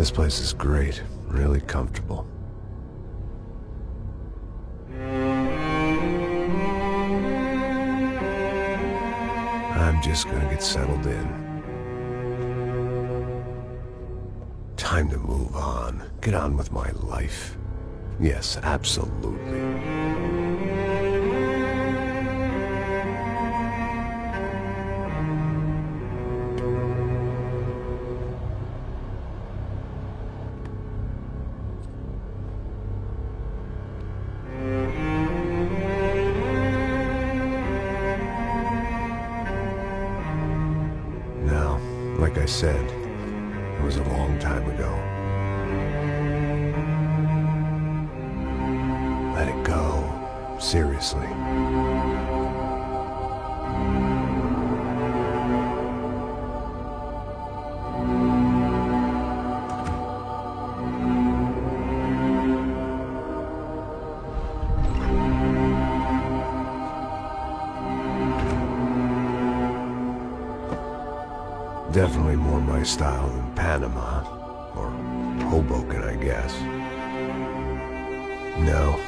This place is great, really comfortable. I'm just gonna get settled in. Time to move on. Get on with my life. Yes, absolutely. Now, like I said, it was a long time ago. Let it go. Seriously. Definitely more my style than Panama, or Hoboken, I guess. No,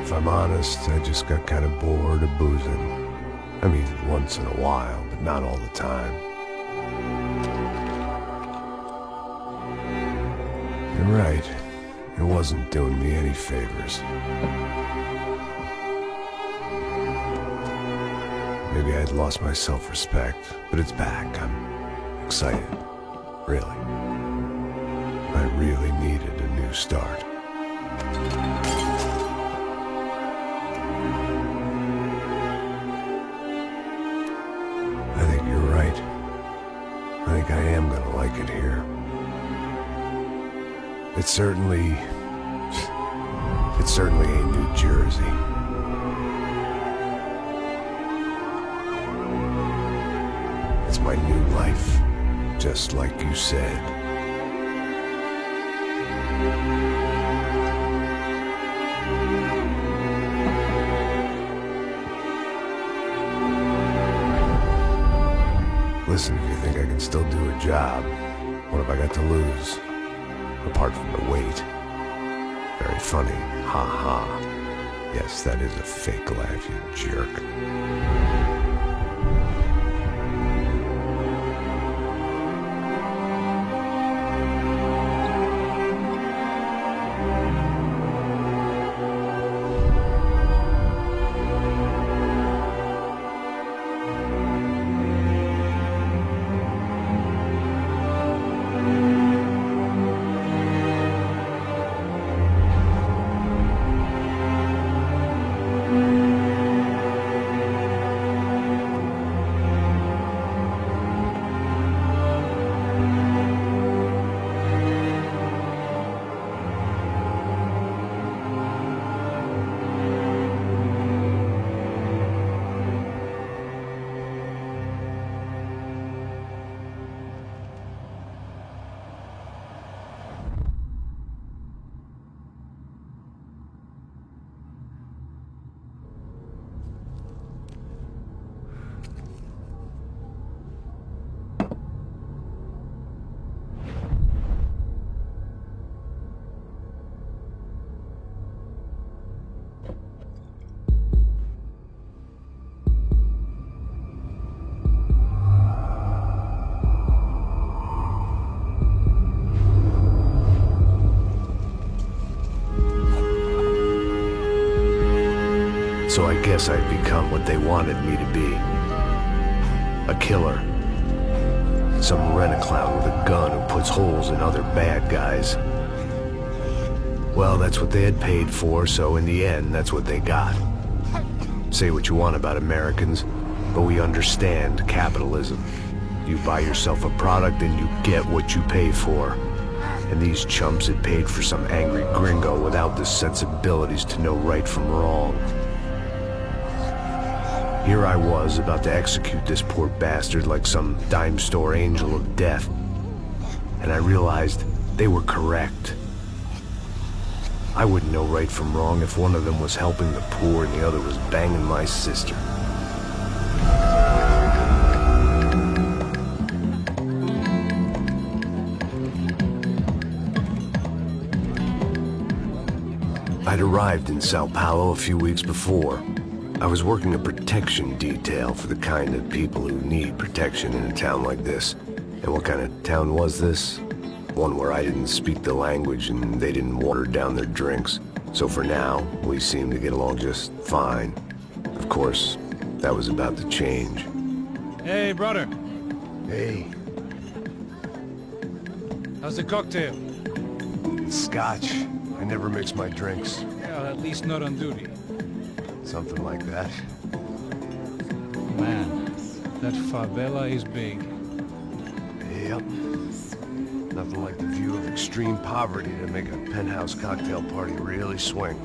if I'm honest, I just got kind of bored of boozing. I mean, once in a while, but not all the time. You're right, it wasn't doing me any favors. Maybe I'd lost my self-respect, but it's back. I'm excited, really. I really needed a new start. I think you're right. I think I am gonna like it here. It's certainly ain't New Jersey. It's my new life. Just like you said. Listen, if you think I can still do a job, what have I got to lose? Apart from the weight. Very funny. Ha ha. Yes, that is a fake laugh, you jerk. So I guess I'd become what they wanted me to be. A killer. Some rent-a-clown with a gun who puts holes in other bad guys. Well, that's what they had paid for, so in the end, that's what they got. Say what you want about Americans, but we understand capitalism. You buy yourself a product and you get what you pay for. And these chumps had paid for some angry gringo without the sensibilities to know right from wrong. Here I was, about to execute this poor bastard like some dime store angel of death. And I realized they were correct. I wouldn't know right from wrong if one of them was helping the poor and the other was banging my sister. arrived in Sao Paulo a few weeks before. I was working a protection detail for the kind of people who need protection in a town like this. And what kind of town was this? One where I didn't speak the language and they didn't water down their drinks. So for now, we seemed to get along just fine. Of course, that was about to change. Hey, brother. Hey. How's the cocktail? Scotch. I never mix my drinks. Well, at least not on duty. Something like that. Man, that favela is big. Yep. Nothing like the view of extreme poverty to make a penthouse cocktail party really swing.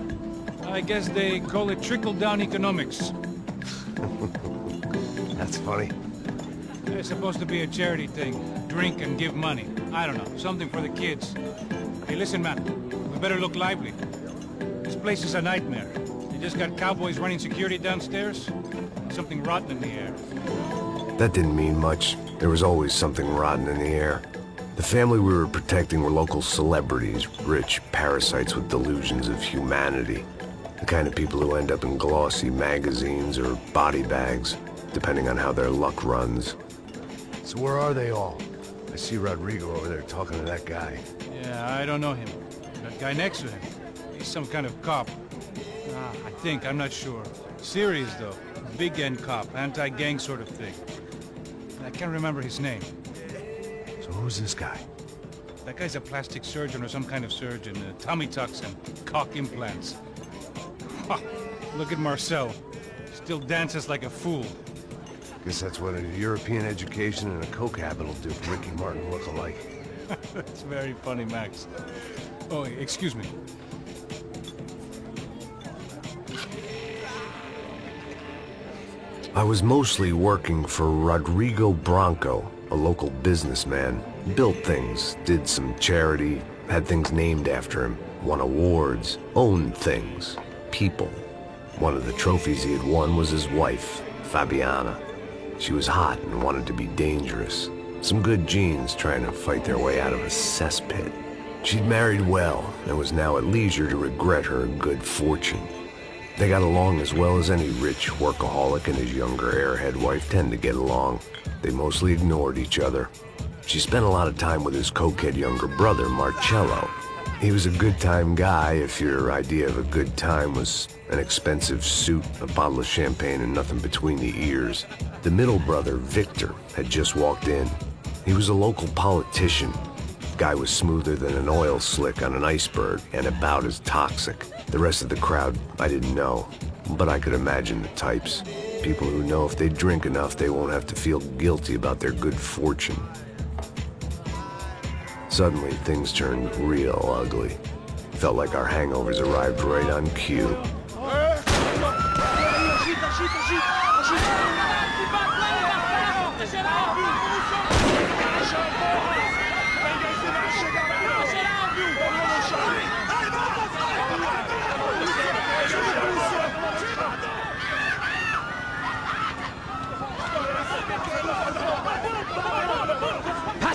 I guess they call it trickle-down economics. That's funny. It's supposed to be a charity thing. Drink and give money. I don't know, something for the kids. Hey, listen, man. We better look lively. This place is a nightmare. You just got cowboys running security downstairs. Something rotten in the air. That didn't mean much. There was always something rotten in the air. The family we were protecting were local celebrities, rich parasites with delusions of humanity. The kind of people who end up in glossy magazines or body bags, depending on how their luck runs. So where are they all? I see Rodrigo over there talking to that guy. Yeah, I don't know him. That guy next to him. He's some kind of cop. I think, I'm not sure. Serious, though. Big end cop, anti-gang sort of thing. I can't remember his name. So who's this guy? That guy's a plastic surgeon or some kind of surgeon. Tummy tucks and cock implants. Ha! Look at Marcel. Still dances like a fool. Guess that's what a European education and a coke habit will do for Ricky Martin look-alike. That's very funny, Max. Oh, excuse me. I was mostly working for Rodrigo Branco, a local businessman. Built things, did some charity, had things named after him, won awards, owned things, people. One of the trophies he had won was his wife, Fabiana. She was hot and wanted to be dangerous. Some good genes trying to fight their way out of a cesspit. She'd married well and was now at leisure to regret her good fortune. They got along as well as any rich workaholic and his younger airhead wife tend to get along. They mostly ignored each other. She spent a lot of time with his cokehead younger brother, Marcello. He was a good-time guy if your idea of a good time was an expensive suit, a bottle of champagne, and nothing between the ears. The middle brother, Victor, had just walked in. He was a local politician. Guy was smoother than an oil slick on an iceberg and about as toxic. The rest of the crowd, I didn't know, but I could imagine the types. People who know if they drink enough, they won't have to feel guilty about their good fortune. Suddenly, things turned real ugly. Felt like our hangovers arrived right on cue.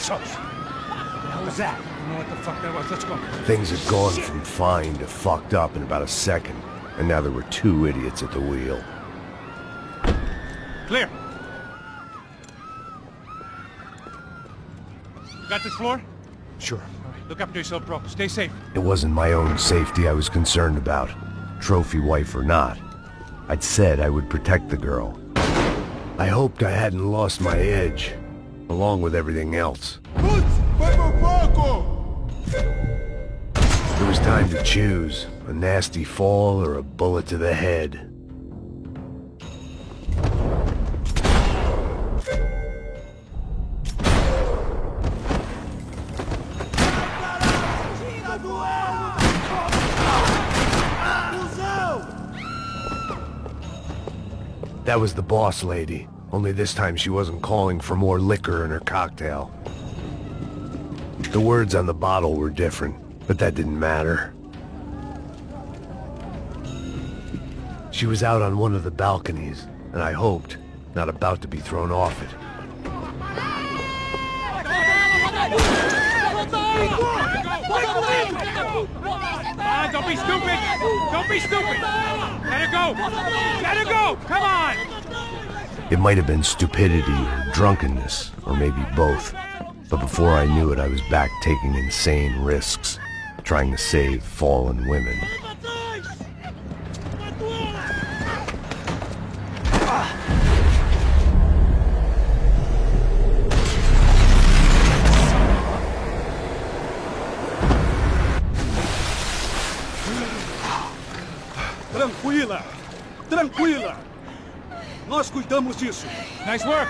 What was that? I don't know what the fuck that was. Let's go. Things had gone from fine to fucked up in about a second, and now there were two idiots at the wheel. Clear. Got this floor? Sure. All right, look after yourself, bro. Stay safe. It wasn't my own safety I was concerned about, trophy wife or not. I'd said I would protect the girl. I hoped I hadn't lost my edge, along with everything else. It was time to choose, a nasty fall or a bullet to the head. That was the boss lady, only this time she wasn't calling for more liquor in her cocktail. The words on the bottle were different, but that didn't matter. She was out on one of the balconies, and I hoped, not about to be thrown off it. Come on, don't be stupid! Don't be stupid! Let her go! Let her go! Come on! It might have been stupidity or drunkenness, or maybe both. But before I knew it, I was back taking insane risks, trying to save fallen women. Tranquila! Tranquila! Nós cuidamos disso. Nice work!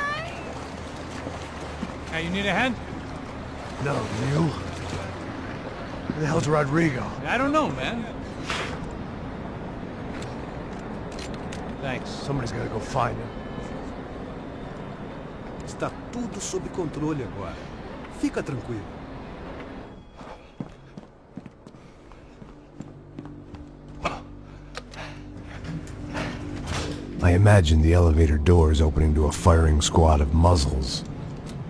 Hey, you need a hand? No, you? Where the hell's Rodrigo? I don't know, man. Thanks. Somebody's gotta go find him. Está tudo sob controle agora. Fica tranquilo. I imagined the elevator doors opening to a firing squad of muzzles.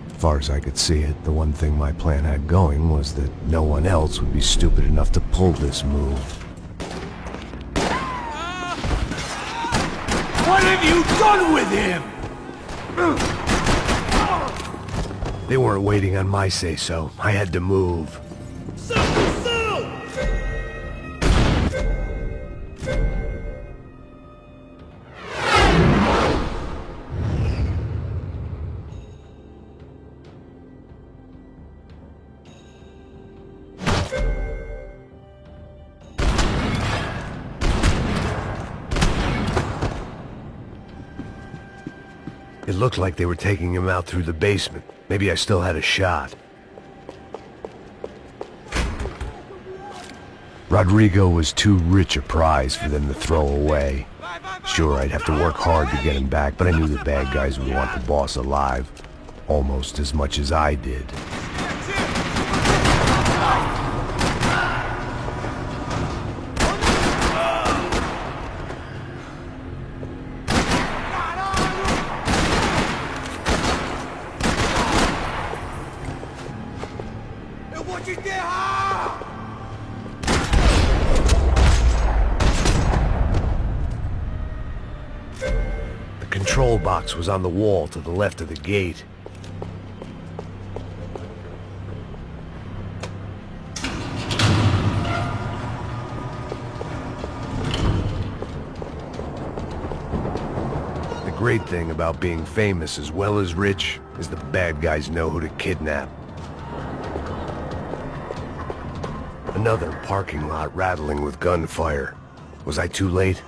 As far as I could see it, the one thing my plan had going was that no one else would be stupid enough to pull this move. What have you done with him? They weren't waiting on my say-so. I had to move. It looked like they were taking him out through the basement. Maybe I still had a shot. Rodrigo was too rich a prize for them to throw away. Sure, I'd have to work hard to get him back, but I knew the bad guys would want the boss alive. Almost as much as I did. The control box was on the wall to the left of the gate. The great thing about being famous as well as rich is the bad guys know who to kidnap. Another parking lot rattling with gunfire. Was I too late?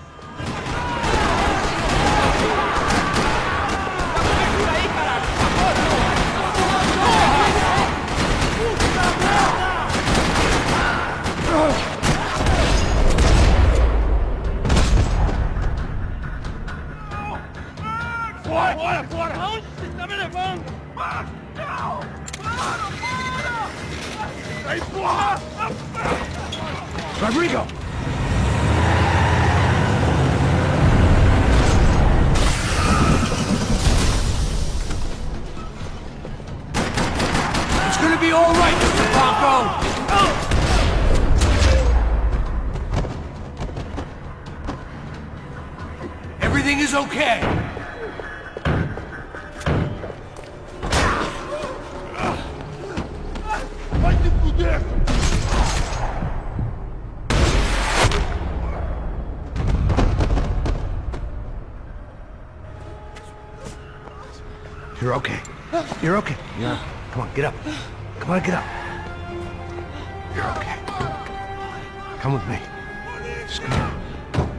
Rodrigo! It's gonna be all right, Mr. Bronco! Everything is okay. Vai te fuder! You're okay. You're okay. Yeah. Come on, get up. Come on, get up. You're okay. Come with me. Just come on.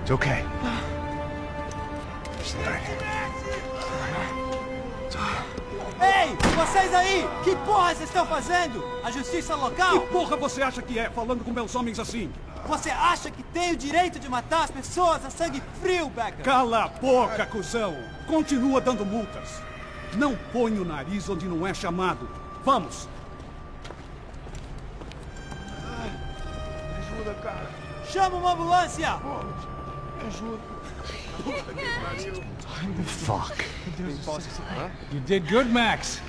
It's okay. It's all right. It's all right. Ei, vocês aí! Que porra vocês estão fazendo? A justiça local? Que porra você acha que é, falando com meus homens assim? Você acha que tem o direito de matar as pessoas a sangue frio, Becker? Cala a boca, cuzão! Continua dando multas. Não põe o nariz onde não é chamado. Vamos! Ajuda, cara. Chama uma ambulância! Me ajuda. Fuck. You did good, Max.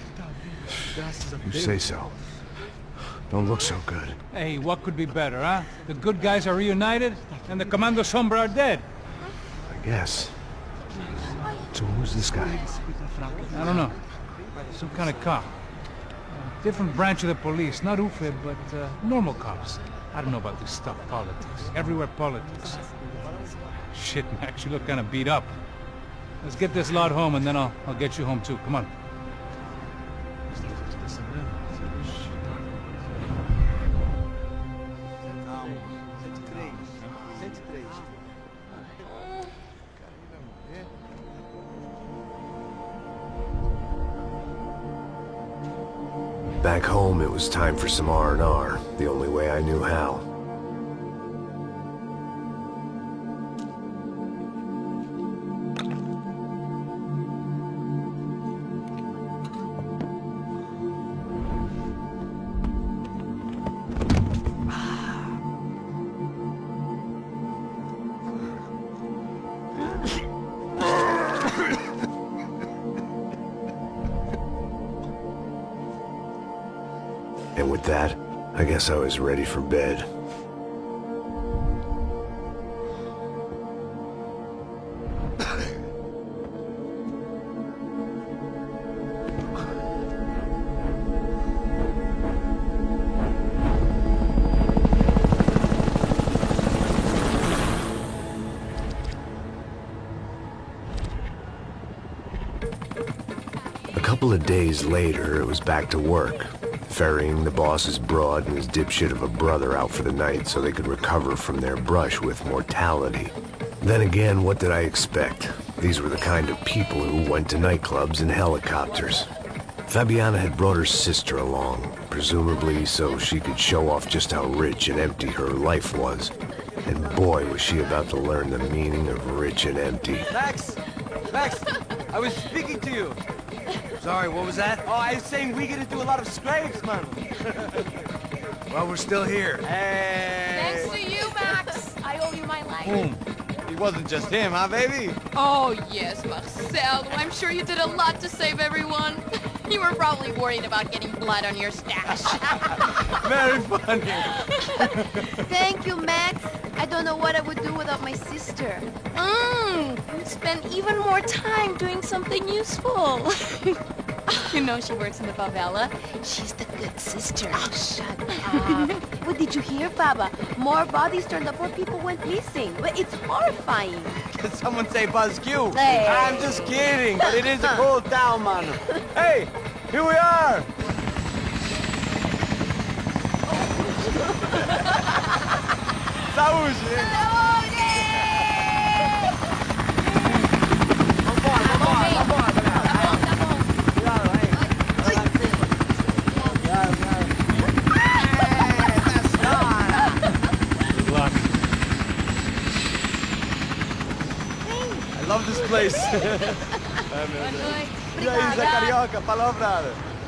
Graças a You Deus. say so. Don't look so good. Hey, what could be better, huh? The good guys are reunited, and the Commando Sombra are dead. I guess. So who's this guy? I don't know. Some kind of cop. Different branch of the police. Not UFE, but normal cops. I don't know about this stuff, politics. Everywhere politics. Shit, Max, you look kind of beat up. Let's get this lot home, and then I'll get you home too. Come on. Back home, it was time for some R&R, the only way I knew how. And with that, I guess I was ready for bed. A couple of days later, it was back to work. Ferrying the boss's broad and his dipshit of a brother out for the night so they could recover from their brush with mortality. Then again, what did I expect? These were the kind of people who went to nightclubs in helicopters. Fabiana had brought her sister along, presumably so she could show off just how rich and empty her life was. And boy, was she about to learn the meaning of rich and empty. Max! Max! I was speaking to you! Sorry, what was that? Oh, I was saying we get to do a lot of scrapes, man. Well, we're still here. Hey! Thanks to you, Max. I owe you my life. Boom. It wasn't just him, huh, baby? Oh, yes, Marcel. I'm sure you did a lot to save everyone. You were probably worried about getting blood on your stash. Very funny. Thank you, Max. I don't know what I would do without my sister. You'd spend even more time doing something useful. You know she works in the favela. She's the good sister. Oh, shut up. What did you hear, Baba? More bodies turned up where people went missing. But it's horrifying. Did someone say Buzz Q? Hey. I'm just kidding, but it is a cool town, man. Hey, here we are. Saúde! I love this place. E aí, Zé Carioca, palavra.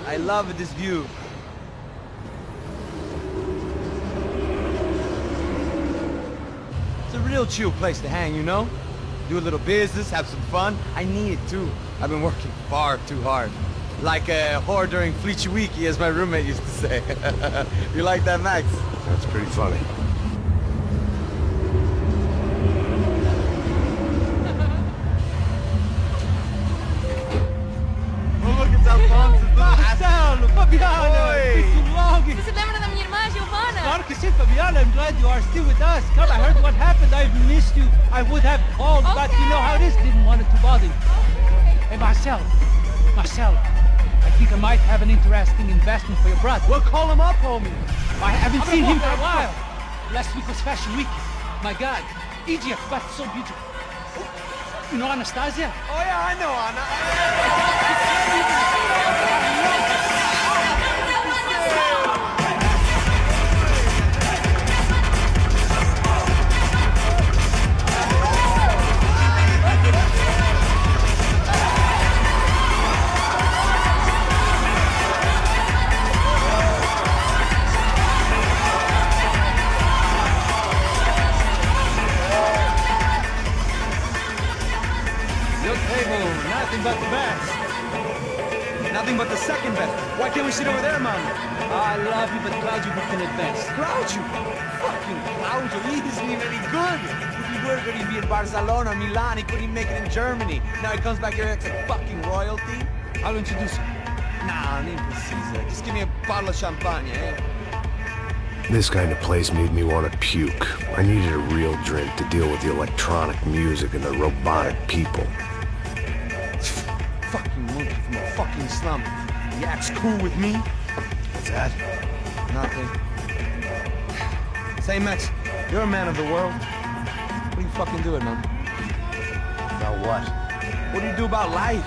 I love this view. It's a real chill place to hang, you know? Do a little business, have some fun. I need it too. I've been working far too hard. Like a whore during Fleechy Weeky, as my roommate used to say. You like that, Max? That's pretty funny. Marcelo, Fabiana, it's too long. Você lembra da minha irmã, Giovanna? Claro que sim, Fabiana. I'm glad you are still with us. Come, I heard what happened. I've missed you. I would have called, but you know how it is. Didn't want it to bother you. Hey, Marcel, I think I might have an interesting investment for your brother. Well, call him up, homie. I haven't seen him for a while. Last week was Fashion Week. My God, Egypt, but so beautiful. You know Anastasia? Oh yeah, I know Anna. Your table, nothing but the best. Nothing but the second best. Why can't we sit over there, Mom? I love you, but Claudio booked in advance. Claudio! Fucking Claudio, he isn't even any good. If he were good, he'd be in Barcelona, Milan, he couldn't even make it in Germany. Now he comes back here and acts like fucking royalty. I'll introduce you. Nah, name precisa. Just give me a bottle of champagne, eh? This kind of place made me want to puke. I needed a real drink to deal with the electronic music and the robotic people. Fucking monkey from a fucking slum. He acts cool with me. What's that? Nothing. Say, Max, you're a man of the world. What are you fucking doing, man? About what? What do you do about life?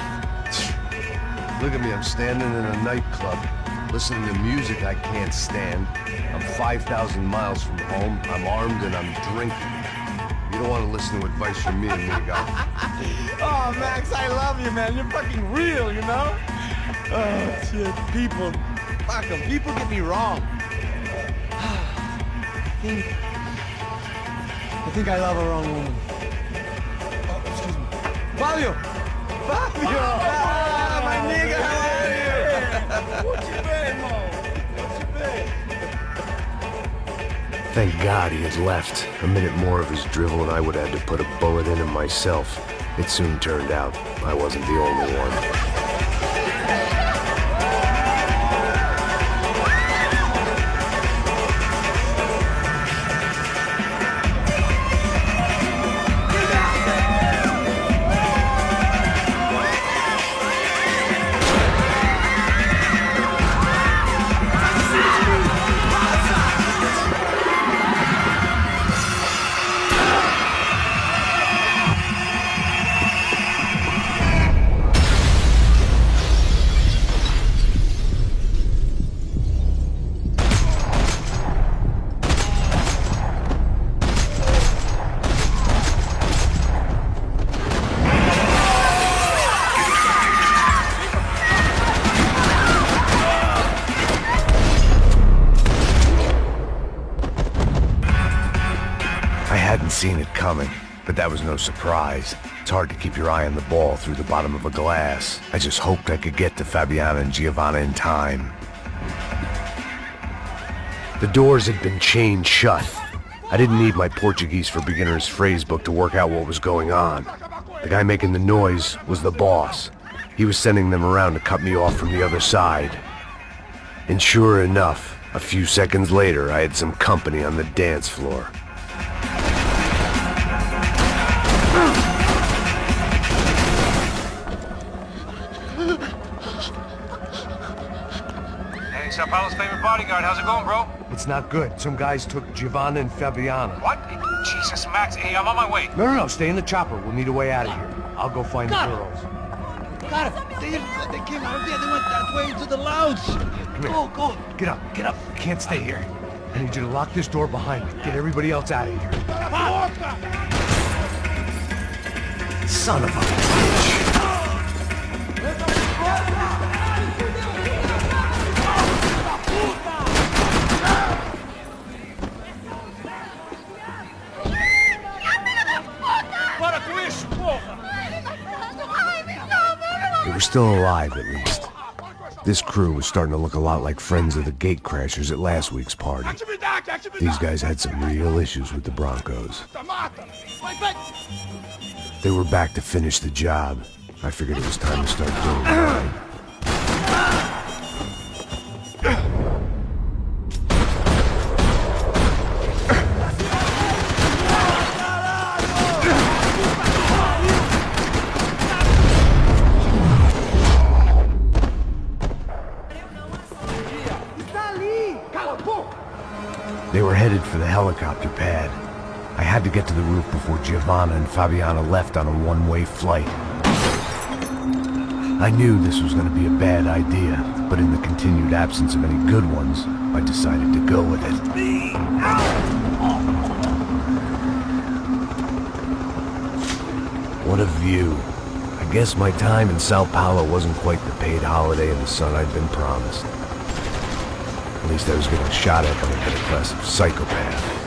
Look at me, I'm standing in a nightclub, listening to music I can't stand. I'm 5,000 miles from home, I'm armed, and I'm drinking. You don't want to listen to advice from me, amigo. Oh, Max, I love you, man. You're fucking real, you know? Oh, shit. People. Fuck them. People get me wrong. I think I love a wrong woman. Oh, excuse me. Fabio! Fabio! Ah, my nigga, how are you? What you been, Mo? What you been? Thank God he had left. A minute more of his drivel and I would have had to put a bullet in him myself. It soon turned out I wasn't the only one. Seen it coming, but that was no surprise. It's hard to keep your eye on the ball through the bottom of a glass. I just hoped I could get to Fabiana and Giovanna in time. The doors had been chained shut. I didn't need my Portuguese for Beginners phrase book to work out what was going on. The guy making the noise was the boss. He was sending them around to cut me off from the other side. And sure enough, a few seconds later, I had some company on the dance floor. Hey, Sao Paulo's favorite bodyguard. How's it going, bro? It's not good. Some guys took Giovanna and Fabiana. What? Jesus, Max. Hey, I'm on my way. No, stay in the chopper. We'll need a way out of here. I'll go find the girls. Got it. They came out of there. They went that way into the lounge. Come here. Go. Get up. You can't stay here. I need you to lock this door behind me. Get everybody else out of here. Son of a bitch. They were still alive, at least. This crew was starting to look a lot like friends of the gatecrashers at last week's party. These guys had some real issues with the Broncos. They were back to finish the job. I figured it was time to start doing mine. They were headed for the helicopter pad. I had to get to the roof before Giovanna and Fabiana left on a one-way flight. I knew this was going to be a bad idea, but in the continued absence of any good ones, I decided to go with it. What a view. I guess my time in Sao Paulo wasn't quite the paid holiday in the sun I'd been promised. At least I was getting shot at by a better class of psychopath.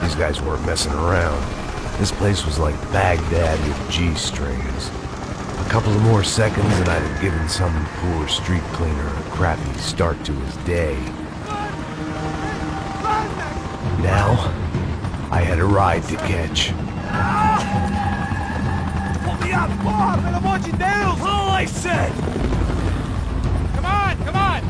These guys weren't messing around. This place was like Baghdad with G-strings. Couple of more seconds and I'd have given some poor street cleaner a crappy start to his day. Now, I had a ride to catch. Pull me up, Bob, and I want you down! All I said! Come on, come on!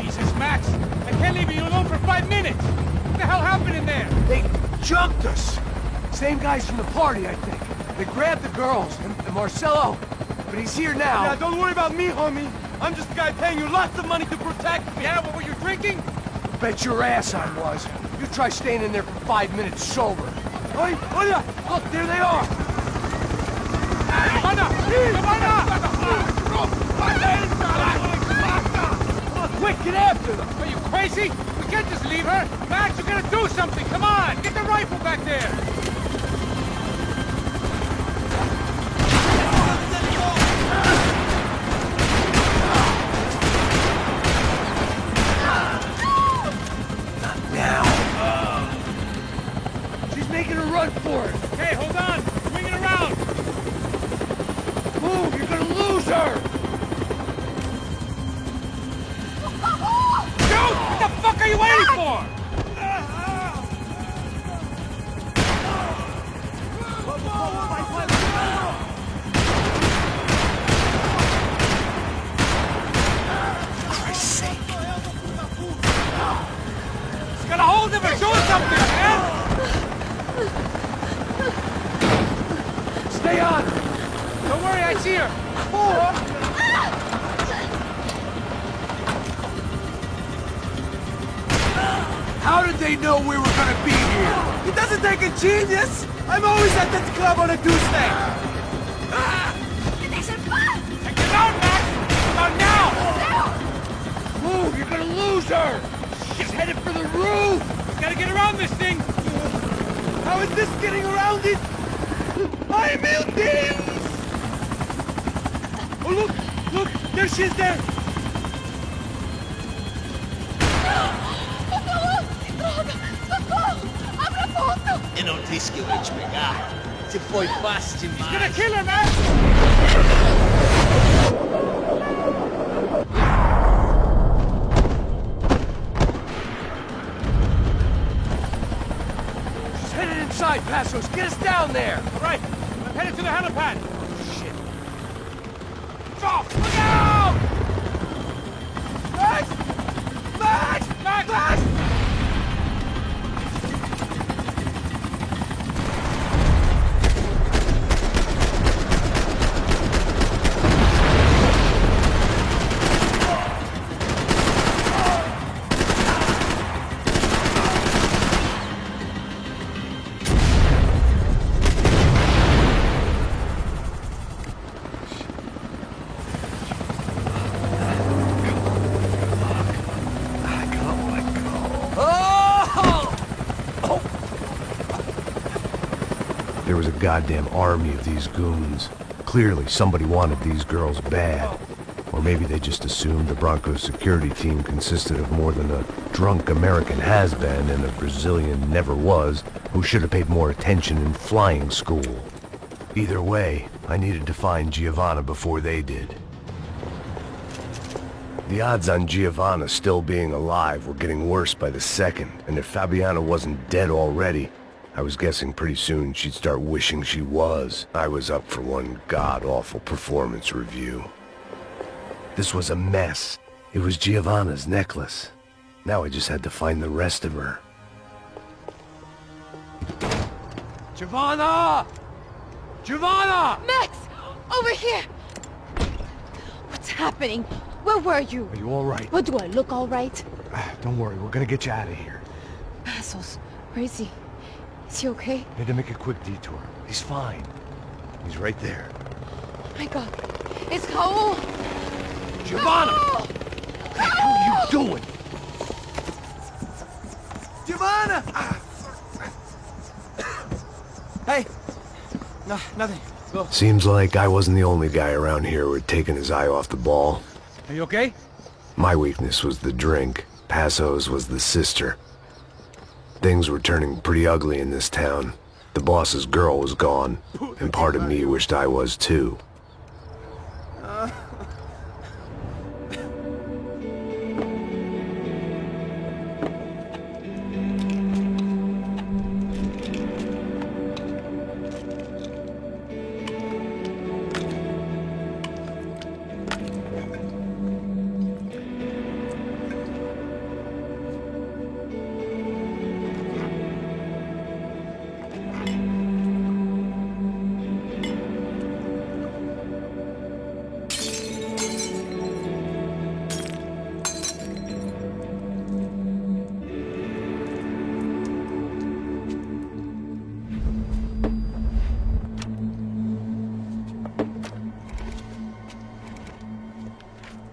Jesus, Max, I can't leave you alone for 5 minutes! What the hell happened in there? They jumped us! Same guys from the party, I think. They grabbed the girls, and Marcelo, but he's here now. Yeah, don't worry about me, homie. I'm just a guy paying you lots of money to protect me. Yeah, what were you drinking? Bet your ass I was. You try staying in there for 5 minutes sober. Oi, oi, look, there they are! Quick, get after them! Are you crazy? We can't just leave her! Max, you gotta do something! Come on! Get the rifle back there! She's making a run for it! Hey, hold on! Swing it around! Move, you're gonna lose her! Shoot! What the fuck are you waiting for? Christ's sake! It's got a hold of her! Show us something, man! Stay on! Don't worry, I see her! How did they know we were gonna be here? It doesn't take a genius. I'm always at this club on a Tuesday. Take it out, Max! About now! Move, you're gonna lose her! She's headed for the roof! We gotta get around this thing! How is this getting around it? I am buildings! Oh, look, there she is there. Eu não disse que eu ia te pegar. Você foi fácil demais. He's gonna kill her, Max! She's headed inside, Passos! Get us down there! All right, I'm headed to the helipad. Shit! Stop! Look out! Max! Max! Max! Max! There was a goddamn army of these goons. Clearly, somebody wanted these girls bad. Or maybe they just assumed the Broncos security team consisted of more than a drunk American has-been and a Brazilian never-was who should have paid more attention in flying school. Either way, I needed to find Giovanna before they did. The odds on Giovanna still being alive were getting worse by the second, and if Fabiana wasn't dead already, I was guessing pretty soon she'd start wishing she was. I was up for one god-awful performance review. This was a mess. It was Giovanna's necklace. Now I just had to find the rest of her. Giovanna! Giovanna! Max! Over here! What's happening? Where were you? Are you all right? What, do I look all right? Don't worry, we're gonna get you out of here. Passos, where is he? Is he okay? Had to make a quick detour. He's fine. He's right there. Oh my god. It's Raul! Giovanna! Raul! What the hell are you doing? Giovanna! Hey! No, nothing. Go. Seems like I wasn't the only guy around here who had taken his eye off the ball. Are you okay? My weakness was the drink. Passo's was the sister. Things were turning pretty ugly in this town. The boss's girl was gone, and part of me wished I was too.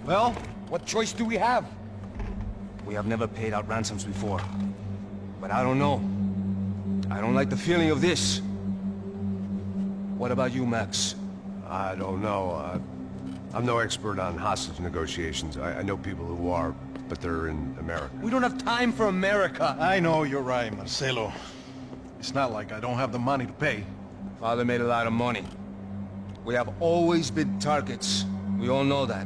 Well, what choice do we have? We have never paid out ransoms before. But I don't know. I don't like the feeling of this. What about you, Max? I don't know. I'm no expert on hostage negotiations. I know people who are, but they're in America. We don't have time for America. I know you're right, Marcelo. It's not like I don't have the money to pay. Father made a lot of money. We have always been targets. We all know that.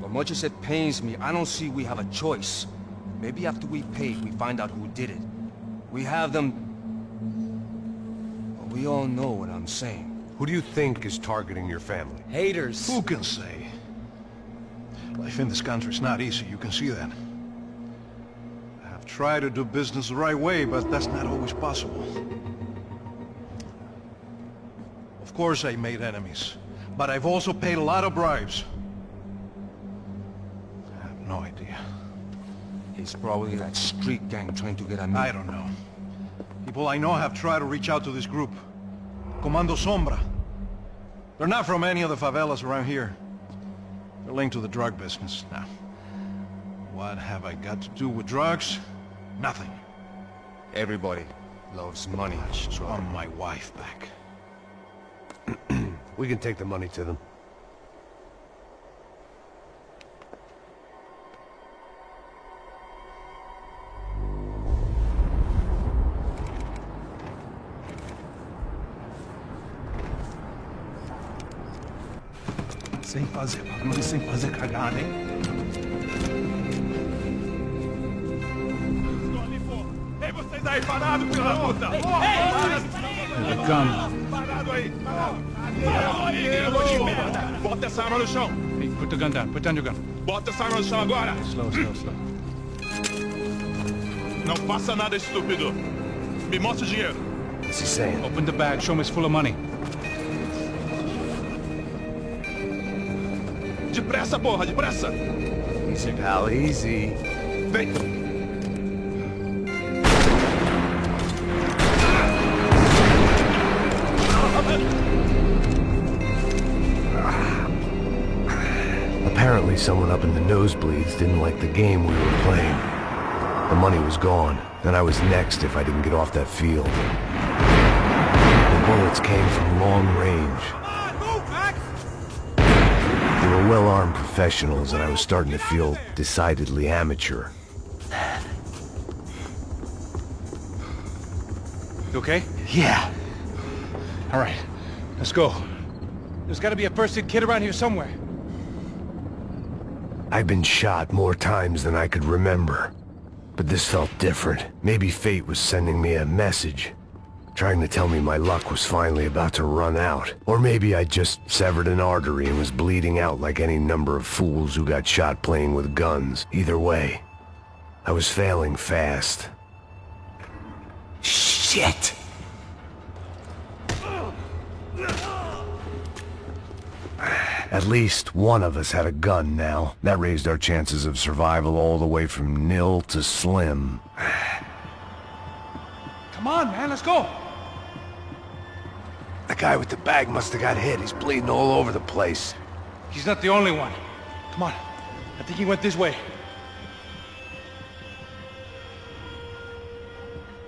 But much as it pains me, I don't see we have a choice. Maybe after we paid, we find out who did it. We have them... But we all know what I'm saying. Who do you think is targeting your family? Haters. Who can say? Life in this country is not easy, you can see that. I've tried to do business the right way, but that's not always possible. Of course I made enemies, but I've also paid a lot of bribes. I have no idea. It's probably that street gang trying to get at me. I don't know. People I know have tried to reach out to this group. Comando Sombra. They're not from any of the favelas around here. They're linked to the drug business. Now, what have I got to do with drugs? Nothing. Everybody loves money. I just want my wife back. We can take the money to them. Sem fazer barulho, sem fazer cagada, hein? Ei, vocês aí parados, filha da puta! Parado aí! Bota essa arma no chão! Hey, put the gun down. Put down your gun. Bota essa arma no chão agora! Slow. Não faça nada, estúpido! Me mostra o dinheiro! What's he saying? Open the bag. Show me it's full of money. Depressa, porra, depressa! Easy, pal, easy. Vem! Apparently someone up in the nosebleeds didn't like the game we were playing. The money was gone, and I was next if I didn't get off that field. The bullets came from long range. They were well-armed professionals, and I was starting to feel decidedly amateur. You okay? Yeah. All right. Let's go. There's got to be a first-aid kit around here somewhere. I've been shot more times than I could remember. But this felt different. Maybe fate was sending me a message, trying to tell me my luck was finally about to run out. Or maybe I just severed an artery and was bleeding out like any number of fools who got shot playing with guns. Either way, I was failing fast. Shit! At least one of us had a gun now. That raised our chances of survival all the way from nil to slim. Come on, man. Let's go. The guy with the bag must have got hit. He's bleeding all over the place. He's not the only one. Come on. I think he went this way.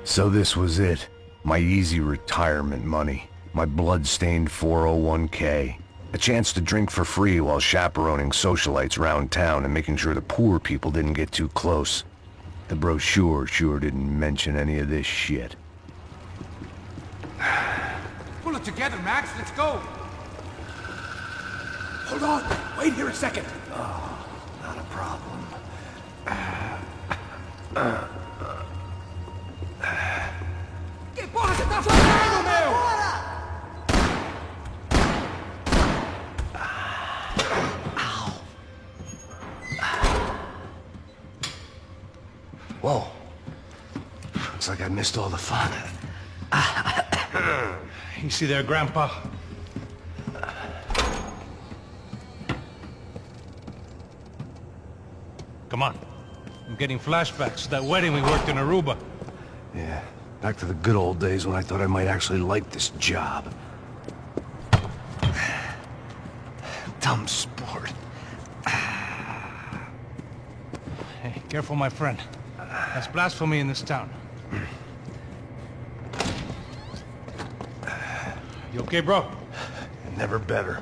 So this was it. My easy retirement money. My blood-stained 401k. A chance to drink for free while chaperoning socialites around town and making sure the poor people didn't get too close. The brochure sure didn't mention any of this shit. Pull it together, Max. Let's go. Hold on. Wait here a second. Not a problem. Que porra você tá fazendo, meu? Whoa. Looks like I missed all the fun. You see there, Grandpa? Come on. I'm getting flashbacks to that wedding we worked in Aruba. Yeah, back to the good old days when I thought I might actually like this job. Dumb sport. Careful, my friend. That's blasphemy in this town. You okay, bro? Never better.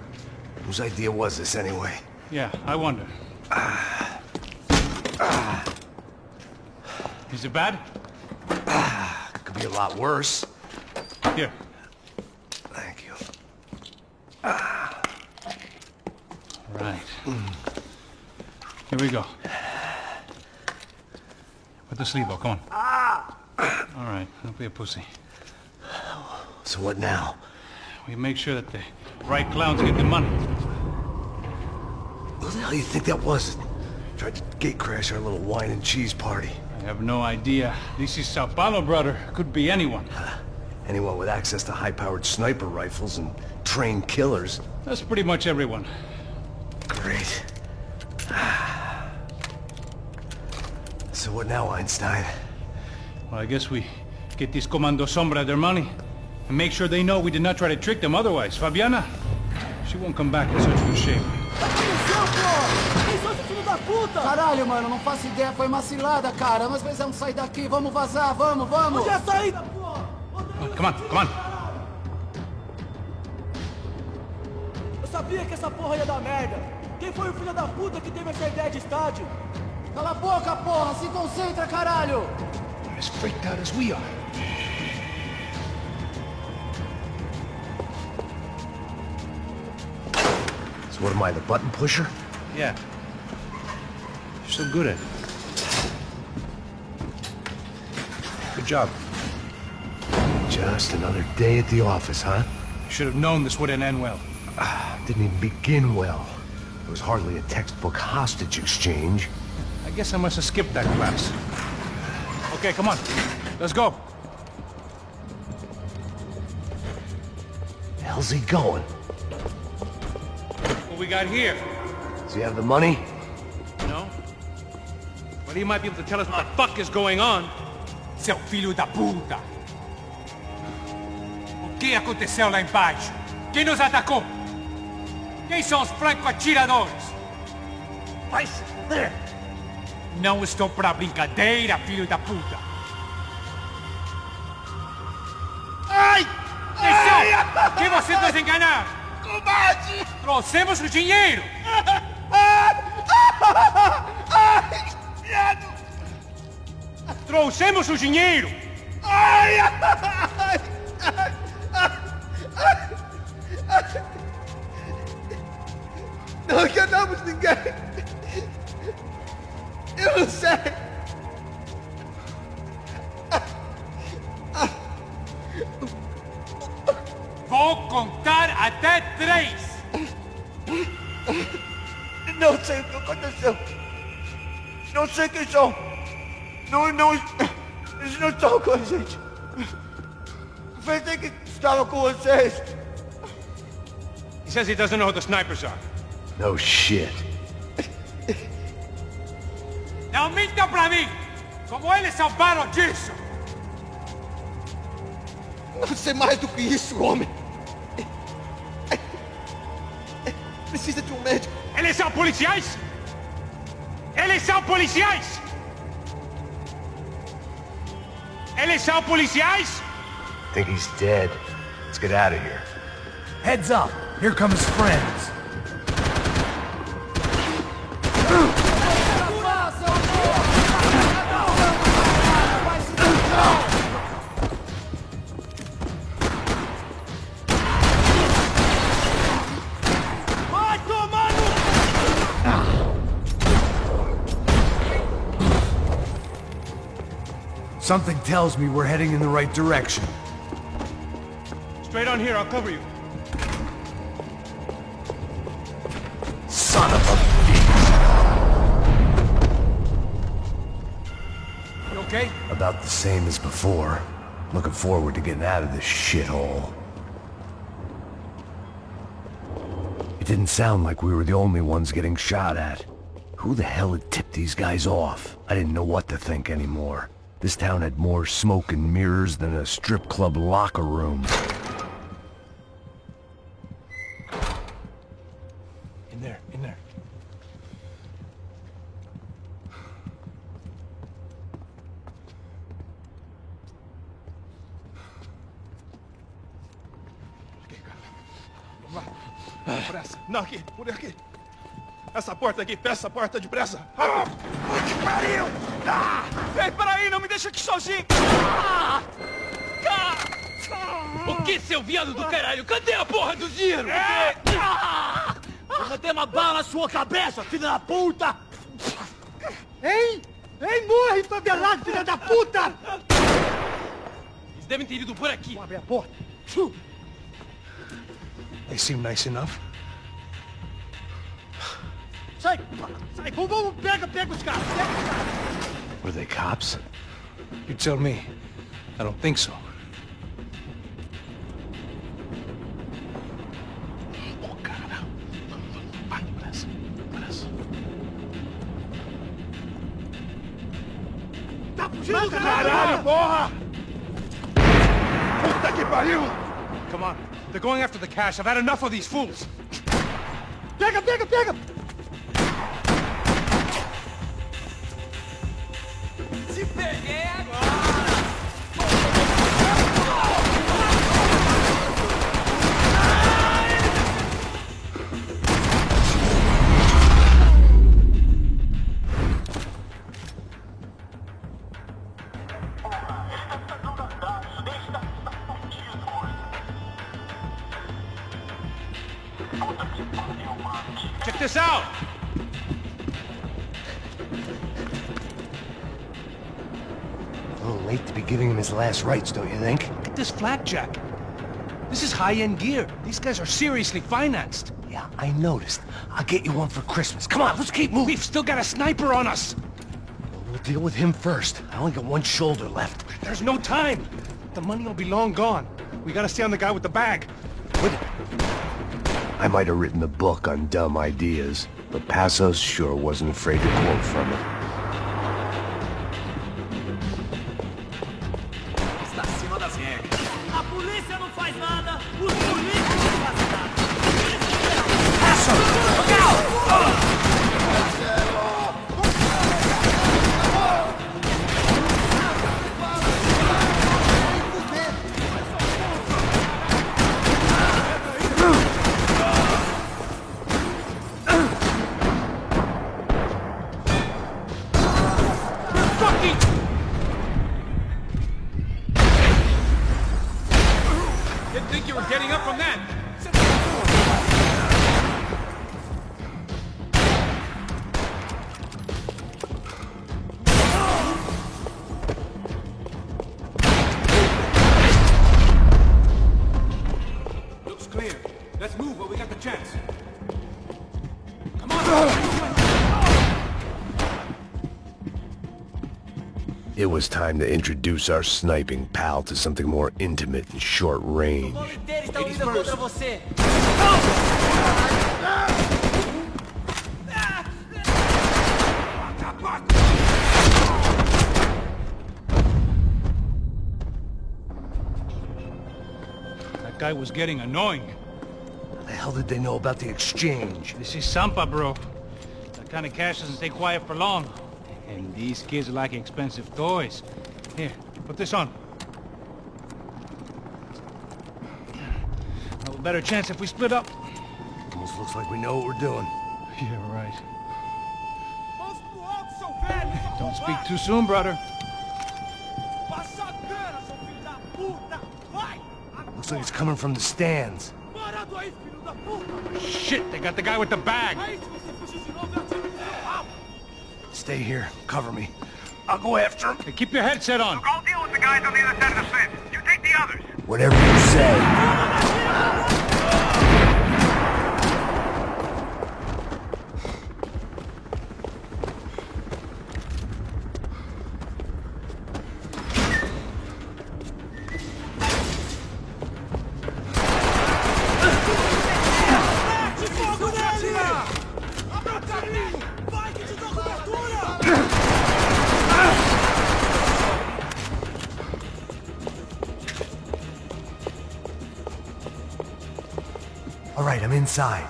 Whose idea was this anyway? Yeah, I wonder. Is it bad? Could be a lot worse. Here. Thank you. Right. Here we go. Put the sleeve on, come on. All right, don't be a pussy. So what now? We make sure that the right clowns get the money. Who the hell do you think that was? Tried to gate crash our little wine and cheese party. I have no idea. This is Sao Paulo, brother. Could be anyone. Anyone with access to high-powered sniper rifles and trained killers. That's pretty much everyone. Great. So what now, Einstein? Well, I guess we get these Comando Sombra their money and make sure they know we did not try to trick them otherwise. Fabiana, she won't come back in such good shape. Caralho, mano, não faço ideia, foi uma cilada, cara. Nós precisamos sair daqui, vamos vazar, vamos, vamos! Onde é a saída, porra? Come on, come on. Eu sabia que essa porra ia dar merda. Quem foi o filho da puta que teve essa ideia de estádio? Cala a boca, porra! Se concentra, caralho! They're as freaked out as we are. So what am I, the button pusher? Yeah. You're so good at it. Good job. Just another day at the office, huh? Should have known this wouldn't end well. Didn't even begin well. It was hardly a textbook hostage exchange. I guess I must have skipped that class. Okay, come on. Let's go. The hell's he going? What we got here? Does he have the money? No? But he might be able to tell us what the fuck is going on. Seu filho da puta! O que aconteceu lá embaixo? Quem nos atacou? Quem são os franco-atiradores? Vai se fuder! Não estou pra brincadeira, filho da puta! Ai! Atenção! Quem você nos enganar? Combate! Trouxemos o dinheiro! Ai! Viado! Trouxemos o dinheiro! Ai! Ai! Não enganamos ninguém! Eu não sei! Vou contar até 3! Não sei o que aconteceu! Não sei quem são! Eles não estão com a gente! Pensei que estavam com vocês! He says he doesn't know who the snipers are. No shit. Não mintam pra mim! Como eles salvaram disso! Não sei mais do que isso, homem! Precisa de um médico! Eles são policiais! Eles são policiais! Eles são policiais! Think he's dead. Let's get out of here. Heads up! Here come his friends! Something tells me we're heading in the right direction. Straight on here, I'll cover you. Son of a You okay? bitch. About the same as before. Looking forward to getting out of this shithole. It didn't sound like we were the only ones getting shot at. Who the hell had tipped these guys off? I didn't know what to think anymore. This town had more smoke and mirrors than a strip club locker room. In there. Depressa. Não, aqui, por aqui. Essa porta aqui, fecha essa porta depressa. Rápido. Que pariu! Ei, peraí, não me deixa aqui sozinho! O que, seu viado do caralho? Cadê a porra do giro? Eu mandei uma bala na sua cabeça, filho da puta! Ei! Ei, morre, favelado, filha da puta! Eles devem ter ido por aqui. Vou abrir a porta. They seem nice enough. Sai! Sai! Vamos, pega os caras! Pega os caras! Were they cops? You tell me. I don't think so. Tá fugindo, Caralho, porra! Puta que pariu! Come on. They're going after the cash. I've had enough of these fools. Pega! Se peguei agora! Check this out! A little late to be giving him his last rites, don't you think? Look at this flakjack. This is high-end gear. These guys are seriously financed. Yeah, I noticed. I'll get you one for Christmas. Come on, let's keep moving. We've still got a sniper on us. We'll deal with him first. I only got one shoulder left. There's no time. The money will be long gone. We gotta stay on the guy with the bag. I might have written the book on dumb ideas, but Passos sure wasn't afraid to quote from it. Está acima das regras. A polícia não faz nada, os políticos não fazem nada. Passo! Look out! Didn't think you were getting up from that. Looks clear. Let's move while we got the chance. It was time to introduce our sniping pal to something more intimate and short range. O inteiro está unido contra você. That guy was getting annoying. How the hell did they know about the exchange? This is Sampa, bro. That kind of cash doesn't stay quiet for long. And these kids like expensive toys. Here, put this on. No better chance if we split up. Almost looks like we know what we're doing. Yeah, right. Don't speak too soon, brother. Looks like it's coming from the stands. Shit, they got the guy with the bag. Stay here. Cover me. I'll go after him. Hey, keep your headset on. I'll deal with the guys on the other side of the fence. You take the others. Whatever you say. All right, I'm inside.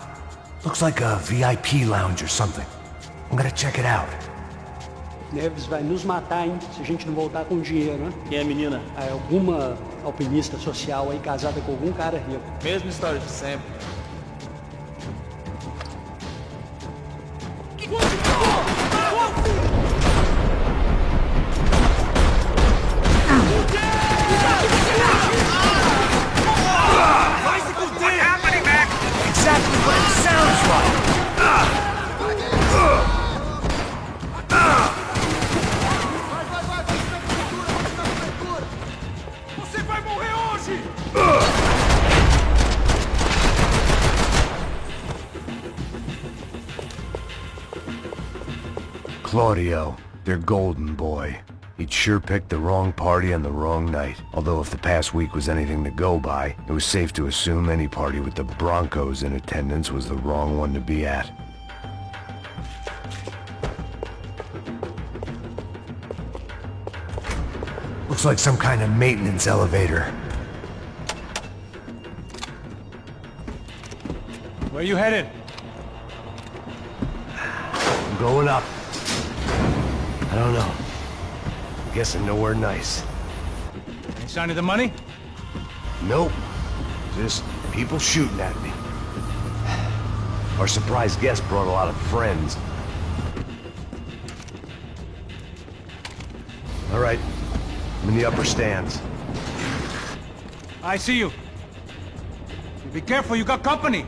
Looks like a VIP lounge or something. I'm gonna check it out. Neves vai nos matar, hein, se a gente não voltar com dinheiro, né? Quem é a menina? É alguma alpinista social aí casada com algum cara rico. Mesma história de sempre. Exactly what it sounds like! Você vai morrer hoje! Claudio, their golden boy. He'd sure picked the wrong party on the wrong night. Although if the past week was anything to go by, it was safe to assume any party with the Broncos in attendance was the wrong one to be at. Looks like some kind of maintenance elevator. Where you headed? I'm going up. I don't know. Guessing nowhere nice. Any sign of the money? Nope. Just people shooting at me. Our surprise guest brought a lot of friends. All right. I'm in the upper stands. I see you. Be careful, you got company.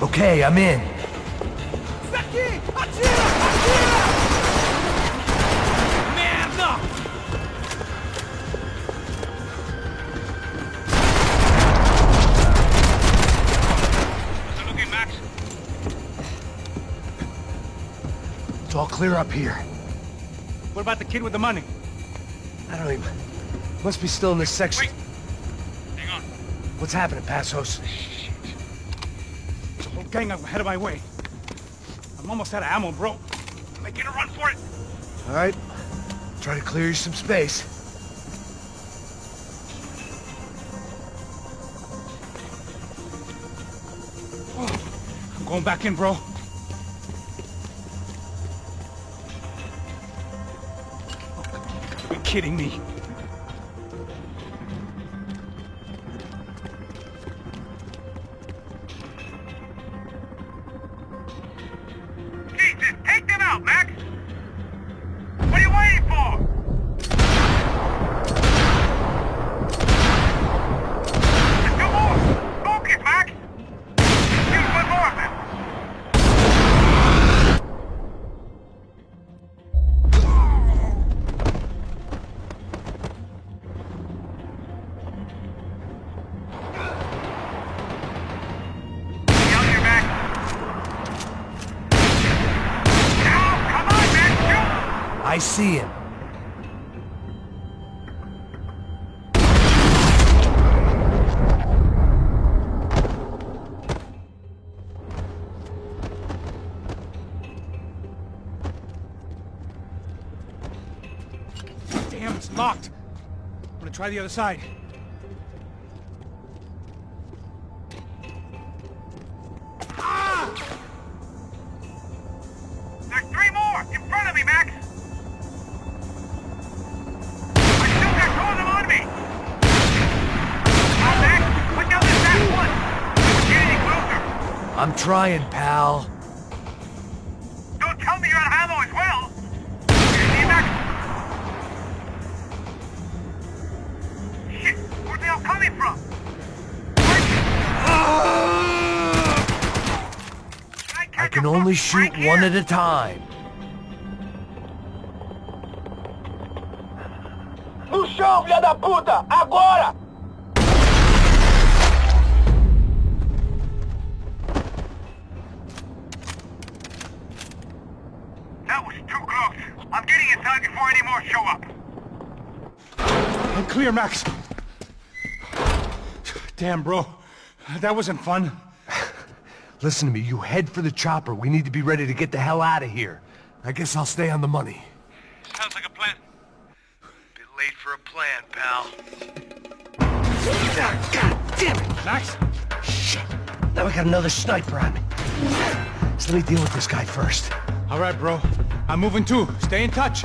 Okay, I'm in. Isso aqui! Atira! Atira! Merda! How's it looking, Max? It's all clear up here. What about the kid with the money? I don't even... Must be still in this section. Wait. Hang on. What's happening, Passos? The whole gang up ahead of my way. I'm almost out of ammo, bro. Making a run for it. All right. Try to clear you some space. I'm going back in, bro. You're kidding me. Jesus, take them out, Max! What are you waiting for? There's two more! Focus, Max! Shoot one more of them! Get out here, Max! Now, come on, Max, shoot! I see him. Damn, it's locked. I'm gonna try the other side. There's three more! In front of me, Max! I still got two of them on me! Come on, Max! Put down this last one! We're getting closer! I'm trying, pal. Don't tell me you're out of ammo as well! You see, Max? Shit! Where're they all coming from? I can only shoot one at a time. No chão, filha da puta! Agora! That was two inside before any more show up. I'm clear, Max. Damn, bro. That wasn't fun. Listen to me, you head for the chopper. We need to be ready to get the hell out of here. I guess I'll stay on the money. Sounds like a plan. Bit late for a plan, pal. God damn it! Max? Shit. Now we got another sniper on me. So let me deal with this guy first. All right, bro. I'm moving too. Stay in touch.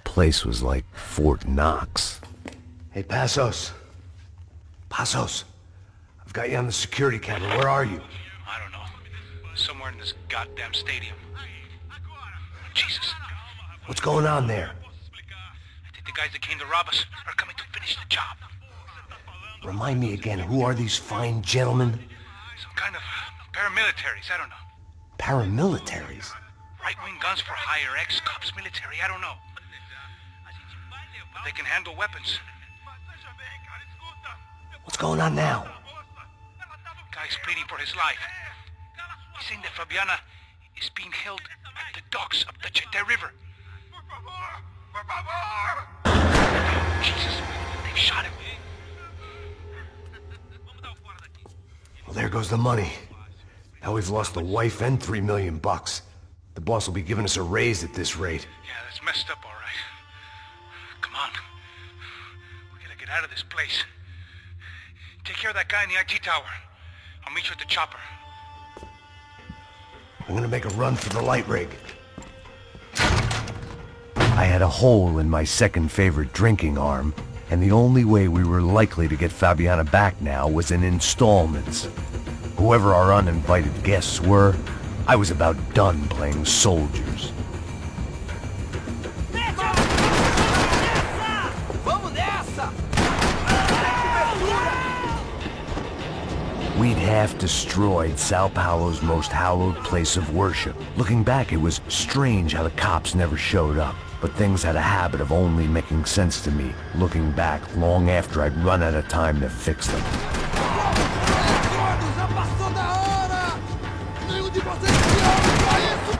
Place was like Fort Knox. Hey, Passos. Passos. I've got you on the security camera. Where are you? I don't know. Somewhere in this goddamn stadium. Jesus. What's going on there? I think the guys that came to rob us are coming to finish the job. Remind me again, who are these fine gentlemen? Some kind of paramilitaries, I don't know. Paramilitaries? Right-wing guns for hire, ex-cops, military, I don't know. But they can handle weapons. What's going on now? Guy's pleading for his life. He's saying that Fabiana is being held at the docks of the Chete River. Jesus, they've shot him. Well, there goes the money. Now we've lost the wife and $3 million. The boss will be giving us a raise at this rate. Yeah, that's messed up, all right. Come on. We gotta get out of this place. Take care of that guy in the IT tower. I'll meet you at the chopper. I'm gonna make a run for the light rig. I had a hole in my second favorite drinking arm, and the only way we were likely to get Fabiana back now was in installments. Whoever our uninvited guests were, I was about done playing soldiers. We'd half destroyed Sao Paulo's most hallowed place of worship. Looking back, it was strange how the cops never showed up. But things had a habit of only making sense to me, looking back long after I'd run out of time to fix them. I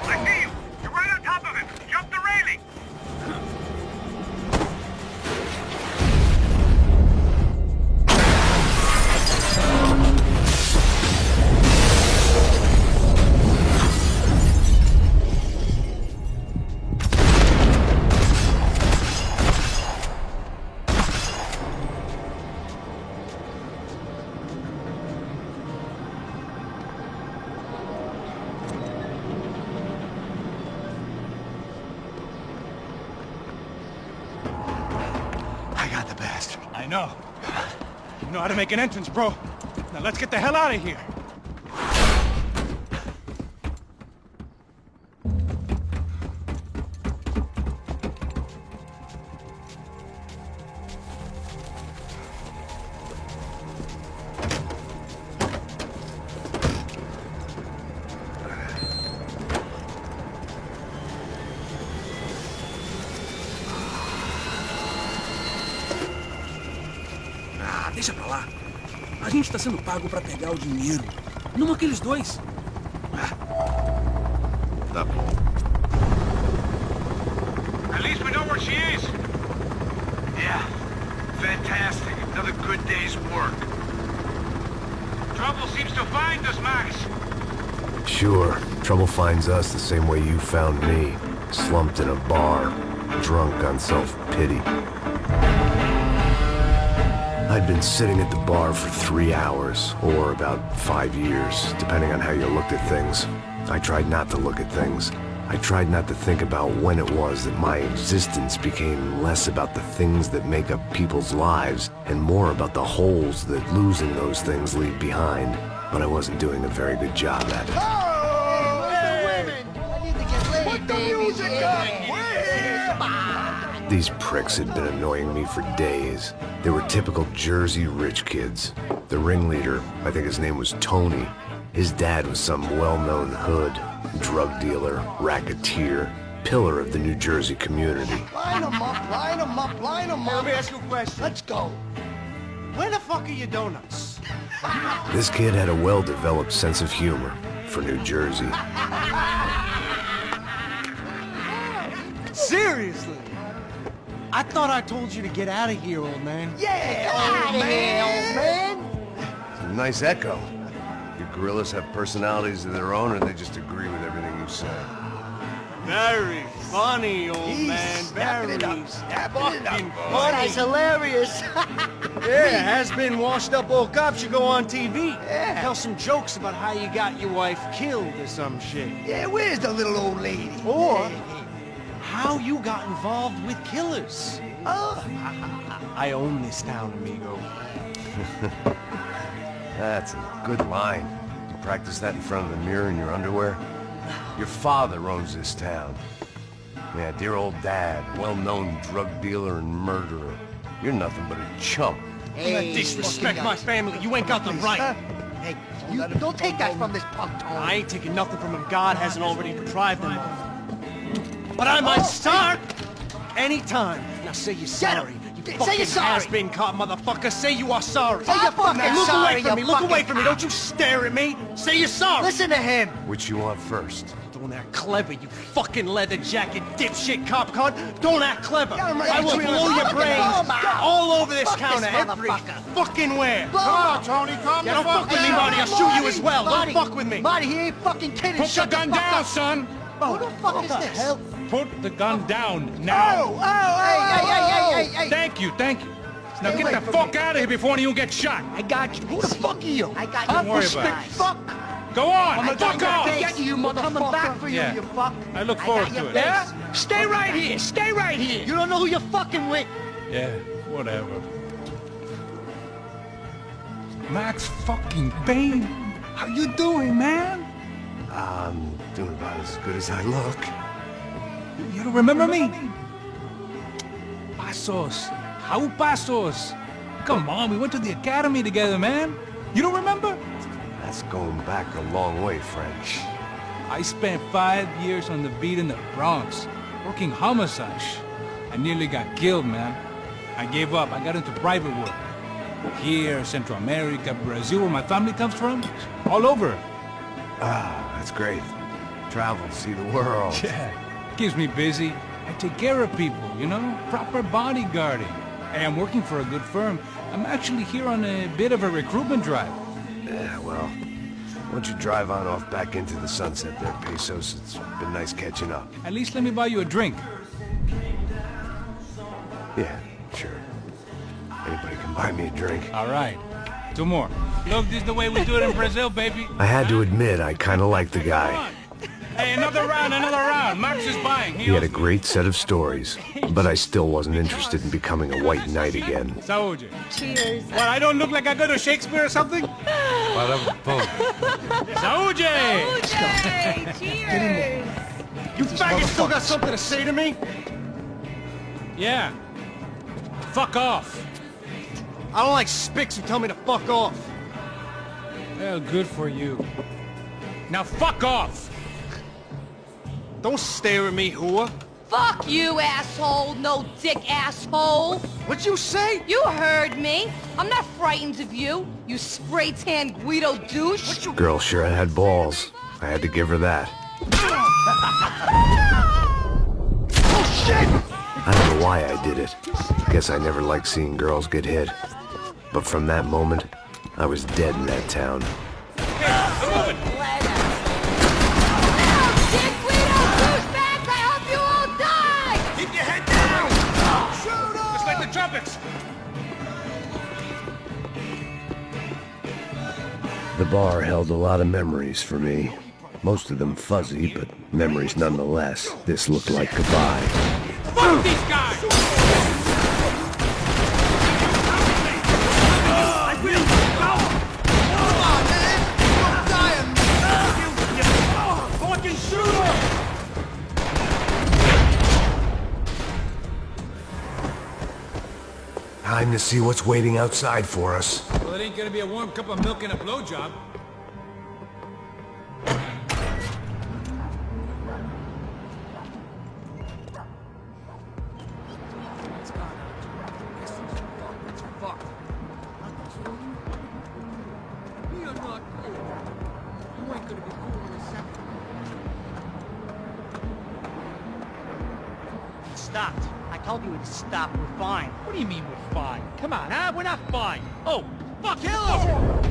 see you! You're right on top of him! Jump the railing! I know. You know how to make an entrance, bro. Now let's get the hell out of here. Deixa pra lá. A gente tá sendo pago pra pegar o dinheiro. Não aqueles dois. Tá bom. At least we know where she is. Yeah. Fantastic. Another good day's work. Trouble seems to find us, Max. Sure, trouble finds us the same way you found me. Slumped in a bar, drunk on self-pity. I'd been sitting at the bar for 3 hours, or about 5 years, depending on how you looked at things. I tried not to look at things. I tried not to think about when it was that my existence became less about the things that make up people's lives and more about the holes that losing those things leave behind. But I wasn't doing a very good job at it. Oh, hey. I need to get laid, put the music up! These pricks had been annoying me for days. They were typical Jersey rich kids. The ringleader, I think his name was Tony. His dad was some well-known hood, drug dealer, racketeer, pillar of the New Jersey community. Line them up, line them up, line them up. Let me ask you a question. Let's go. Where the fuck are your donuts? This kid had a well-developed sense of humor for New Jersey. Seriously? I thought I told you to get out of here, old man. Yeah, old man. It's a nice echo. Your gorillas have personalities of their own, or they just agree with everything you say? Very funny, old man. Very fucking funny. That's hilarious. Yeah, has-been washed-up old cop should go on TV. Yeah. Tell some jokes about how you got your wife killed or some shit. Yeah, where's the little old lady? Or how you got involved with killers. Oh. I own this town, amigo. That's a good line. You practice that in front of the mirror in your underwear? Your father owns this town. Yeah, dear old dad, well-known drug dealer and murderer. You're nothing but a chump. Hey, disrespect my family. You ain't got the right. Hey, you don't take that from this punk, Tony. I ain't taking nothing from him God hasn't already deprived him of. But I might start anytime. Now say you're sorry. You Say you're sorry. has-been caught, motherfucker. Say you are sorry. Say you're fucking Look sorry, away from me. you Look fucking away from me. Don't you stare at me. Say you're sorry. Listen to him. Which you want first? Don't act clever, you fucking leather jacket dipshit cop cunt. Don't act clever. Yeah, I'm ready I will to blow your fucking brains blow 'em out. all over this Fuck counter, this every motherfucker. fucking where. Blow Come on, him. Tony, calm Yeah, don't fuck with me, Marty. I'll shoot you as well. Marty, Don't fuck with me. Marty, he ain't fucking kidding. Put the Shut gun fuck down, up. son! Who the fuck is this? Hell? Put the gun down now! Hey. Thank you, thank you. Now Stay get away the from fuck me. out of here before you get shot! I got you. Who the fuck are you? I got Don't you. worry Fuck. about it. Fuck. Go on! I got Fuck your off! face. You coming back for you, Yeah. you fuck. I look got forward your to it. face. Yeah? Stay right here. Stay right here. You don't know who you're fucking with. Yeah, whatever. Max fucking Payne! How you doing, man? I'm doing about as good as I look. You don't remember me? Pasos. How Pasos? Come on, we went to the academy together, man. You don't remember? That's going back a long way, French. I spent 5 years on the beat in the Bronx, working homicide. I nearly got killed, man. I gave up. I got into private work. Here, Central America, Brazil, where my family comes from. All over. Ah, that's great. Travel, see the world. Yeah, keeps me busy. I take care of people, you know? Proper bodyguarding. Hey, I'm working for a good firm. I'm actually here on a bit of a recruitment drive. Yeah, well, why don't you drive on off back into the sunset there, Pesos? It's been nice catching up. At least let me buy you a drink. Yeah, sure. Anybody can buy me a drink. All right. 2 more. Look, this is the way we do it in Brazil, baby. I had to admit, I kind of liked the guy. Hey, another round, another round. Max is buying. He had a great set of stories, but I still wasn't interested in becoming a white knight again. Saúde. Cheers. What, I don't look like I go to Shakespeare or something? Saúde! Cheers. You faggot still got something to say to me? Yeah. Fuck off. I don't like spics who tell me to fuck off. Well, good for you. Now fuck off! Don't stare at me, whore. Fuck you, asshole. No dick, asshole. What'd you say? You heard me. I'm not frightened of you, you spray-tan Guido douche. Girl sure had balls. I had to give her that. Oh, shit! I don't know why I did it. Guess I never liked seeing girls get hit. But from that moment, I was dead in that town. Just like the trumpets! bar held a lot of memories for me. Most of them fuzzy, but memories nonetheless. This looked like goodbye. Fuck these guys! Fucking shoot him! Time to see what's waiting outside for us. Well, it ain't gonna be a warm cup of milk and a blowjob. Stopped. I told you to stop. We're fine. What do you mean we're fine? Come on, huh? We're not fine. Oh, fuck, kill him!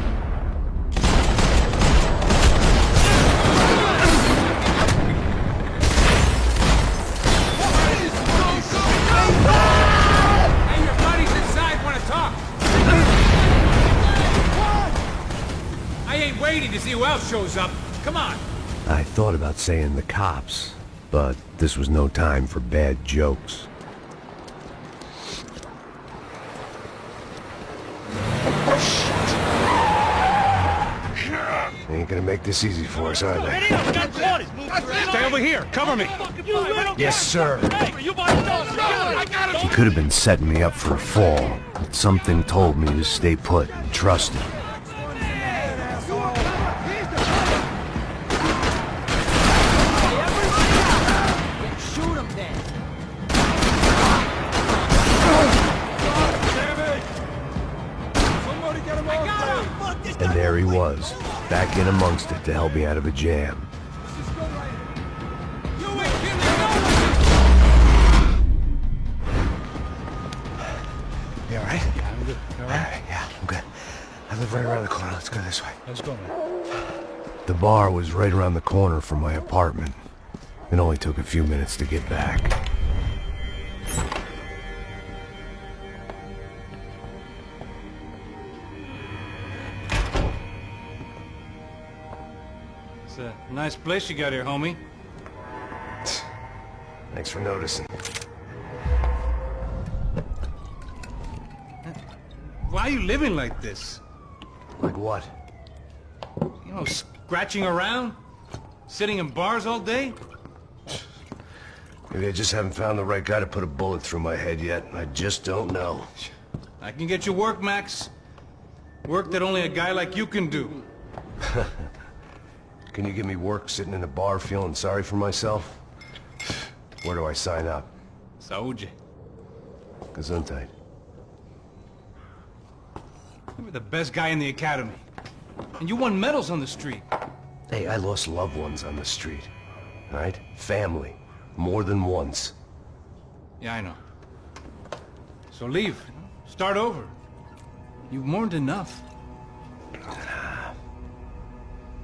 Hey, your buddies inside want to talk. I ain't waiting to see who else shows up. Come on. I thought about saying the cops, but this was no time for bad jokes. They ain't gonna make this easy for us, are they? Stay over here. Cover me. Yes, sir. He could have been setting me up for a fall, but something told me to stay put and trust him. Shoot him then. And there he was, back in amongst it to help me out of a jam. You alright? Yeah, I'm good. You alright? Yeah, I'm good. I live right around the corner. Let's go this way. Let's go, man. The bar was right around the corner from my apartment. It only took a few minutes to get back. It's a nice place you got here, homie. Thanks for noticing. Why are you living like this? Like what? You know, scratching around? Sitting in bars all day? Maybe I just haven't found the right guy to put a bullet through my head yet. I just don't know. I can get you work, Max. Work that only a guy like you can do. Can you give me work sitting in a bar feeling sorry for myself? Where do I sign up? Saúde. Gesundheit. You were the best guy in the academy. And you won medals on the street. Hey, I lost loved ones on the street. All right? Family. More than once. Yeah, I know. So leave. Start over. You've mourned enough.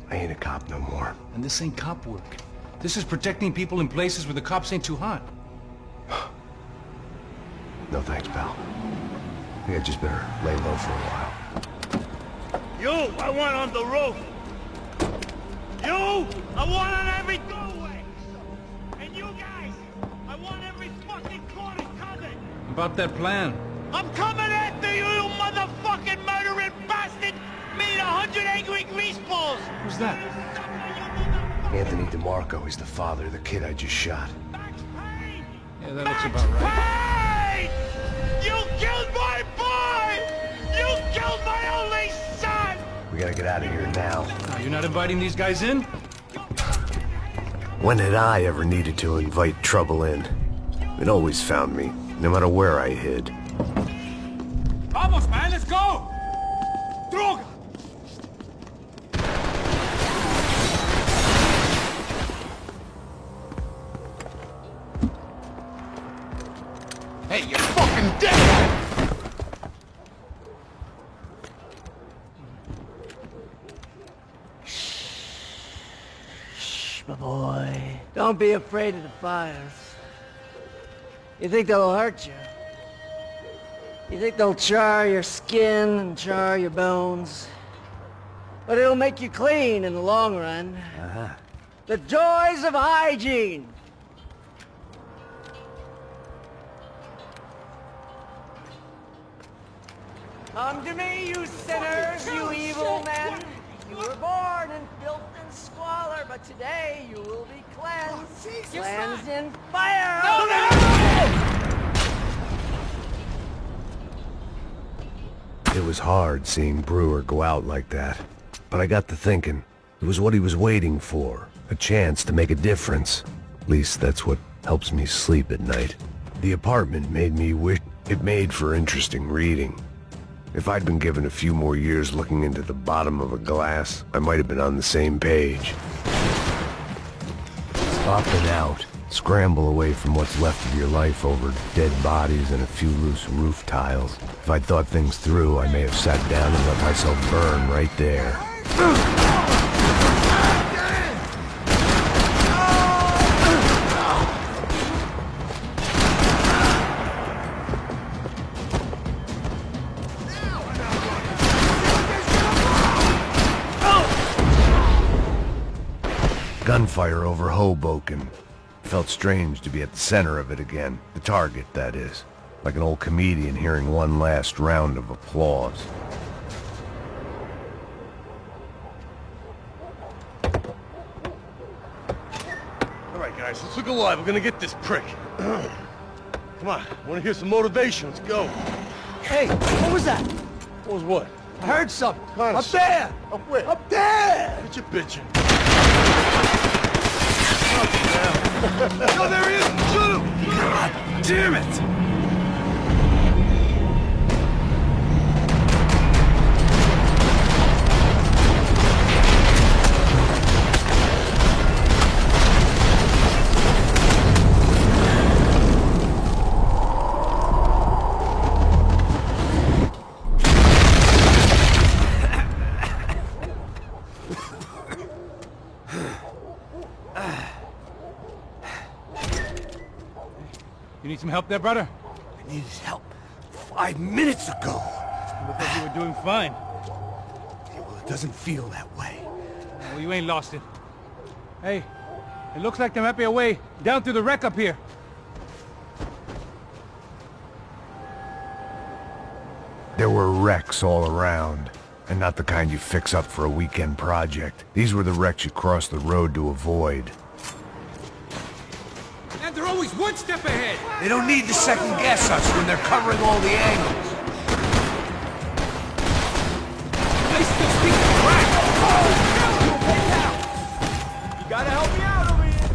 I ain't a cop no more. And this ain't cop work. This is protecting people in places where the cops ain't too hot. No thanks, pal. I think I just better lay low for a while. You, I want on the roof. You, I want on every doorway. And you guys, I want every fucking corner covered. About that plan. I'm coming after you, you motherfucking murdering bastard! Made 100 angry greaseballs! Who's that? Anthony DeMarco. He's the father of the kid I just shot. Yeah, that looks about right. Hey! You killed my boy! You killed my only son! We gotta get out of here now. You're not inviting these guys in? When had I ever needed to invite trouble in? It always found me, no matter where I hid. Vamos, man, let's go! Droga! Hey, you're fucking dead! Shh, my boy. Don't be afraid of the fires. You think they'll hurt you? You think they'll char your skin and char your bones? But it'll make you clean in the long run. Uh-huh. The joys of hygiene. Come to me, you sinners, you evil men. You were born in filth and squalor, but today you will be cleansed. Cleansed in fire! It was hard seeing Brewer go out like that. But I got to thinking, it was what he was waiting for. A chance to make a difference. At least that's what helps me sleep at night. The apartment made me wish it made for interesting reading. If I'd been given a few more years looking into the bottom of a glass, I might have been on the same page. Up and out. Scramble away from what's left of your life over dead bodies and a few loose roof tiles. If I'd thought things through, I may have sat down and let myself burn right there. Gunfire over Hoboken. Felt strange to be at the center of it again. The target, that is. Like an old comedian hearing one last round of applause. All right, guys, let's look alive. We're gonna get this prick. Come on, I wanna hear some motivation. Let's go. Hey, what was that? What was what? I heard something. Up there! Up where? Up there! Quit your bitching. Oh, there he is! Shoot him! God damn it! You need some help there, brother? I needed help 5 minutes ago. You look like you were doing fine. Yeah, well, it doesn't feel that way. Well, you ain't lost it. Hey, it looks like there might be a way down through the wreck up here. There were wrecks all around, and not the kind you fix up for a weekend project. These were the wrecks you cross the road to avoid. And they're always one step ahead! They don't need to second guess us when they're covering all the angles. I still speak the crack! You gotta help me out over here!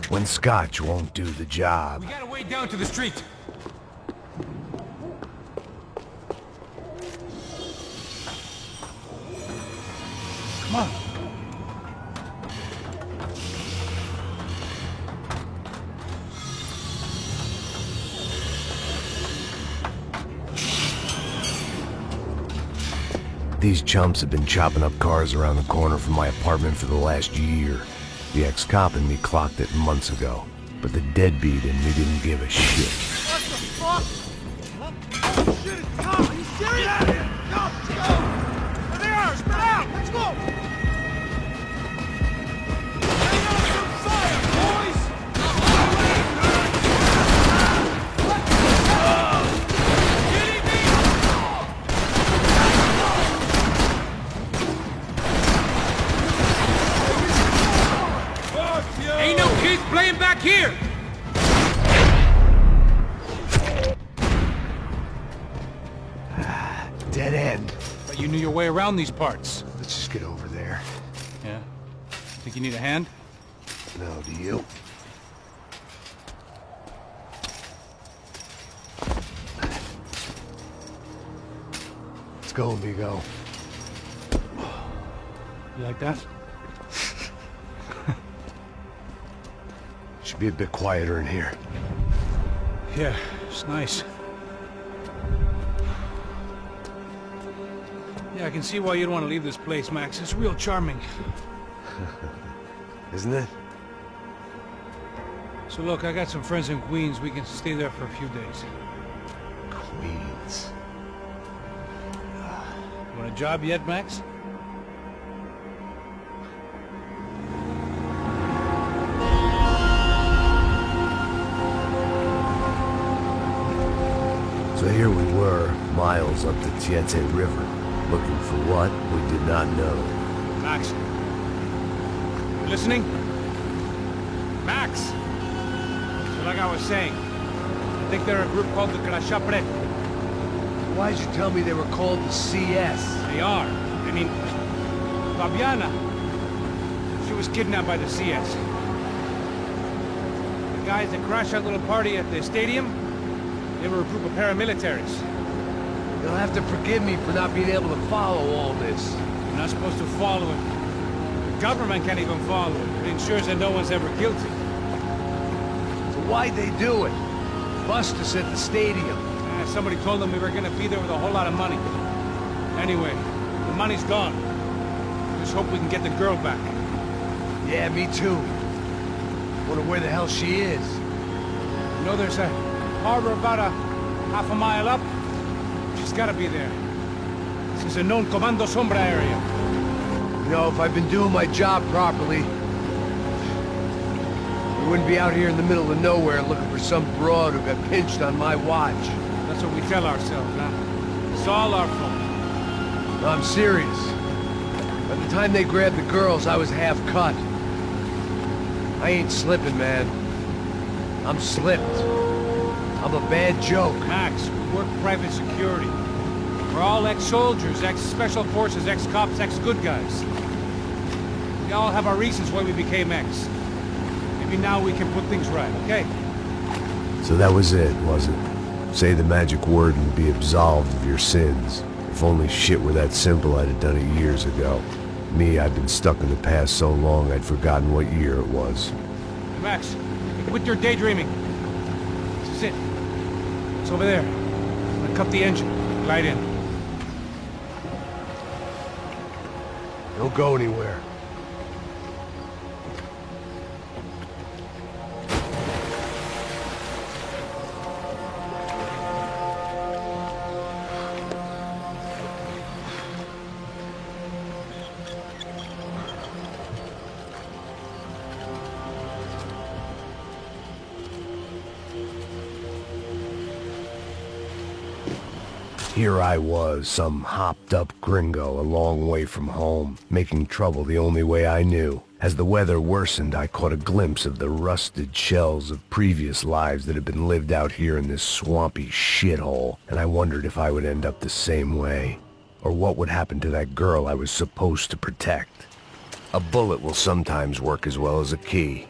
When scotch won't do the job. We gotta wade down to the street. Come on. These chumps have been chopping up cars around the corner from my apartment for the last year. The ex-cop in me clocked it months ago, but the deadbeat in me didn't give a shit. What the fuck? Oh, shit, it's Tom! Are you serious? Get out of here! Go! Go! There they are! Spread out! Let's go! Lay down some fire, boys! Ain't no kids playing back here! Dead end. But you knew your way around these parts. Let's just get over there. Yeah? Think you need a hand? No, do you? Let's go, amigo. You like that? Should be a bit quieter in here. Yeah, it's nice. Yeah, I can see why you'd want to leave this place, Max. It's real charming. Isn't it? So look, I got some friends in Queens. We can stay there for a few days. Queens. job yet, Max? So here we were, miles up the Tietze River, looking for what we did not know. Max. You listening? Max! So like I was saying, I think they're a group called the Crachapre. Why'd you tell me they were called the CS? They are. I mean, Fabiana, she was kidnapped by the CS. The guys that crashed that little party at the stadium, they were a group of paramilitaries. You'll have to forgive me for not being able to follow all this. You're not supposed to follow it. The government can't even follow it. It ensures that no one's ever guilty. So why'd they do it? Bust us at the stadium. Somebody told them we were gonna be there with a whole lot of money. Anyway, the money's gone. Just hope we can get the girl back. Yeah, me too. Wonder where the hell she is. You know, there's a harbor about a half a mile up. She's gotta be there. This is a known Comando Sombra area. You know, if I've been doing my job properly, we wouldn't be out here in the middle of nowhere looking for some broad who got pinched on my watch. That's what we tell ourselves, huh? It's all our fault. No, I'm serious. By the time they grabbed the girls, I was half cut. I ain't slipping, man. I'm slipped. I'm a bad joke. Max, we work private security. We're all ex-soldiers, ex-special forces, ex-cops, ex-good guys. We all have our reasons why we became ex. Maybe now we can put things right, okay? So that was it, was it? Say the magic word and be absolved of your sins. If only shit were that simple, I'd have done it years ago. Me, I've been stuck in the past so long I'd forgotten what year it was. Hey, Max, quit your daydreaming. This is it. It's over there. I'm gonna cut the engine. Glide in. Don't go anywhere. Here I was, some hopped-up gringo a long way from home, making trouble the only way I knew. As the weather worsened, I caught a glimpse of the rusted shells of previous lives that had been lived out here in this swampy shithole, and I wondered if I would end up the same way, or what would happen to that girl I was supposed to protect. A bullet will sometimes work as well as a key.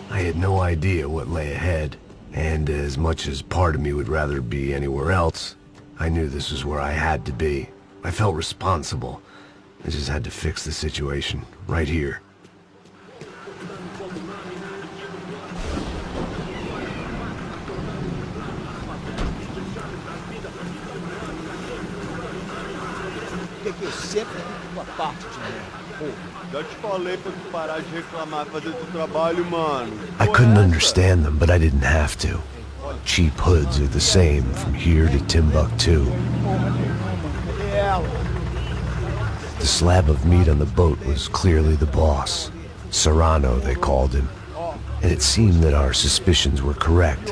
I had no idea what lay ahead, and as much as part of me would rather be anywhere else, I knew this was where I had to be. I felt responsible. I just had to fix the situation, right here. Que eu sempre fico uma parte de mim. Já te falei pra tu parar de reclamar, fazer teu trabalho, mano. I couldn't understand them, but I didn't have to. Cheap hoods are the same from here to Timbuktu. The slab of meat on the boat was clearly the boss. Serrano, they called him. And it seemed that our suspicions were correct.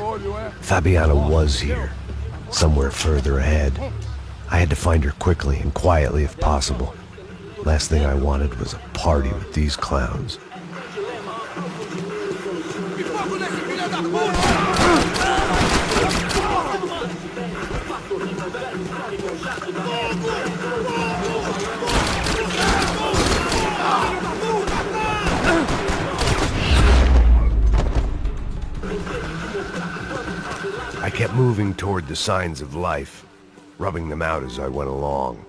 Fabiana was here, somewhere further ahead. I had to find her quickly and quietly if possible. Last thing I wanted was a party with these clowns. I kept moving toward the signs of life, rubbing them out as I went along.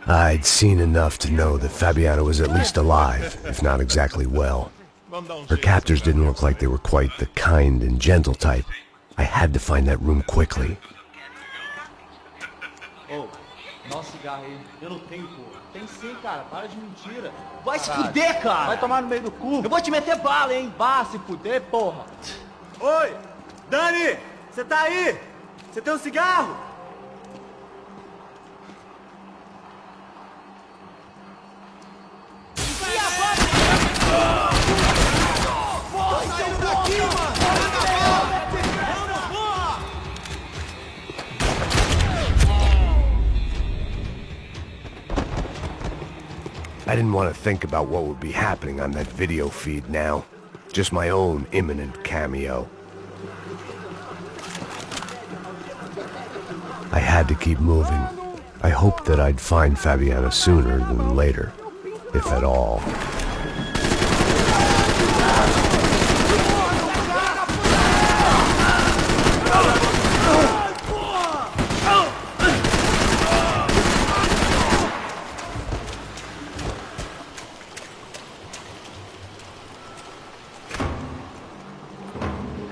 I'd seen enough to know that Fabiana was at least alive, if not exactly well. Her captors didn't look like they were quite the kind and gentle type. I had to find that room quickly. Ô, dá um cigarro aí. Eu não tenho, pô. Tem sim, cara. Para de mentira. Vai se fuder, cara! Vai tomar no meio do cu. Eu vou te meter bala, hein? Vá se fuder, porra. Oi! Dani! Você tá aí? Você tem um cigarro? I didn't want to think about what would be happening on that video feed now. Just my own imminent cameo. I had to keep moving. I hoped that I'd find Fabiana sooner than later, if at all.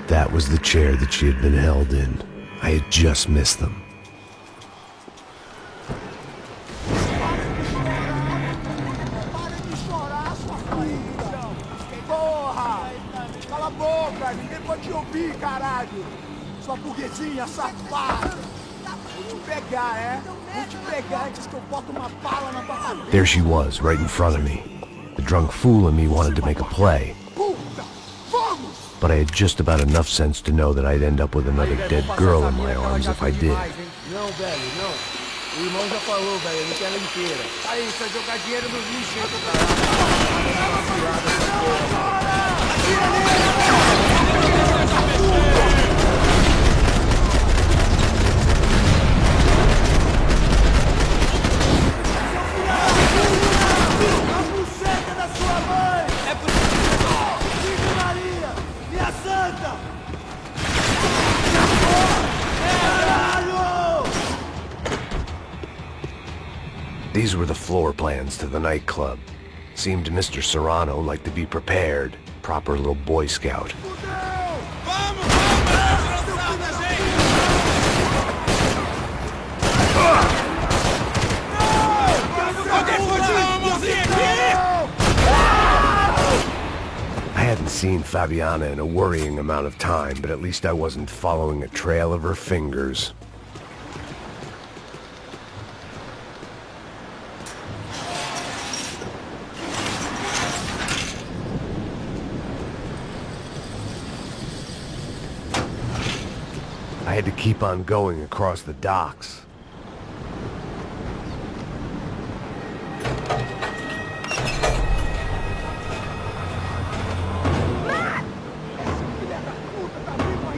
That was the chair that she had been held in. I had just missed them. Porra! Cala a boca! Ninguém pode te ouvir, caralho! Sua burguesinha safada! Vou te pegar, é? Vou te pegar antes que eu boto uma bala na tua cabeça! There she was, right in front of me. The drunk fool in me wanted to make a play. But I had just about enough sense to know that I'd end up with another dead girl in my arms if I did. Não, velho, não. O irmão já falou, velho, eu não quero ela inteira. Aí, só jogar dinheiro no lixo, A buceta da sua mãe! É por Virgem Maria! Minha santa! Caralho! These were the floor plans to the nightclub. Seemed to Mr. Serrano like to be prepared. Proper little Boy Scout. I hadn't seen Fabiana in a worrying amount of time, but at least I wasn't following a trail of her fingers. I had to keep on going across the docks.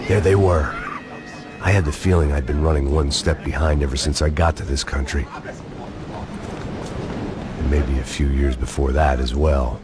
There they were. I had the feeling I'd been running one step behind ever since I got to this country. And maybe a few years before that as well.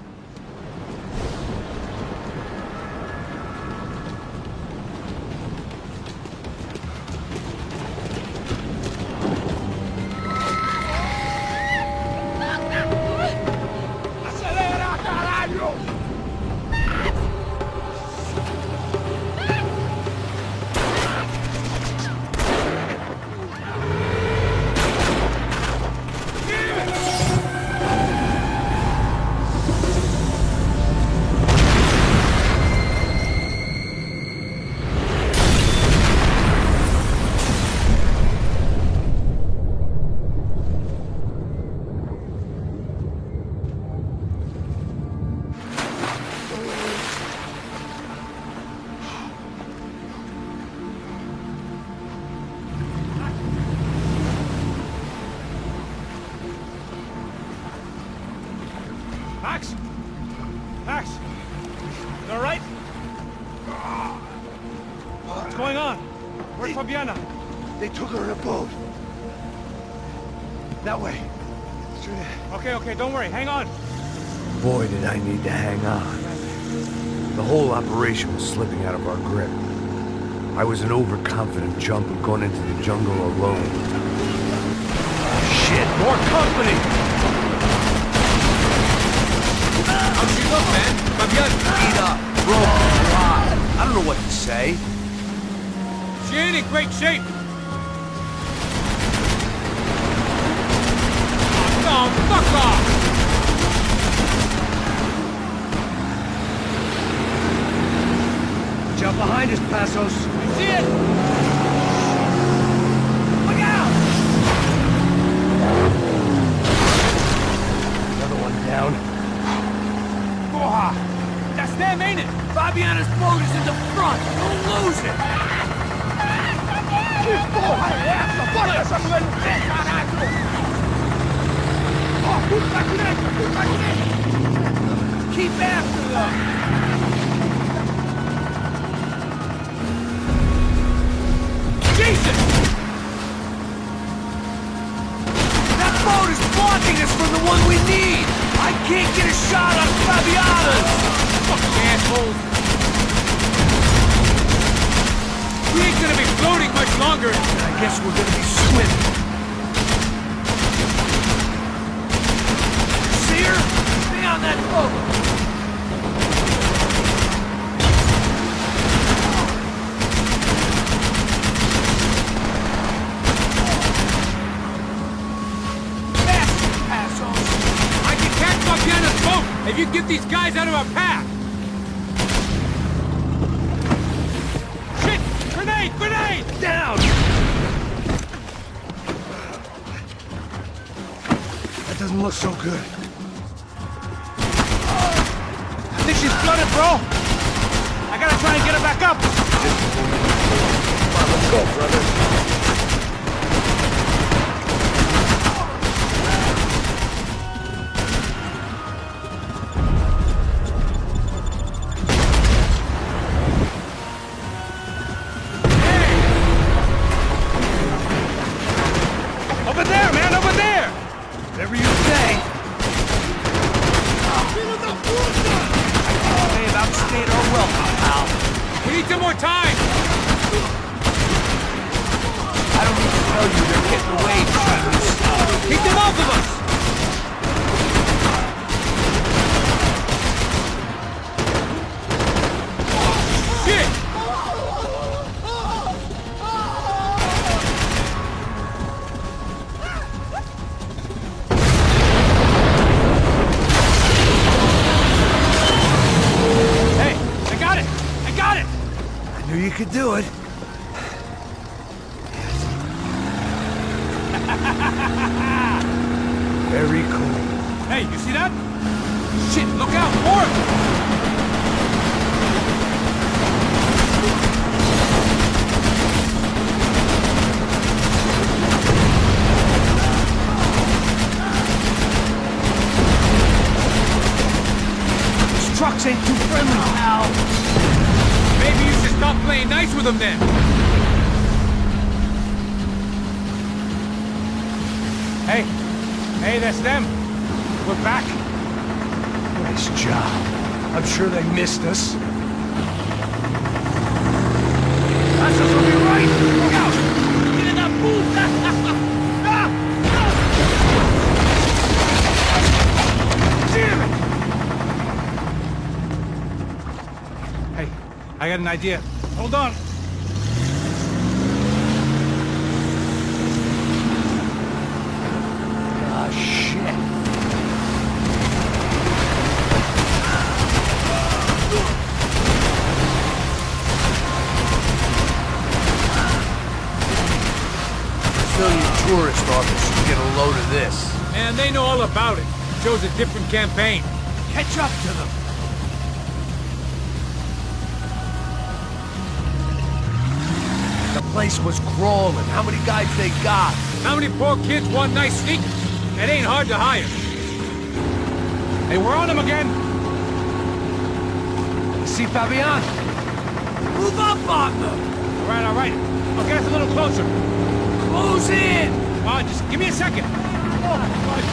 Max? Max? You all right? What's going on? Where's Fabiana? They took her in a boat. That way. Straight ahead. Okay, don't worry. Hang on. Boy, did I need to hang on. The whole operation was slipping out of our grip. I was an overconfident chump who'd gone into the jungle alone. Shit, more company! How'd you look, man? Fabiana beat up, broke, alive. I don't know what to say. She ain't in great shape. Oh, fuck off! Watch out behind us, Passos. I see it! Look out! Another one down. Porra! That's them, ain't it? Fabiana's boat is in the front. Don't lose it. Que porra é essa? Bora essa mulher no pé, caralho! Ó, tudo pra direita, tudo pra direita! Keep after them. Jesus! That boat is blocking us from the one we need. I can't get a shot on Fabiana's. Fucking assholes! We ain't gonna be floating much longer. I guess we're gonna be swimming. See her? Stay on that boat. Faster, Passos. I can catch Fabiana's boat if you get these guys out of our path. Shit! Grenade! Grenade! Down! That doesn't look so good. I think she's flooded, bro. I gotta try and get her back up. Come on, let's go, brother. Over there, man, over there! Whatever you say. They have outstayed our welcome, pal. We need some more time! I don't need to tell you they're getting away, cheaters. Keep them off of us! Shit! Hey, I got it! I got it! I knew you could do it. Very cool. Hey, you see that? Shit, look out, more! These trucks ain't too friendly, pal. Maybe you should stop playing nice with them then. Hey, hey, that's them. We're back. Nice job. I'm sure they missed us. Passos will be right. Look out! Get in that booth! Damn it! Hey, I got an idea. Hold on. Ah, shit. Brazilian tourist office should get a load of this. Man, they know all about it. Shows a different campaign. Catch up to them. The place was crawling. How many guys they got? How many poor kids want nice sneakers? It ain't hard to hire. Hey, we're on them again. See Fabian? Move up on them. All right, all right. I'll get us a little closer. Close in. Come on, just give me a second.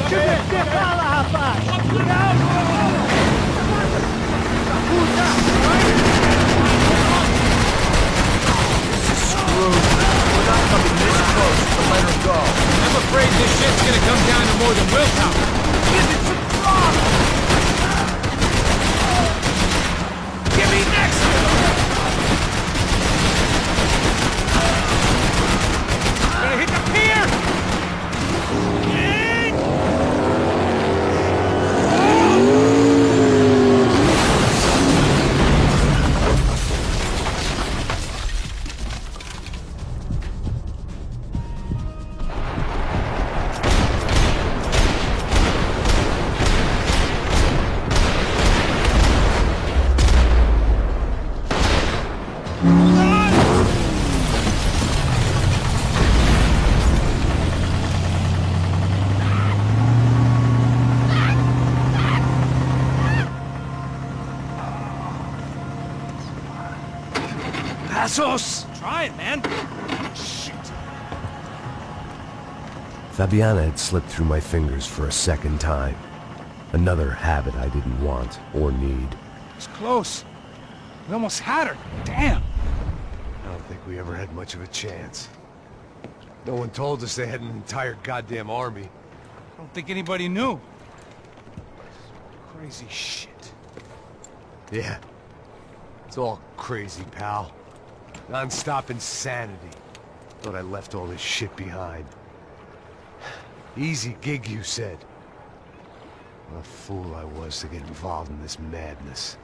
Que fala, rapaz? Screwed. We're not coming this close to let her go. I'm afraid this shit's gonna come down to more than willpower. Give it some thought. Give me next to them. Passos! Try it, man. Shit. Fabiana had slipped through my fingers for a second time. Another habit I didn't want or need. It's close. We almost had her. Damn. I don't think we ever had much of a chance. No one told us they had an entire goddamn army. I don't think anybody knew. Crazy shit. Yeah. It's all crazy, pal. Non-stop insanity. Thought I left all this shit behind. Easy gig, you said. What a fool I was to get involved in this madness.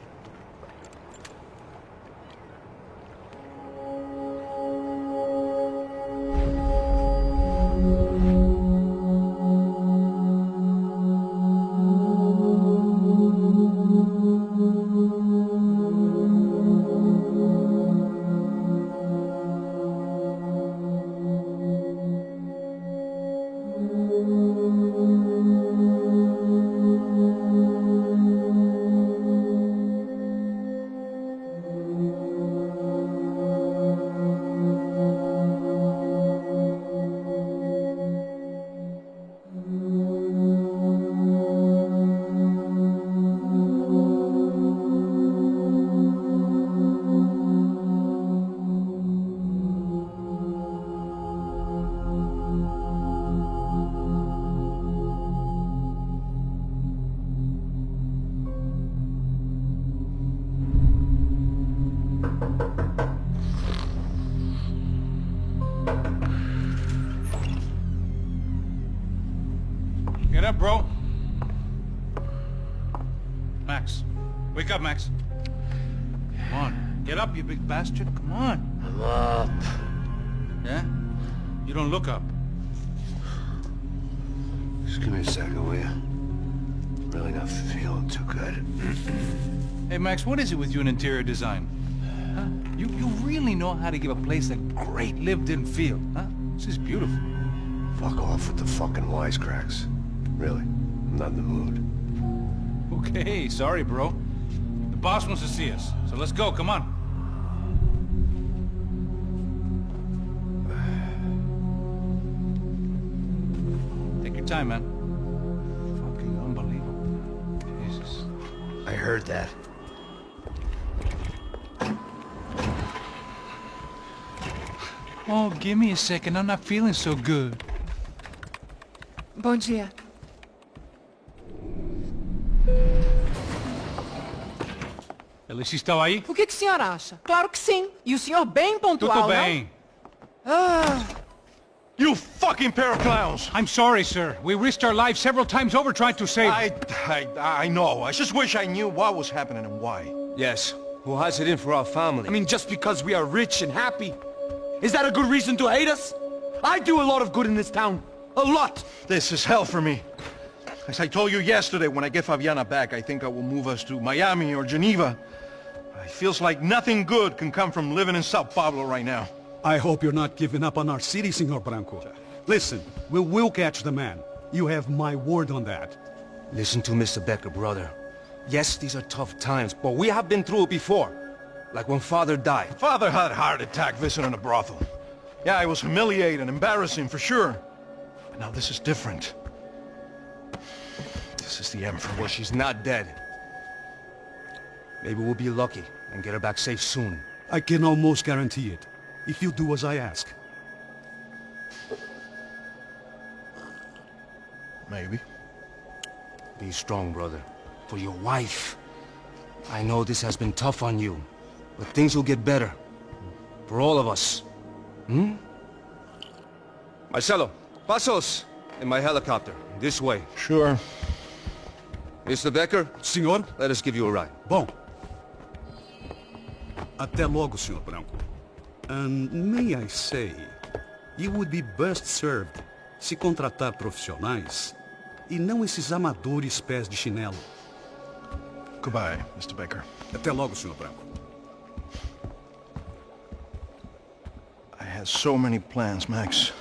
Get up, bro. Max. Wake up, Max. Come on. Get up, you big bastard. Come on. I'm up. Yeah? You don't look up. Just give me a second, will you? Really not feeling too good. Hey, Max, what is it with you in interior design? Huh? You really know how to give a place a great lived-in feel, huh? This is beautiful. Fuck off with the fucking wisecracks. Really, I'm not in the mood. Okay, sorry, bro. The boss wants to see us, so let's go, come on. Take your time, man. Fucking unbelievable. Jesus. I heard that. Oh, give me a second. I'm not feeling so good. Bom dia. Alice estava aí? O que o senhor acha? Claro que sim. E o senhor bem pontual, Tudo bem. You fucking pair of clowns! I'm sorry, sir. We risked our lives several times over trying to save... I know. I just wish I knew what was happening and why. Yes. Who has it in for our family? I mean, just because we are rich and happy, is that a good reason to hate us? I do a lot of good in this town. A lot! This is hell for me. As I told you yesterday, when I get Fabiana back, I think I will move us to Miami or Geneva. It feels like nothing good can come from living in Sao Paulo right now. I hope you're not giving up on our city, Senor Branco. Listen, we will catch the man. You have my word on that. Listen to Mr. Becker, brother. Yes, these are tough times, but we have been through it before. Like when Father died. Father had a heart attack visiting a brothel. Yeah, it was humiliating, embarrassing, for sure. But now this is different. This is the Emperor. Well, she's not dead. Maybe we'll be lucky and get her back safe soon. I can almost guarantee it, if you do as I ask. Maybe. Be strong, brother. For your wife. I know this has been tough on you, but things will get better. For all of us. Hmm? Marcelo, pasos in my helicopter. This way. Sure. Mr. Becker? Senhor? Let us give you a ride. Bom. Até logo, Senhor Branco. And may I say, you would be best served se contratar profissionais e não esses amadores pés de chinelo. Goodbye, Mr. Becker. Até logo, Senhor Branco. I had so many plans, Max.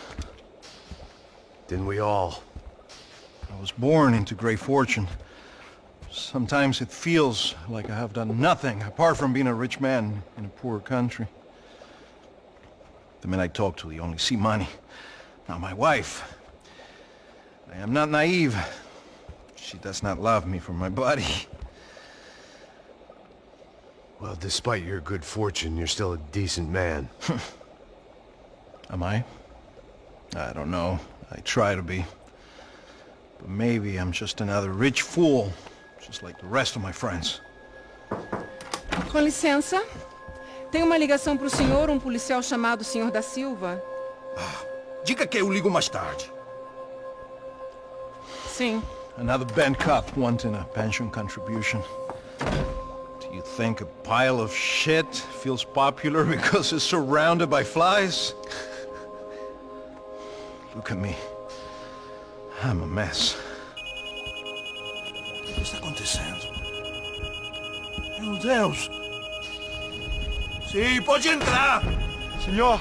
Didn't we all? I was born into great fortune. Sometimes it feels like I have done nothing apart from being a rich man in a poor country. The men I talk to, they only see money. Now my wife, I am not naive. She does not love me for my body. Well, despite your good fortune, you're still a decent man. Am I? I don't know. I try to be. But maybe I'm just another rich fool, just like the rest of my friends. Com licença. Tem uma ligação para o senhor, um policial chamado Sr. da Silva. Diga que eu ligo mais tarde. Sim. Another bent cop wanting a pension contribution. Do you think a pile of shit feels popular because it's surrounded by flies? Look at me. I'm a mess. O que está acontecendo? Meu Deus! Sim, pode entrar! Senhor,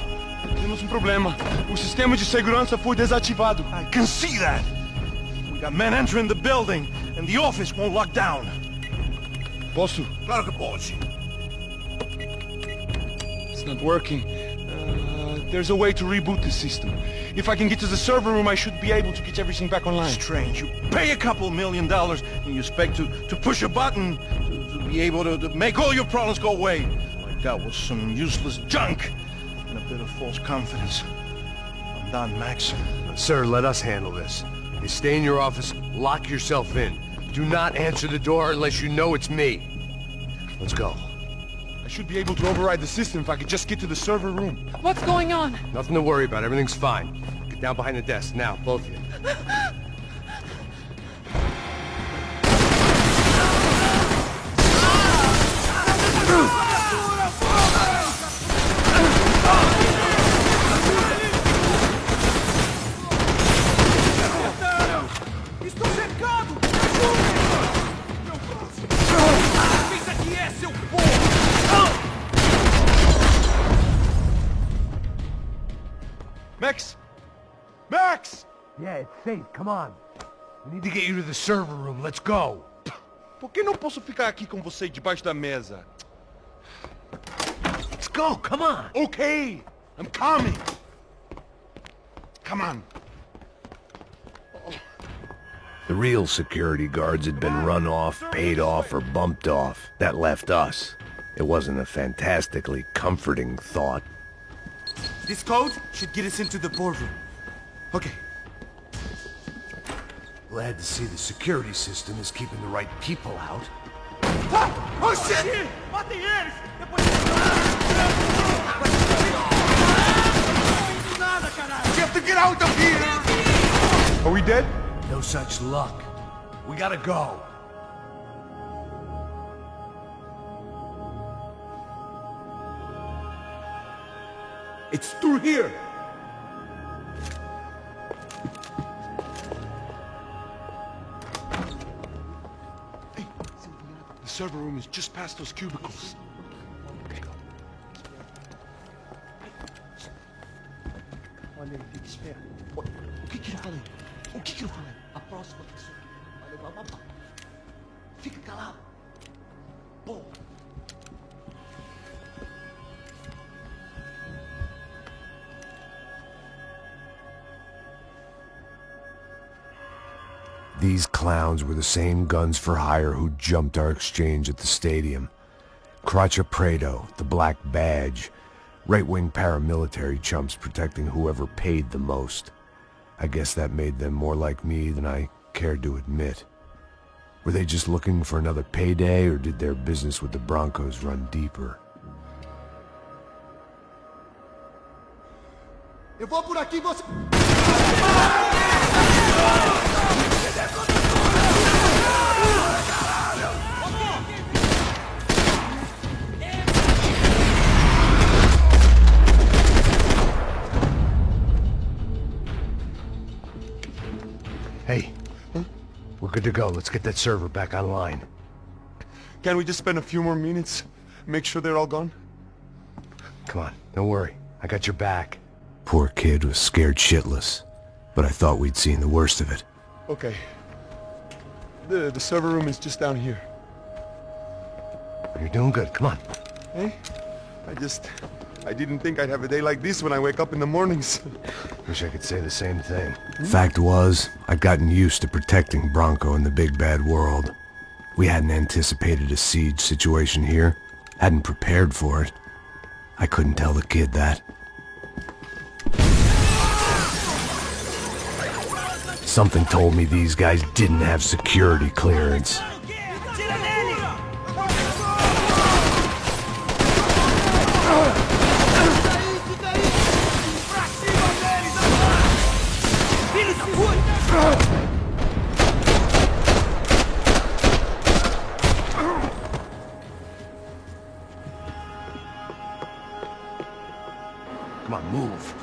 temos um problema. O sistema de segurança foi desativado. I can see that! We got men entering the building, and the office won't lock down. Posso? Claro que pode. It's not working. There's a way to reboot the system. If I can get to the server room, I should be able to get everything back online. Strange. You pay a couple $1 million, and you expect to push a button to be able to make all your problems go away. Like that was some useless junk and a bit of false confidence. I'm done, Max. Sir, let us handle this. You stay in your office, lock yourself in. Do not answer the door unless you know it's me. Let's go. I should be able to override the system if I could just get to the server room. What's going on? Nothing to worry about. Everything's fine. Get down behind the desk now, both of you. Estou cercado! Isso aqui é seu porra! Max! Max! Yeah, it's safe. Come on. We need to get you to the server room. Let's go. Por que não posso ficar aqui com você debaixo da mesa? Let's go. Come on. Okay, I'm coming. Come on. The real security guards had been run off, paid off, or bumped off. That left us. It wasn't a fantastically comforting thought. This code should get us into the boardroom. Okay. Glad to see the security system is keeping the right people out. Ah! Oh shit! Matem eles! We have to get out of here! Are we dead? No such luck. We gotta go. It's through here! Hey, the server room is just past those cubicles. Olha aí, fica esperto. O que eu falei? O que eu falei? A próxima pessoa vai levar uma bala. Fica calado. Pô. These clowns were the same guns for hire who jumped our exchange at the stadium. Crotcha Prado, the Black Badge, right-wing paramilitary chumps protecting whoever paid the most. I guess that made them more like me than I cared to admit. Were they just looking for another payday, or did their business with the Broncos run deeper? Eu vou por aqui, você... Hey, we're good to go. Let's get that server back online. Can we just spend a few more minutes? Make sure they're all gone? Come on, don't worry. I got your back. Poor kid was scared shitless, but I thought we'd seen the worst of it. Okay. The server room is just down here. You're doing good. Come on. Hey, I just I didn't think I'd have a day like this when I wake up in the mornings. Wish I could say the same thing. Fact was, I'd gotten used to protecting Bronco in the big bad world. We hadn't anticipated a siege situation here, hadn't prepared for it. I couldn't tell the kid that. Something told me these guys didn't have security clearance. Come on, move.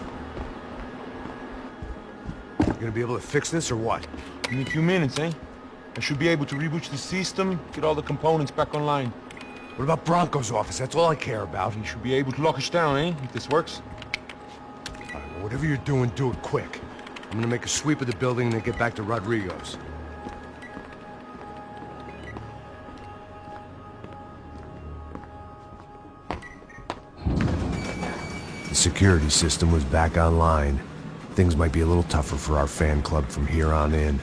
You gonna be able to fix this or what? In a few minutes, eh? I should be able to reboot the system, get all the components back online. What about Bronco's office? That's all I care about. You should be able to lock us down, eh? If this works. All right, well, whatever you're doing, do it quick. I'm gonna make a sweep of the building and then get back to Rodrigo's. The security system was back online. Things might be a little tougher for our fan club from here on in.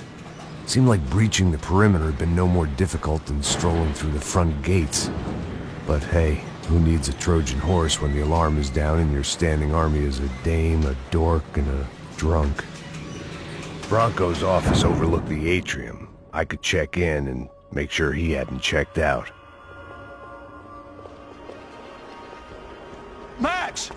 Seemed like breaching the perimeter had been no more difficult than strolling through the front gates. But hey, who needs a Trojan horse when the alarm is down and your standing army is a dame, a dork, and a drunk? Bronco's office overlooked the atrium. I could check in and make sure he hadn't checked out. Max!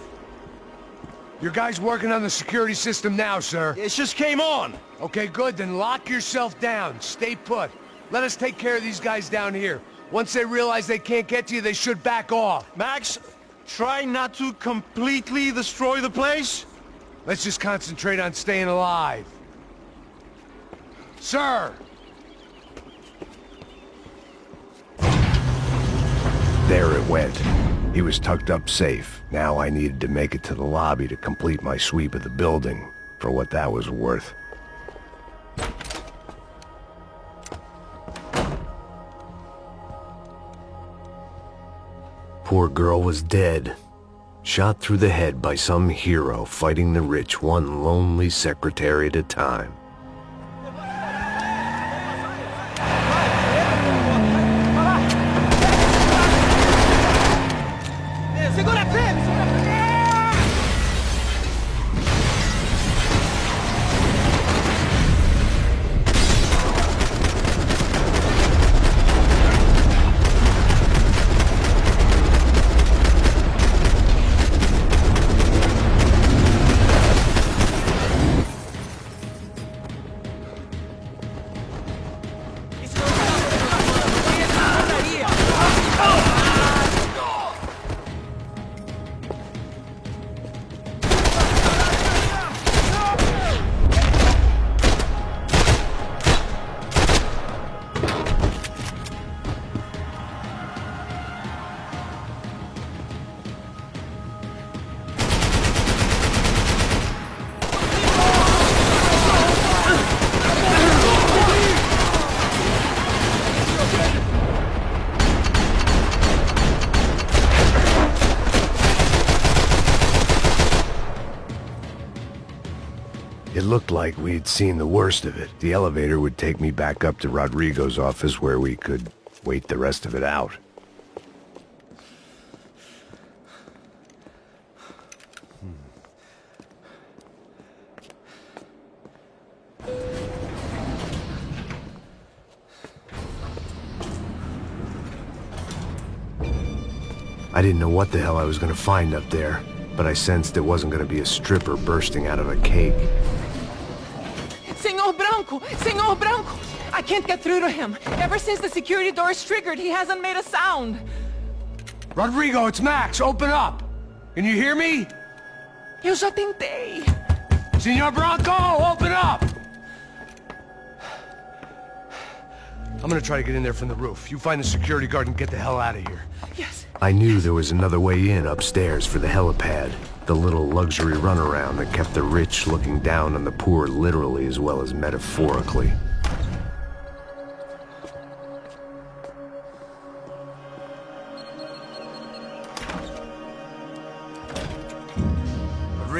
Your guy's working on the security system now, sir. It just came on. Okay, good. Then lock yourself down. Stay put. Let us take care of these guys down here. Once they realize they can't get to you, they should back off. Max, try not to completely destroy the place. Let's just concentrate on staying alive. Sir! There it went. He was tucked up safe. Now I needed to make it to the lobby to complete my sweep of the building, for what that was worth. Poor girl was dead. Shot through the head by some hero fighting the rich one lonely secretary at a time. It looked like we'd seen the worst of it. The elevator would take me back up to Rodrigo's office where we could wait the rest of it out. I didn't know what the hell I was going to find up there, but I sensed it wasn't going to be a stripper bursting out of a cake. Senor Branco! Senor Branco! I can't get through to him. Ever since the security door is triggered, he hasn't made a sound. Rodrigo, it's Max! Open up! Can you hear me? Eu já tentei. Senor Branco, open up! I'm gonna try to get in there from the roof. You find the security guard and get the hell out of here. Yes. I knew there was another way in upstairs for the helipad. The little luxury runaround that kept the rich looking down on the poor literally as well as metaphorically.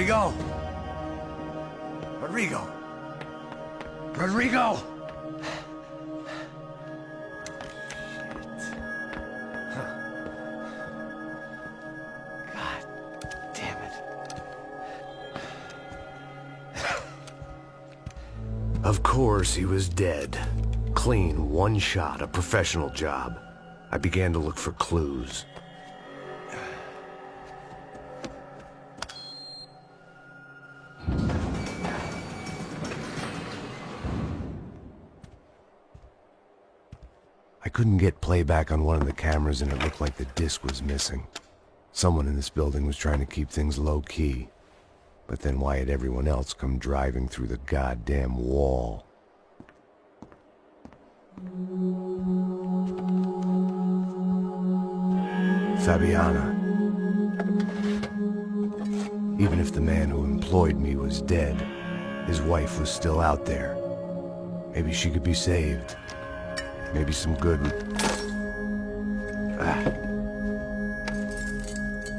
Rodrigo? Rodrigo? Rodrigo! Of course, he was dead. Clean, one shot, a professional job. I began to look for clues. I couldn't get playback on one of the cameras and it looked like the disc was missing. Someone in this building was trying to keep things low-key. But then why had everyone else come driving through the goddamn wall? Fabiana. Even if the man who employed me was dead, his wife was still out there. Maybe she could be saved. Maybe some good would...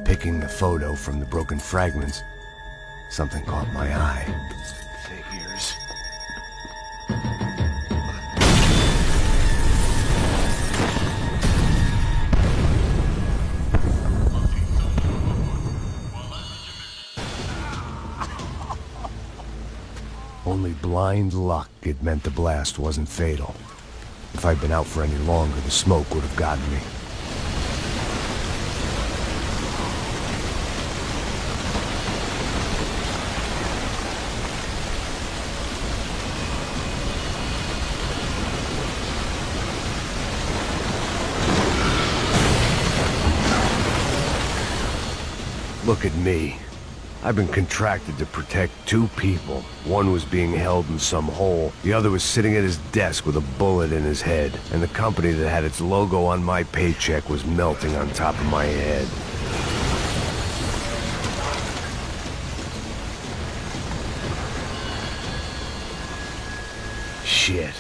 Picking the photo from the broken fragments, something caught my eye. Figures. Only blind luck it meant the blast wasn't fatal. If I'd been out for any longer, the smoke would have gotten me. Look at me. I've been contracted to protect two people. One was being held in some hole. The other was sitting at his desk with a bullet in his head. And the company that had its logo on my paycheck was melting on top of my head. Shit.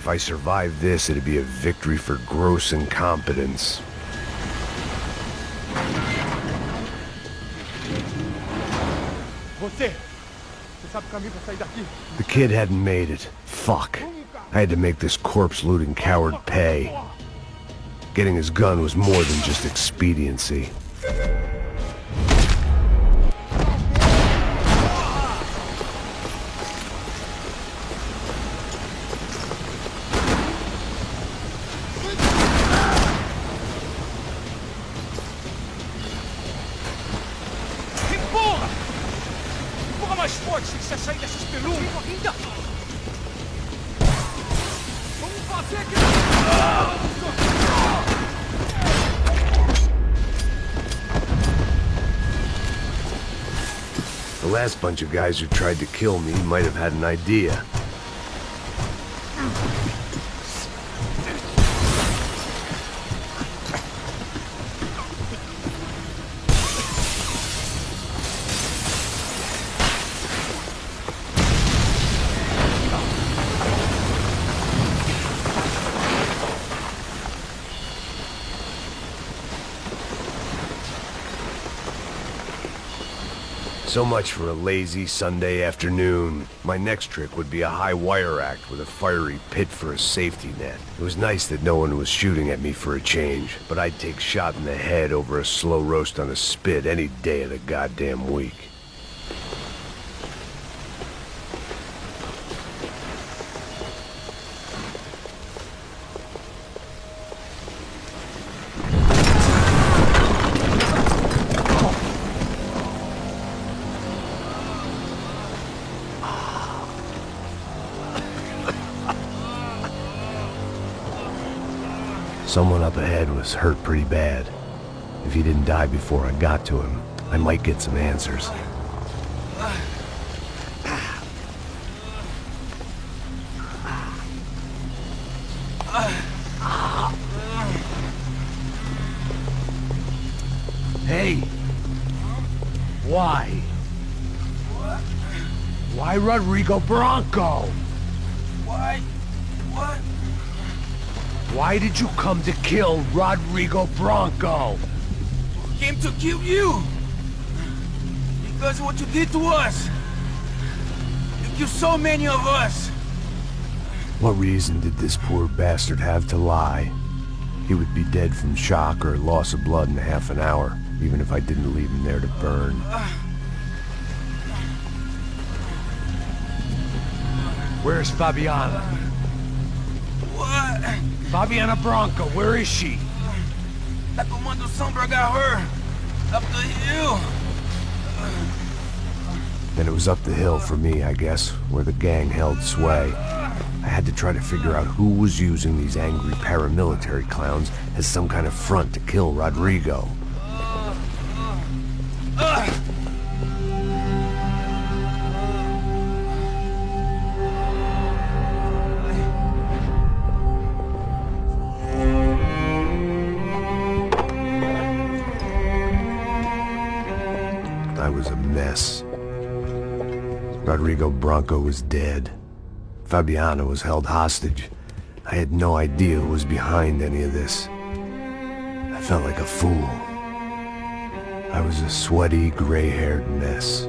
If I survived this, it'd be a victory for gross incompetence. The kid hadn't made it. Fuck. I had to make this corpse-looting coward pay. Getting his gun was more than just expediency. mais forte se você sair dessas pelumbas. Ainda. Vamos fazer aqui. The last bunch of guys who tried to kill me might have had an idea. So much for a lazy Sunday afternoon. My next trick would be a high wire act with a fiery pit for a safety net. It was nice that no one was shooting at me for a change, but I'd take shot in the head over a slow roast on a spit any day of the goddamn week. Someone up ahead was hurt pretty bad. If he didn't die before I got to him, I might get some answers. Hey! Why? Why Rodrigo Bronco? Why? What? Why did you come to kill Rodrigo Bronco? Came to kill you! Because of what you did to us. You killed so many of us. What reason did this poor bastard have to lie? He would be dead from shock or loss of blood in half an hour, even if I didn't leave him there to burn. Where's Fabiana? What? Fabiana Branco, where is she? That Comando Sombra got her. Up the hill. Then it was up the hill for me, I guess, where the gang held sway. I had to try to figure out who was using these angry paramilitary clowns as some kind of front to kill Rodrigo. I was a mess. Rodrigo Branco was dead. Fabiana was held hostage. I had no idea who was behind any of this. I felt like a fool. I was a sweaty, gray-haired mess.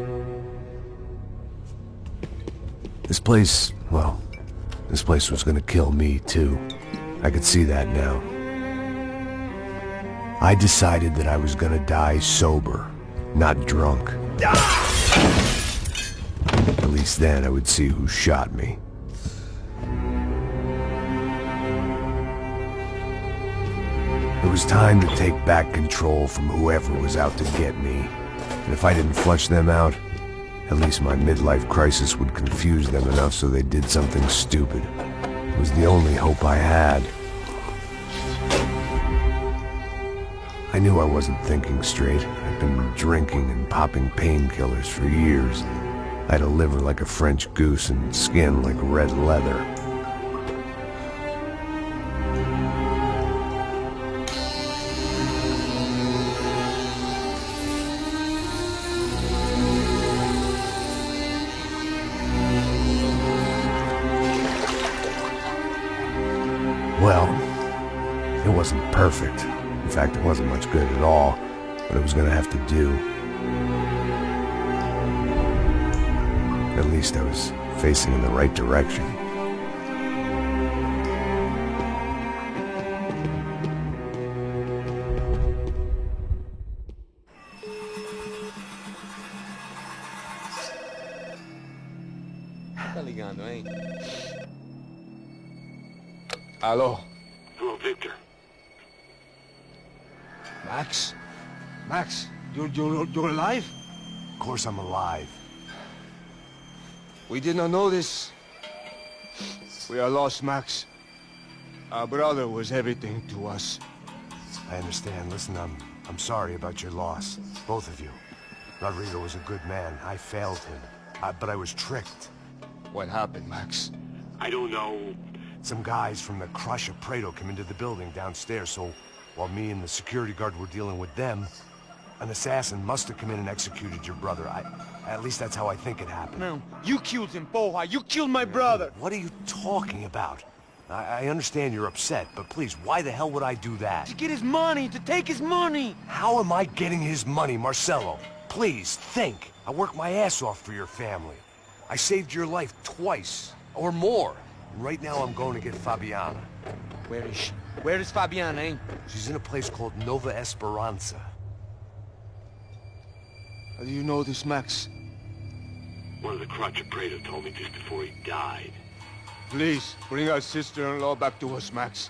This place, well, this place was gonna kill me too. I could see that now. I decided that I was gonna die sober, not drunk. At least then I would see who shot me. It was time to take back control from whoever was out to get me. And if I didn't flush them out, at least my midlife crisis would confuse them enough so they did something stupid. It was the only hope I had. I knew I wasn't thinking straight. I'd been drinking and popping painkillers for years. I had a liver like a French goose and skin like red leather. Well, it wasn't perfect. In fact, it wasn't much good at all, but it was gonna have to do. At least I was facing in the right direction. Tá ligando, hein? Hello. Hello, Victor. Max? Max, you're alive? Of course I'm alive. We did not know this. We are lost, Max. Our brother was everything to us. I understand. Listen, I'm sorry about your loss. Both of you. Rodrigo was a good man. I failed him. But I was tricked. What happened, Max? I don't know. Some guys from the Crush of Prado came into the building downstairs, so while me and the security guard were dealing with them, an assassin must have come in and executed your brother. At least that's how I think it happened. No, you killed him, Porra. You killed my brother. What are you talking about? I understand you're upset, but please, why the hell would I do that? To get his money, to take his money. How am I getting his money, Marcelo? Please, think. I worked my ass off for your family. I saved your life twice, or more. And right now I'm going to get Fabiana. Where is she? Where is Fabiana, eh? She's in a place called Nova Esperanza. How do you know this, Max? One of the Crotch of Prado told me just before he died. Please, bring our sister-in-law back to us, Max.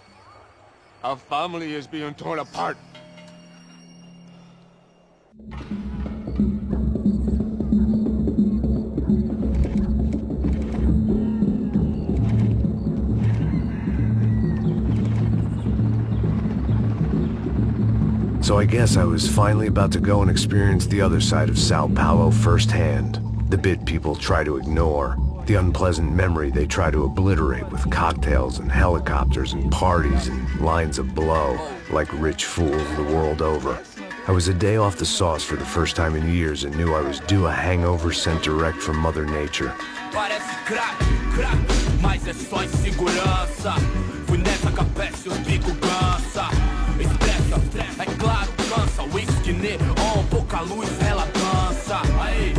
Our family is being torn apart. So I guess I was finally about to go and experience the other side of Sao Paulo firsthand. The bit people try to ignore. The unpleasant memory they try to obliterate with cocktails and helicopters and parties and lines of blow, like rich fools the world over. I was a day off the sauce for the first time in years and knew I was due a hangover sent direct from Mother Nature. Parece crack, crack, mas é só insegurança. Fui nessa capeste, os bico cansa. Estressa, é claro, cansa. Whisky neon, pouca luz, ela dança. Aí,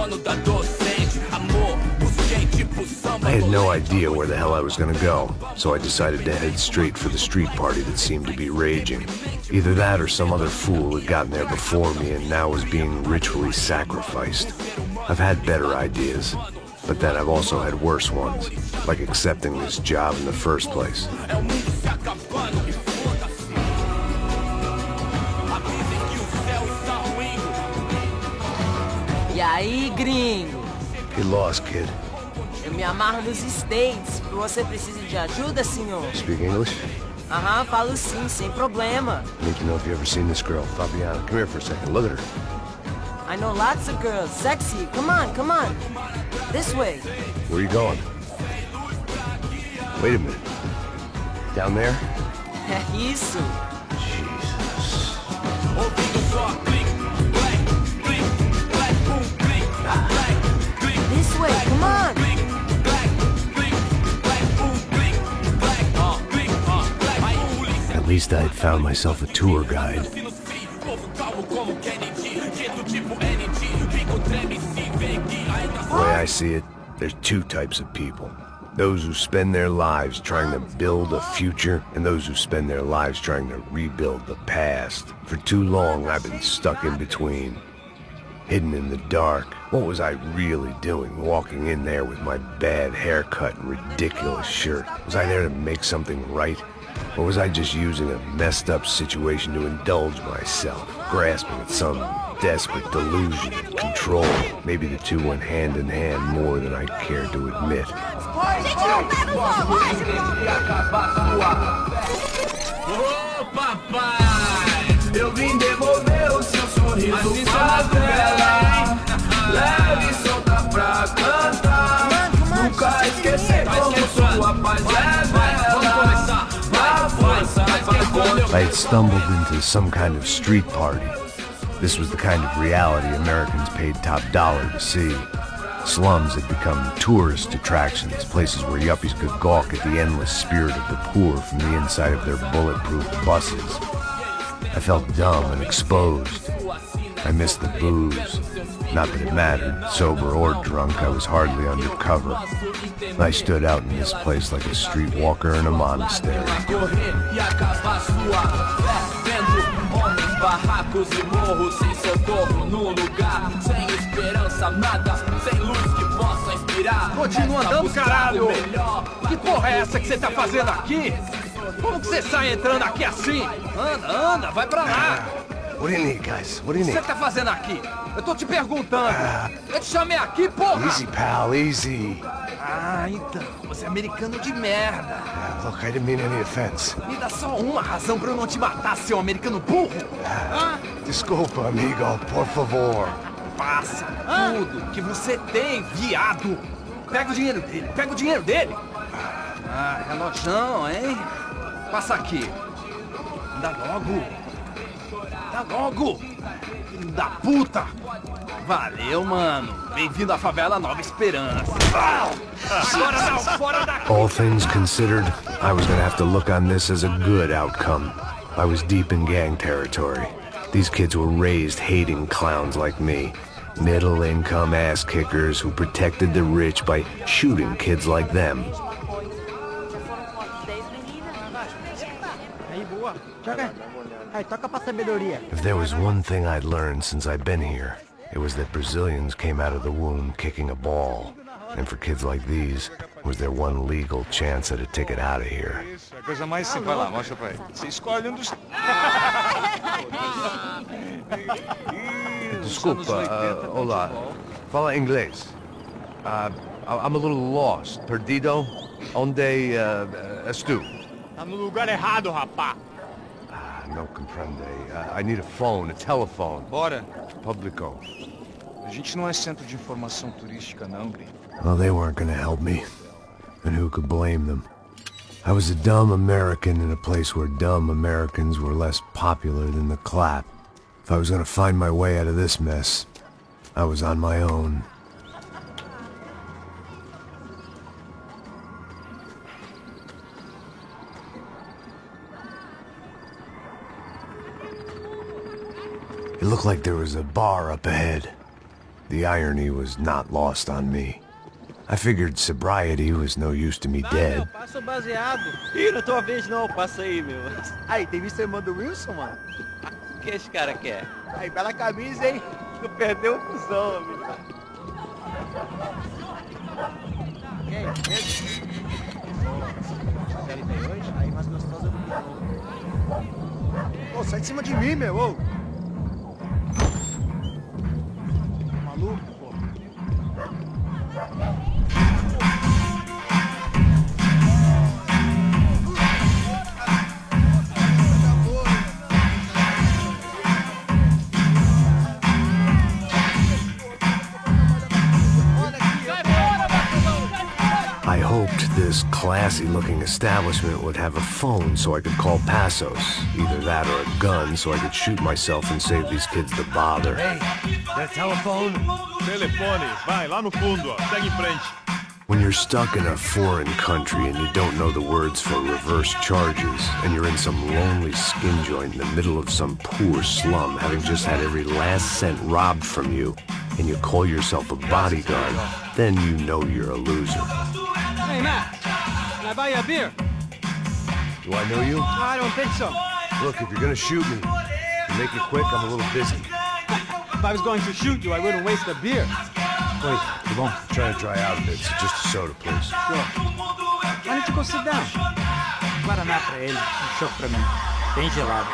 dono da docente. Amor, busquei tipo samba. I had no idea where the hell I was gonna go, so I decided to head straight for the street party that seemed to be raging. Either that or some other fool had gotten there before me and now was being ritually sacrificed. I've had better ideas, but then I've also had worse ones, like accepting this job in the first place. E aí, gringo? Get lost, kid. Eu me amarro nos States. Você precisa de ajuda, senhor? Speak English? Aham, falo sim, sem problema. I need to know if you've ever seen this girl, Fabiana. Come here for a second. Look at her. I know lots of girls. Sexy. Come on, come on. This way. Where are you going? Wait a minute. Down there? É isso. Jesus. This way, come on. At least I had found myself a tour guide. The way I see it, there's two types of people. Those who spend their lives trying to build a future, and those who spend their lives trying to rebuild the past. For too long, I've been stuck in between. Hidden in the dark. What was I really doing, walking in there with my bad haircut and ridiculous shirt? Was I there to make something right? Or was I just using a messed up situation to indulge myself, grasping at some desperate delusion of control? Maybe the two went hand in hand more than I cared to admit. Ô papai, eu vim devolver o seu sorriso pra vela. Leve e solta pra cantar. Nunca esquecer como sua paz é bela. I had stumbled into some kind of street party. This was the kind of reality Americans paid top dollar to see. Slums had become tourist attractions, places where yuppies could gawk at the endless spirit of the poor from the inside of their bulletproof buses. I felt dumb and exposed. I missed the booze. Not that it mattered, sober or drunk, I was hardly under cover. I stood out in this place like a streetwalker in a monastery. Barracos e morros sem socorro num lugar sem esperança, nada, sem luz que possa inspirar. Continua andando, caralho! Que porra é essa que você tá fazendo aqui? Como que você sai entrando aqui assim? Anda, anda, vai pra lá! What do you need, guys? What do you O que need? você tá fazendo aqui? Eu tô te perguntando. Eu te chamei aqui, porra! Easy, pal, easy. Ah, então, você é americano de merda. Look, I didn't mean any offense. Me dá só uma razão pra eu não te matar, seu americano burro. Desculpa, amigo, por favor. Passa tudo que você tem, viado. Pega o dinheiro dele, pega o dinheiro dele. Ah, relojão, hein? Passa aqui. Dá logo. Dá logo. Filho da puta. Valeu, mano. Bem-vindo à favela Nova Esperança. Agora não, fora daqui. All things considered, I was gonna have to look on this as a good outcome. I was deep in gang territory. These kids were raised hating clowns like me. Middle-income ass-kickers who protected the rich by shooting kids like them. Aí, boa. Joga. Aí, toca pra sabedoria. If there was one thing I'd learned since I'd been here, it was that Brazilians came out of the womb kicking a ball. And for kids like these, was their one legal chance at a ticket out of here. A coisa mais simples. Vai lá, mostra pra ele. Você escolhe um dos... Desculpa, olá. Fala inglês. I'm a little lost. Perdido? Onde és tu? Tá no lugar errado, rapá. Não compreende. I need a phone, a telephone. Bora. Publico. A gente não é centro de informação turística, não, gringo. Well, they weren't gonna help me. And who could blame them? I was a dumb American in a place where dumb Americans were less popular than the clap. If I was gonna find my way out of this mess, I was on my own. It looked like there was a bar up ahead. The irony was not lost on me. I figured sobriety was no use to me dead. Passa o baseado. Ih, não é tua vez não, passa aí, meu. Aí, tem visto a irmã do Wilson, mano? O que esse cara quer? Aí, bela camisa, hein? Tu perdeu o cuzão, amigo. Quem? Esse? 42? Aí, mais gostosa do que eu. Ô, sai de cima de mim, meu, ô! Maluco, pô. I hoped this classy-looking establishment would have a phone so I could call Passos. Either that or a gun so I could shoot myself and save these kids the bother. Hey, that telephone? Telefone, vai, lá no fundo, ó. Segue em frente. When you're stuck in a foreign country and you don't know the words for reverse charges, and you're in some lonely skin joint in the middle of some poor slum, having just had every last cent robbed from you, and you call yourself a bodyguard, then you know you're a loser. Hey, Matt, can I buy you a beer? Do I know you? I don't think so. Look, if you're gonna shoot me, make it quick, I'm a little busy. If I was going to shoot you, I wouldn't waste a beer. Wait, come on. I'm trying to dry out a bit, so just a soda, please. Sure. Why don't you go sit down? Guaraná pra ele, choco pra mim. Bem gelado.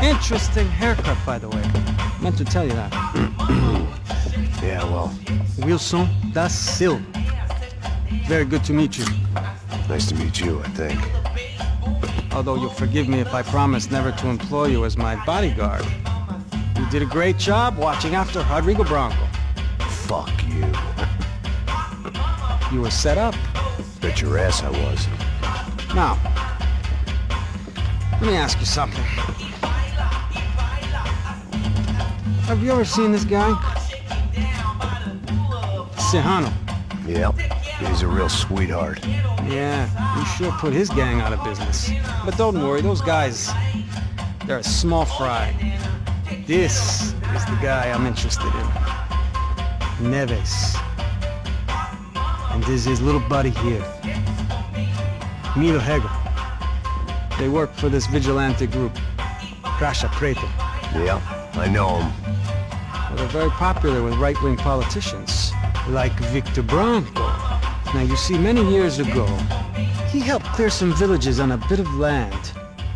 Interesting haircut, by the way. Meant to tell you that. Yeah, well. Wilson da Silva. Very good to meet you. Nice to meet you, I think. Although you'll forgive me if I promise never to employ you as my bodyguard. You did a great job watching after Rodrigo Bronco. Fuck you. You were set up. Bet your ass I was. Now, let me ask you something. Have you ever seen this guy? Sejano. Yep. He's a real sweetheart. Yeah, he sure put his gang out of business. But don't worry, those guys, they're a small fry. This is the guy I'm interested in. Neves. And this is his little buddy here. Milo Hegel. They work for this vigilante group, Crasha Preto. Yeah, I know him. Well, they're very popular with right-wing politicians, like Victor Bronco. Now, you see, many years ago, he helped clear some villages on a bit of land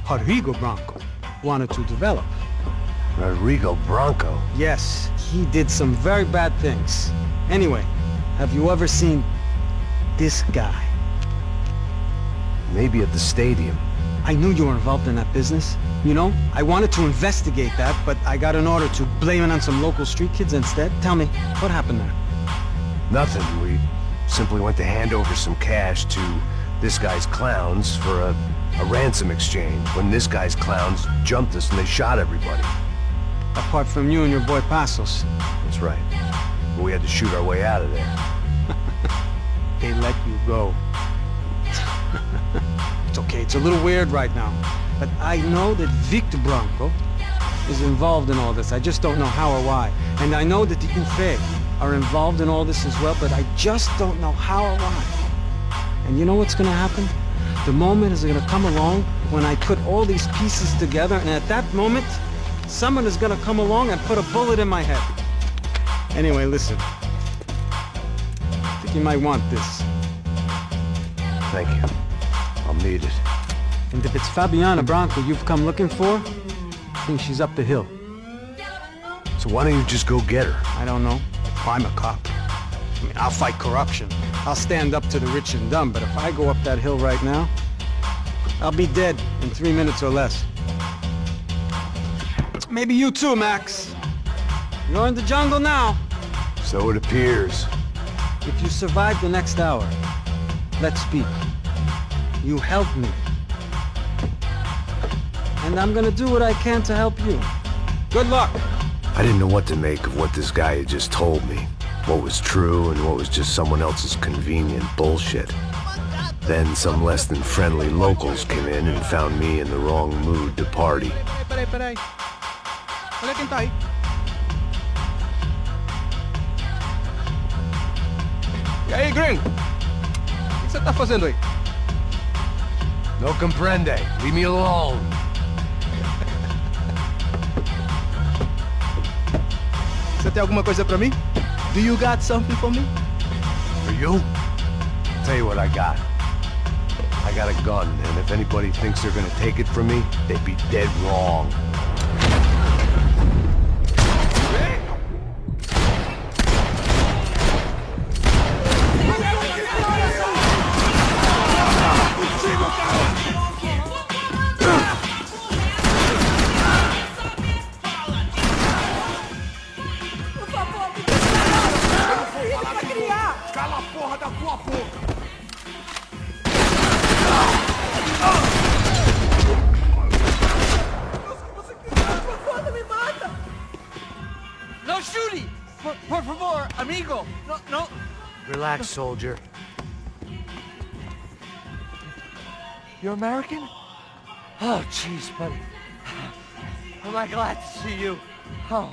Rodrigo Bronco wanted to develop. Rodrigo Bronco? Yes, he did some very bad things. Anyway, have you ever seen this guy? Maybe at the stadium. I knew you were involved in that business. You know, I wanted to investigate that, but I got an order to blame it on some local street kids instead. Tell me, what happened there? Nothing. We simply went to hand over some cash to this guy's clowns for a ransom exchange when this guy's clowns jumped us and they shot everybody. Apart from you and your boy Passos. That's right. But we had to shoot our way out of there. They let you go. It's okay, it's a little weird right now. But I know that Victor Bronco is involved in all this. I just don't know how or why. And I know that the UFE are involved in all this as well, but I just don't know how or why. And you know what's gonna happen? The moment is gonna come along when I put all these pieces together, and at that moment, someone is gonna come along and put a bullet in my head. Anyway, listen. I think you might want this. Thank you. I'll need it. And if it's Fabiana Bronco you've come looking for, I think she's up the hill. So why don't you just go get her? I don't know. I'm a cop. I mean, I'll fight corruption. I'll stand up to the rich and dumb, but if I go up that hill right now, I'll be dead in 3 minutes or less. Maybe you too, Max. You're in the jungle now. So it appears. If you survive the next hour, let's speak. You help me. And I'm gonna do what I can to help you. Good luck. I didn't know what to make of what this guy had just told me. What was true and what was just someone else's convenient bullshit. Then some less than friendly locals came in and found me in the wrong mood to party. Peraí. Olha quem tá aí. E aí, gringo? O que você tá fazendo aí? No comprende. Leave me alone. Você tem alguma coisa pra mim? Do you got something for me? For you? Tell you what I got. I got a gun, and if anybody thinks they're gonna take it from me, they'd be dead wrong. Cala a porra da tua boca! No shooting! Por favor, amigo! No. Relax, soldier. You're American? Oh, jeez, buddy. Am I glad to see you? Oh,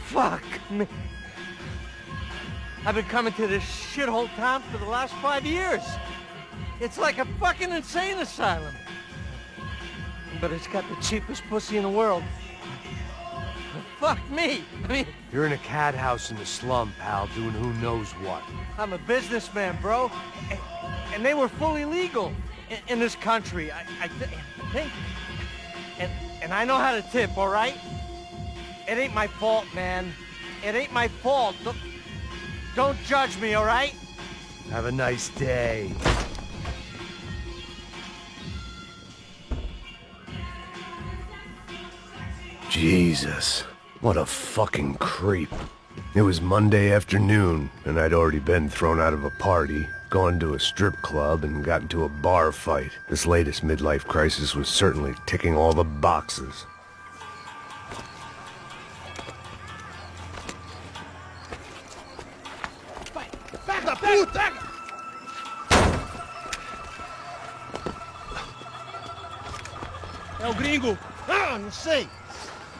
fuck me. I've been coming to this shithole town for the last 5 years. It's like a fucking insane asylum. But it's got the cheapest pussy in the world. Fuck me. I mean, You're in a cat house in the slum, pal, doing who knows what. I'm a businessman, bro. And they were fully legal in this country, I think. And I know how to tip, all right? It ain't my fault, man. It ain't my fault. Don't judge me, all right? Have a nice day. Jesus, what a fucking creep. It was Monday afternoon, and I'd already been thrown out of a party, gone to a strip club, and got into a bar fight. This latest midlife crisis was certainly ticking all the boxes. Pega, puta! É o gringo. Ah, não sei.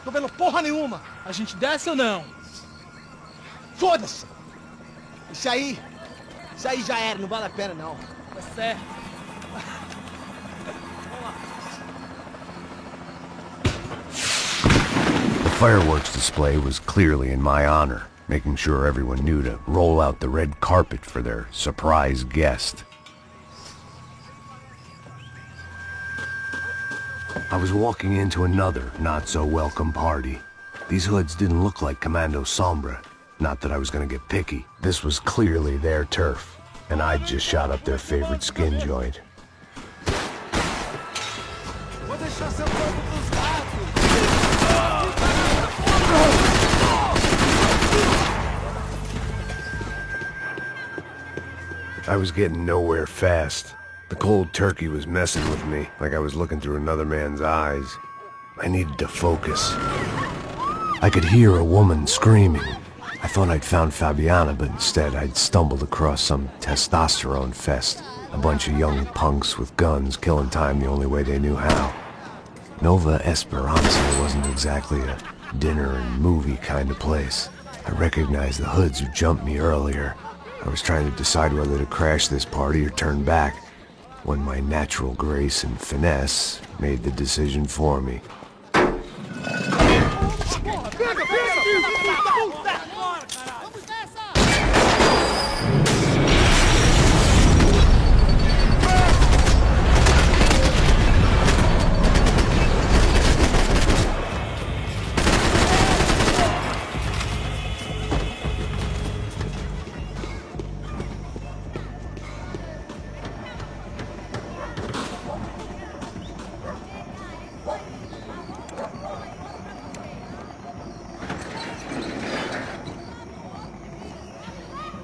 Tô vendo porra nenhuma. A gente desce ou não? Foda-se. Isso aí já era, não vale a pena não. Tá certo. The fireworks display was clearly in my honor, making sure everyone knew to roll out the red carpet for their surprise guest. I was walking into another not-so-welcome party. These hoods didn't look like Commando Sombra. Not that I was gonna get picky. This was clearly their turf, and I'd just shot up their favorite skin joint. Vou deixar seu corpo pros gatos. I was getting nowhere fast. The cold turkey was messing with me, like I was looking through another man's eyes. I needed to focus. I could hear a woman screaming. I thought I'd found Fabiana, but instead I'd stumbled across some testosterone fest. A bunch of young punks with guns killing time the only way they knew how. Nova Esperanza wasn't exactly a dinner and movie kind of place. I recognized the hoods who jumped me earlier. I was trying to decide whether to crash this party or turn back, when my natural grace and finesse made the decision for me.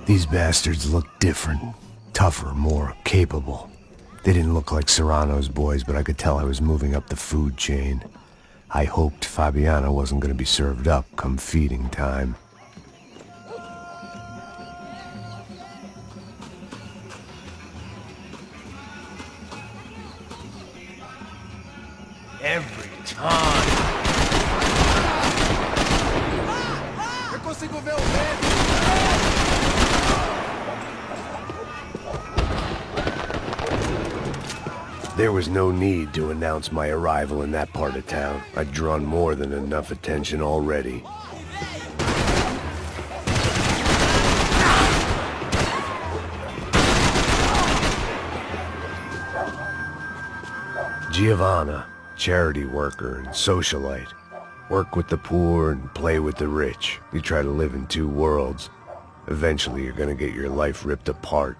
These bastards looked different, tougher, more capable. They didn't look like Serrano's boys, but I could tell I was moving up the food chain. I hoped Fabiana wasn't going to be served up come feeding time. Every time. Eu consigo ver o verde. There was no need to announce my arrival in that part of town. I'd drawn more than enough attention already. Giovanna, charity worker and socialite. Work with the poor and play with the rich. You try to live in two worlds. Eventually you're gonna get your life ripped apart.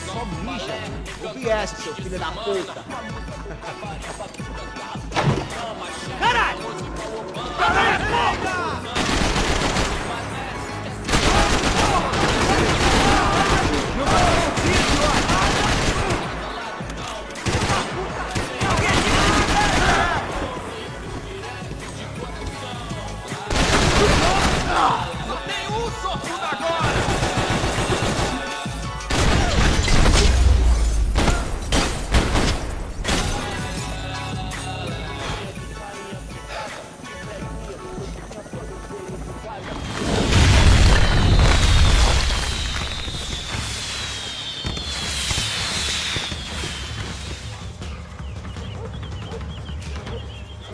Só mija. Eu vi essa, seu filho da puta. Caralho! Caralho, porra!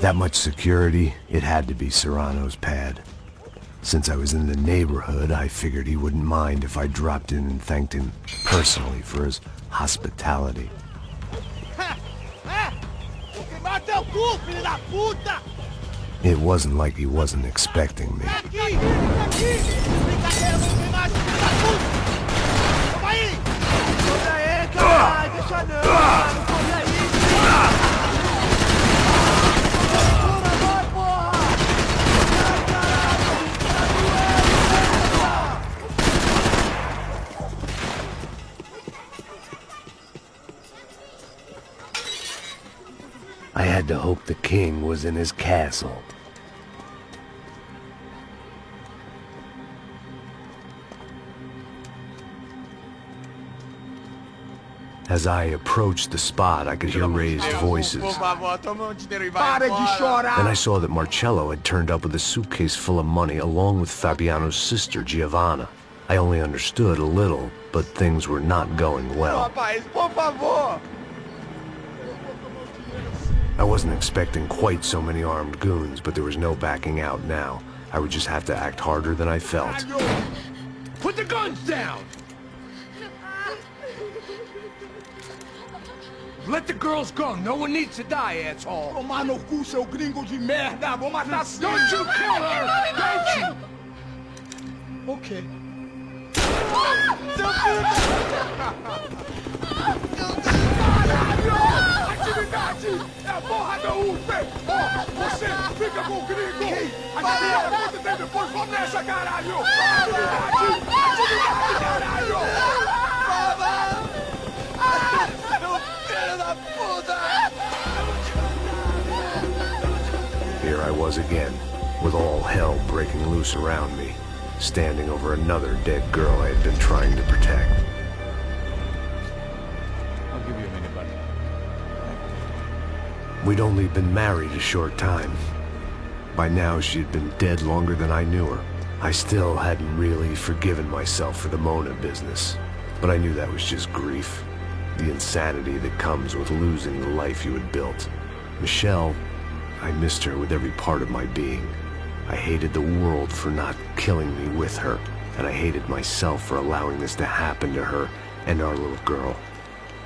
That much security, it had to be Serrano's pad. Since I was in the neighborhood, I figured he wouldn't mind if I dropped in and thanked him personally for his hospitality. It wasn't like he wasn't expecting me. I had to hope the king was in his castle. As I approached the spot, I could hear raised voices. Para de chorar! Then I saw that Marcello had turned up with a suitcase full of money along with Fabiano's sister, Giovanna. I only understood a little, but things were not going well. Rapaz, por favor! I wasn't expecting quite so many armed goons, but there was no backing out now. I would just have to act harder than I felt. Put the guns down! Let the girls go. No one needs to die, asshole. Tomar no cu, seu gringo de merda! Vou matar sim! Don't you kill her! Don't you! Ok. Atividade! É a porra da UP! Você fica com o gringo! Adivinha quanto tempo depois? Vamos nessa, caralho! Atividade! Atividade, caralho! Meu filho da puta! Here I was again, with all hell breaking loose around me, standing over another dead girl I had been trying to protect. I'll give you a minute, buddy. We'd only been married a short time. By now, she had been dead longer than I knew her. I still hadn't really forgiven myself for the Mona business, but I knew that was just grief. The insanity that comes with losing the life you had built. Michelle, I missed her with every part of my being. I hated the world for not killing me with her, and I hated myself for allowing this to happen to her and our little girl.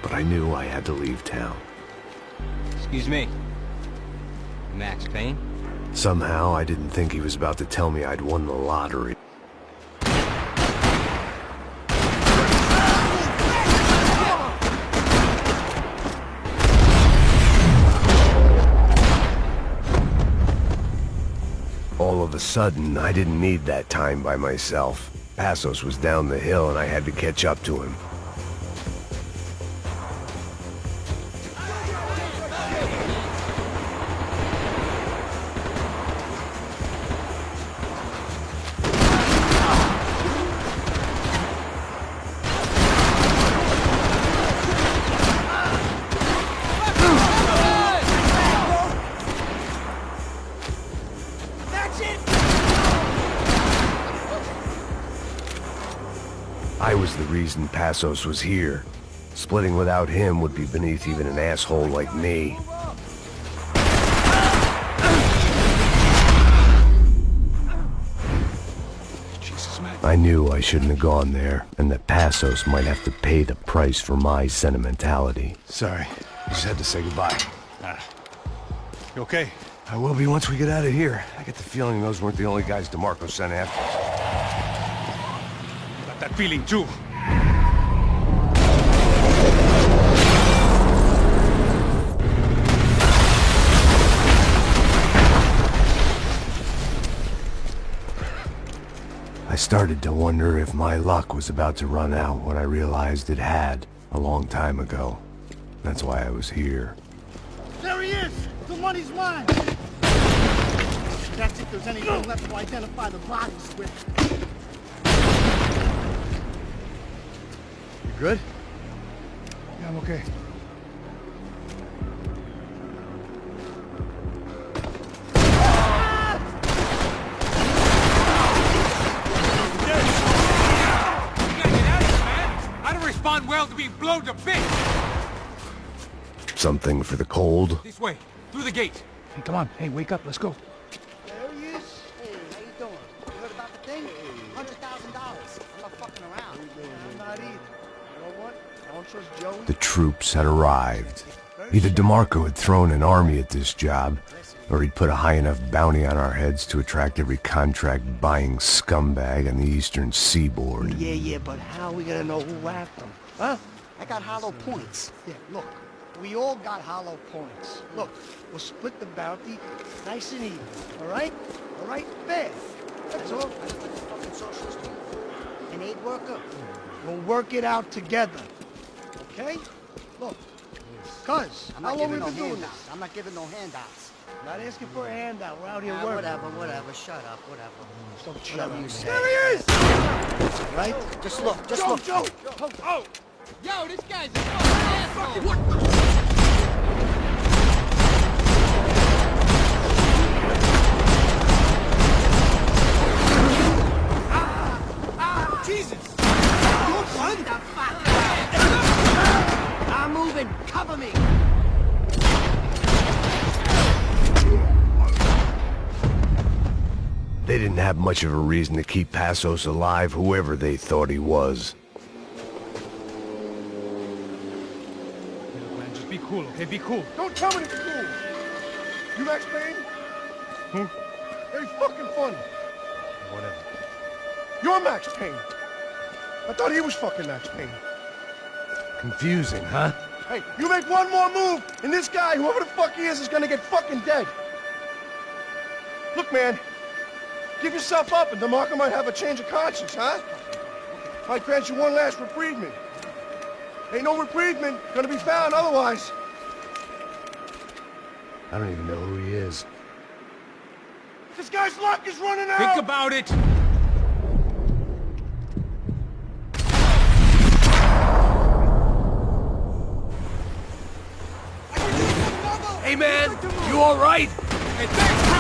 But I knew I had to leave town. Excuse me. Max Payne? Somehow, I didn't think he was about to tell me I'd won the lottery. All of a sudden, I didn't need that time by myself. Passos was down the hill and I had to catch up to him. I was the reason Passos was here. Splitting without him would be beneath even an asshole like me. I knew I shouldn't have gone there, and that Passos might have to pay the price for my sentimentality. Sorry, just had to say goodbye. You okay? I will be once we get out of here. I get the feeling those weren't the only guys DeMarco sent after us. Got that feeling too. I started to wonder if my luck was about to run out when I realized it had a long time ago. That's why I was here. There he is! The money's mine! That's if there's anything left to identify the bodies with. You good? Yeah, I'm okay. Respond well to being blown to bits! Something for the cold? This way, through the gate. Hey, come on. Hey, wake up. Let's go. There he is. Hey, how you doing? You heard about the thing? $100,000. I'm not fucking around. I'm not either. You know what? I don't trust Joey. The troops had arrived. Either DeMarco had thrown an army at this job, or he'd put a high enough bounty on our heads to attract every contract-buying scumbag on the eastern seaboard. Yeah, but how are we gonna know who whacked them? Huh? I got hollow points. Yeah, look, we all got hollow points. Look, we'll split the bounty nice and even, all right? All right? Fair. That's all. Fucking socialist. An aid worker. We'll work it out together. Okay? Look, cuz, how long we been doing this? I'm not giving no handouts. Not asking for a handout. We're out here working. Whatever. Shut up. Whatever. Don't shut up. You say. There he is! Right? Just look. Joe! Oh! Yo, this guy's a fucking asshole! What? Jesus! You're fun? I'm moving. Cover me. They didn't have much of a reason to keep Passos alive, whoever they thought he was. Man, just be cool, okay? Be cool. Don't tell me to be cool. You Max Payne? Who? Very fucking funny. Whatever. You're Max Payne. I thought he was fucking Max Payne. Confusing, huh? Hey, you make one more move, and this guy, whoever the fuck he is gonna get fucking dead. Look, man. Give yourself up, and DeMarco might have a change of conscience, huh? Might grant you one last reprievement. Ain't no reprievement gonna be found otherwise. I don't even know who he is. This guy's luck is running out! Think about it! Hey man, you alright? Hey, thanks, bro!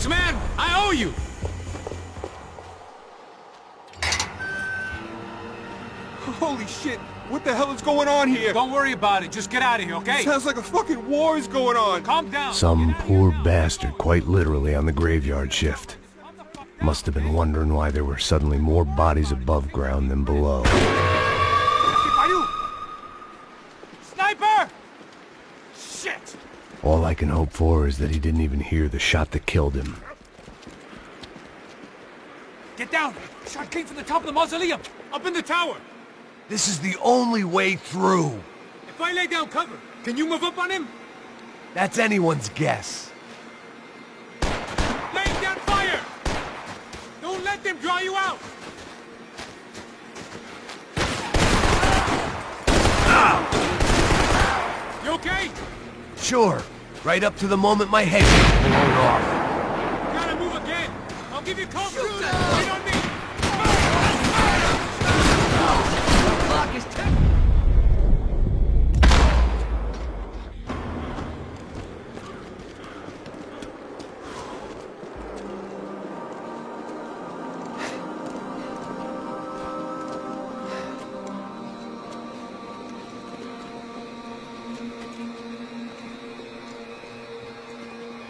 Man, I owe you! Holy shit! What the hell is going on here? Don't worry about it. Just get out of here, okay? Sounds like a fucking war is going on. Calm down. Some poor bastard, quite literally, on the graveyard shift. Must have been wondering why there were suddenly more bodies above ground than below. Sniper! Shit! All I can hope for is that he didn't even hear the shot that killed him. Get down! Shot came from the top of the mausoleum! Up in the tower! This is the only way through. If I lay down cover, can you move up on him? That's anyone's guess. Laying down fire! Don't let them draw you out! You okay? Sure. Right up to the moment my head gets blown off. Gotta move again. I'll give you cover. Wait on me. Fuck is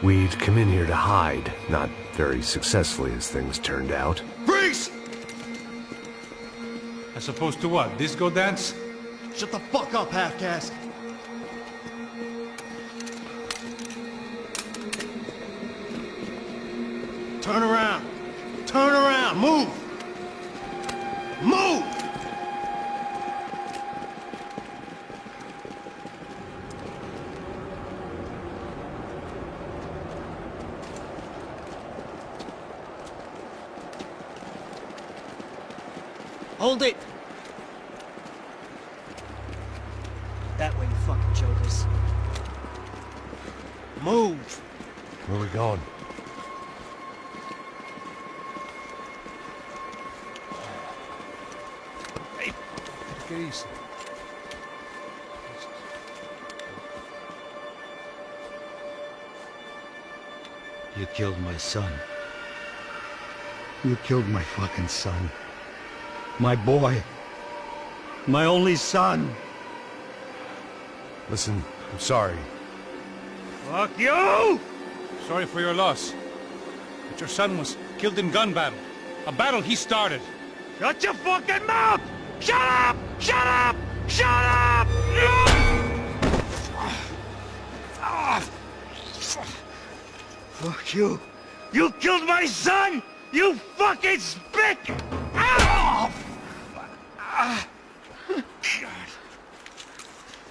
We'd come in here to hide, not very successfully as things turned out. Freeze! As opposed to what? Disco dance? Shut the fuck up, half-caste. Turn around. Turn around. Move. Move! Hold it! That way, you fucking jokers. Move! Where are we going? Hey, take it easy. You killed my son. You killed my fucking son. My boy. My only son. Listen, I'm sorry. Fuck you! Sorry for your loss. But your son was killed in gun battle. A battle he started. Shut your fucking mouth! Shut up! Shut up! Shut up! Fuck you! You killed my son! You fucking spick! Ow!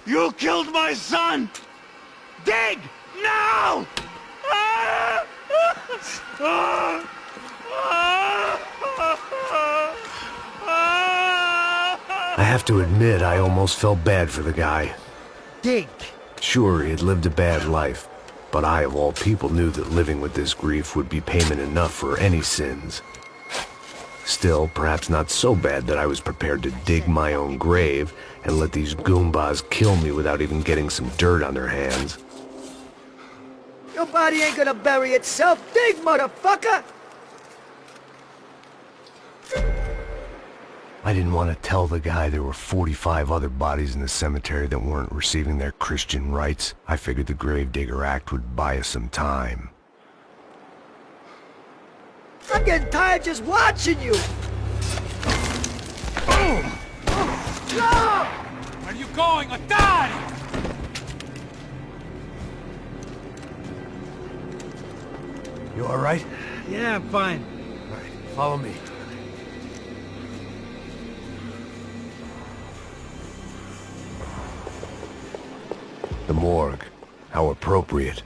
You killed my son! Dig! Now! I have to admit, I almost felt bad for the guy. Dig! Sure, he had lived a bad life, but I, of all people, knew that living with this grief would be payment enough for any sins. Still, perhaps not so bad that I was prepared to dig my own grave and let these goombas kill me without even getting some dirt on their hands. Your body ain't gonna bury itself. Dig, motherfucker! I didn't want to tell the guy there were 45 other bodies in the cemetery that weren't receiving their Christian rites. I figured the Gravedigger Act would buy us some time. I'm getting tired just watching you! Where are you going? Or die! You all right? Yeah, I'm fine. All right, follow me. The morgue. How appropriate.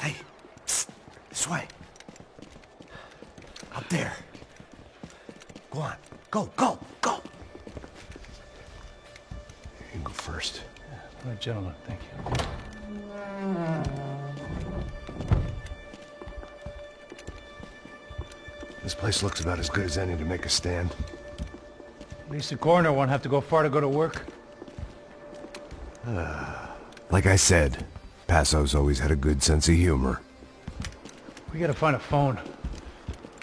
Hey, psst, this way. Up there. Go on. Go, go, go. You can go first. All right, gentlemen, thank you. This place looks about as good as any to make a stand. At least the coroner won't have to go far to go to work. Like I said, Passo's always had a good sense of humor. We gotta find a phone.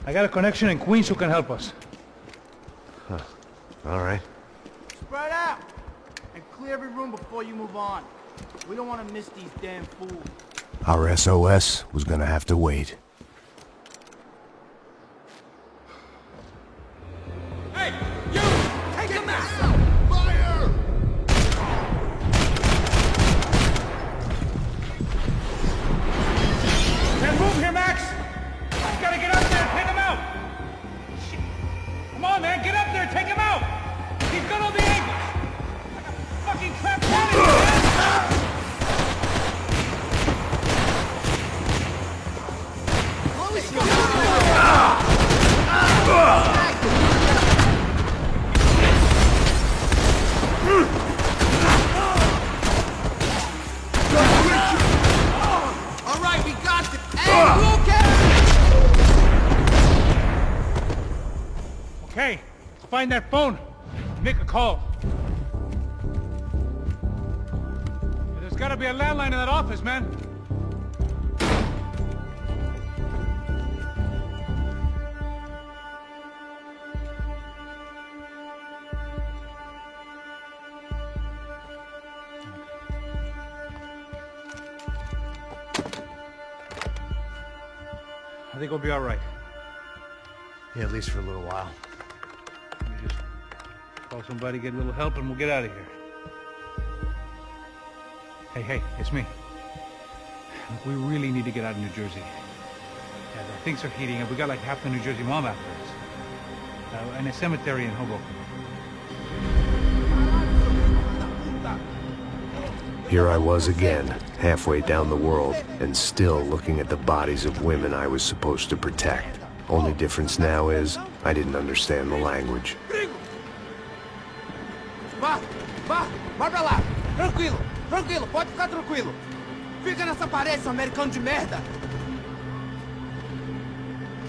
I got a connection in Queens who can help us. Huh. All right. Spread out! And clear every room before you move on. We don't want to miss these damn fools. Our SOS was gonna have to wait. Hey, you! Take him out! Fire! Can't move here, Max! You gotta get up there and take him out! Shit. Come on, man, get up there, take him out! He's got all the angles! I got fucking trapped down in here, man! All right, we got this. Hey, you okay? Okay, find that phone. Make a call. There's gotta be a landline in that office, man. I think we'll be all right. Yeah, at least for a little while. Let me just call somebody, get a little help, and we'll get out of here. Hey, it's me. Look, we really need to get out of New Jersey. Yeah, things are heating up. We got like half the New Jersey mob after us. And a cemetery in Hoboken. Here I was again, halfway down the world, and still looking at the bodies of women I was supposed to protect. Only difference now is, I didn't understand the language. Vai pra lá! Tranquilo, pode ficar tranquilo. Fica nessa parede, seu americano de merda!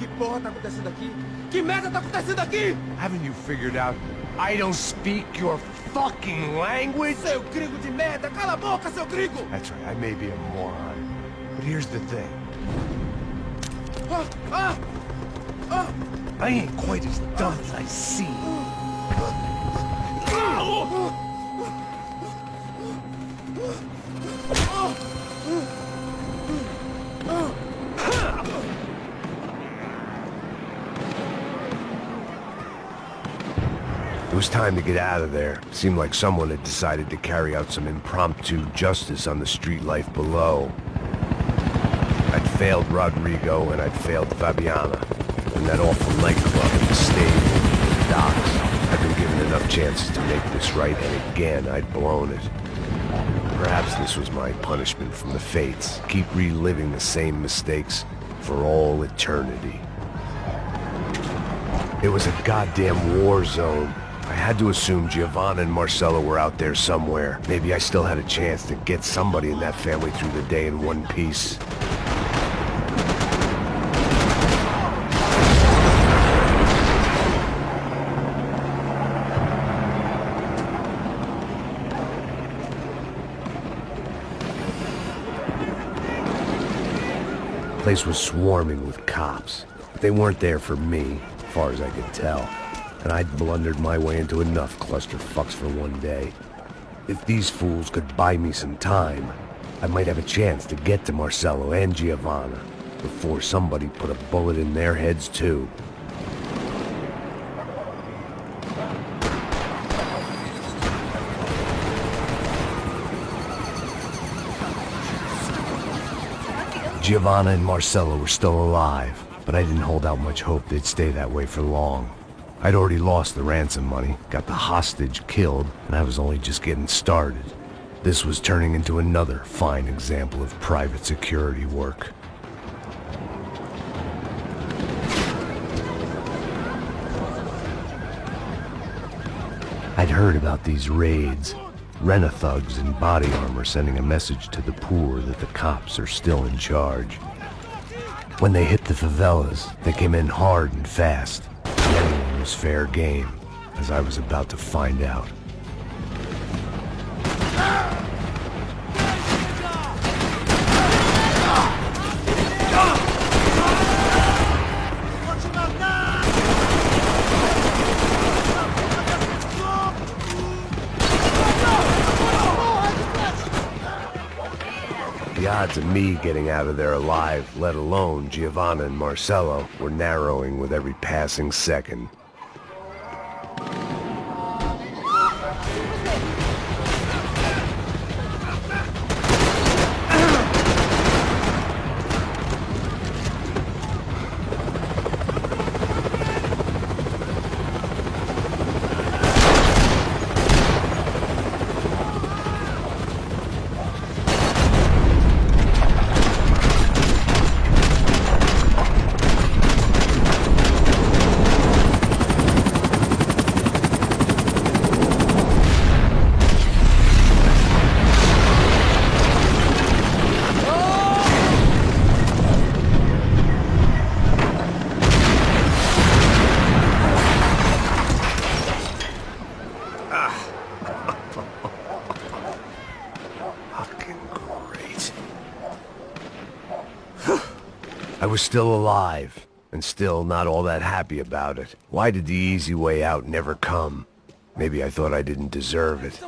Que porra tá acontecendo aqui? Que merda tá acontecendo aqui? Haven't you figured out I don't speak your fucking language? Seu gringo de merda! Cala a boca, seu gringo! That's right, I may be a moron. But here's the thing. I ain't quite as dumb as I seem. It was time to get out of there. Seemed like someone had decided to carry out some impromptu justice on the street life below. I'd failed Rodrigo and I'd failed Fabiana. And that awful nightclub and the stable and the docks. I'd been given enough chances to make this right, and again I'd blown it. Perhaps this was my punishment from the fates. Keep reliving the same mistakes for all eternity. It was a goddamn war zone. I had to assume Giovanna and Marcelo were out there somewhere. Maybe I still had a chance to get somebody in that family through the day in one piece. The place was swarming with cops. They weren't there for me, as far as I could tell. And I'd blundered my way into enough clusterfucks for one day. If these fools could buy me some time, I might have a chance to get to Marcelo and Giovanna before somebody put a bullet in their heads too. Giovanna and Marcelo were still alive, but I didn't hold out much hope they'd stay that way for long. I'd already lost the ransom money, got the hostage killed, and I was only just getting started. This was turning into another fine example of private security work. I'd heard about these raids. Rent-a-thugs in body armor sending a message to the poor that the cops are still in charge. When they hit the favelas, they came in hard and fast. Anyone was fair game, as I was about to find out. The odds of me getting out of there alive, let alone Giovanna and Marcello, were narrowing with every passing second. I was still alive, and still not all that happy about it. Why did the easy way out never come? Maybe I thought I didn't deserve it.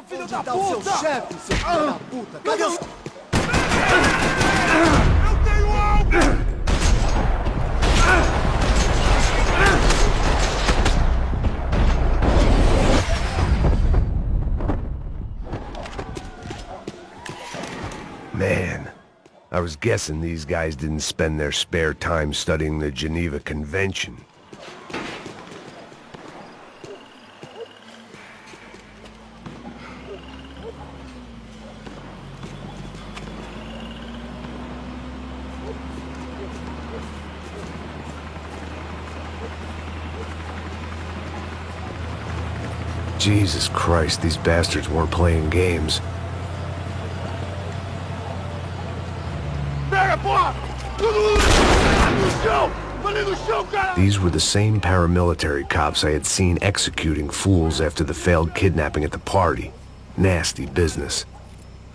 Man, I was guessing these guys didn't spend their spare time studying the Geneva Convention. Jesus Christ, these bastards weren't playing games. These were the same paramilitary cops I had seen executing fools after the failed kidnapping at the party. Nasty business.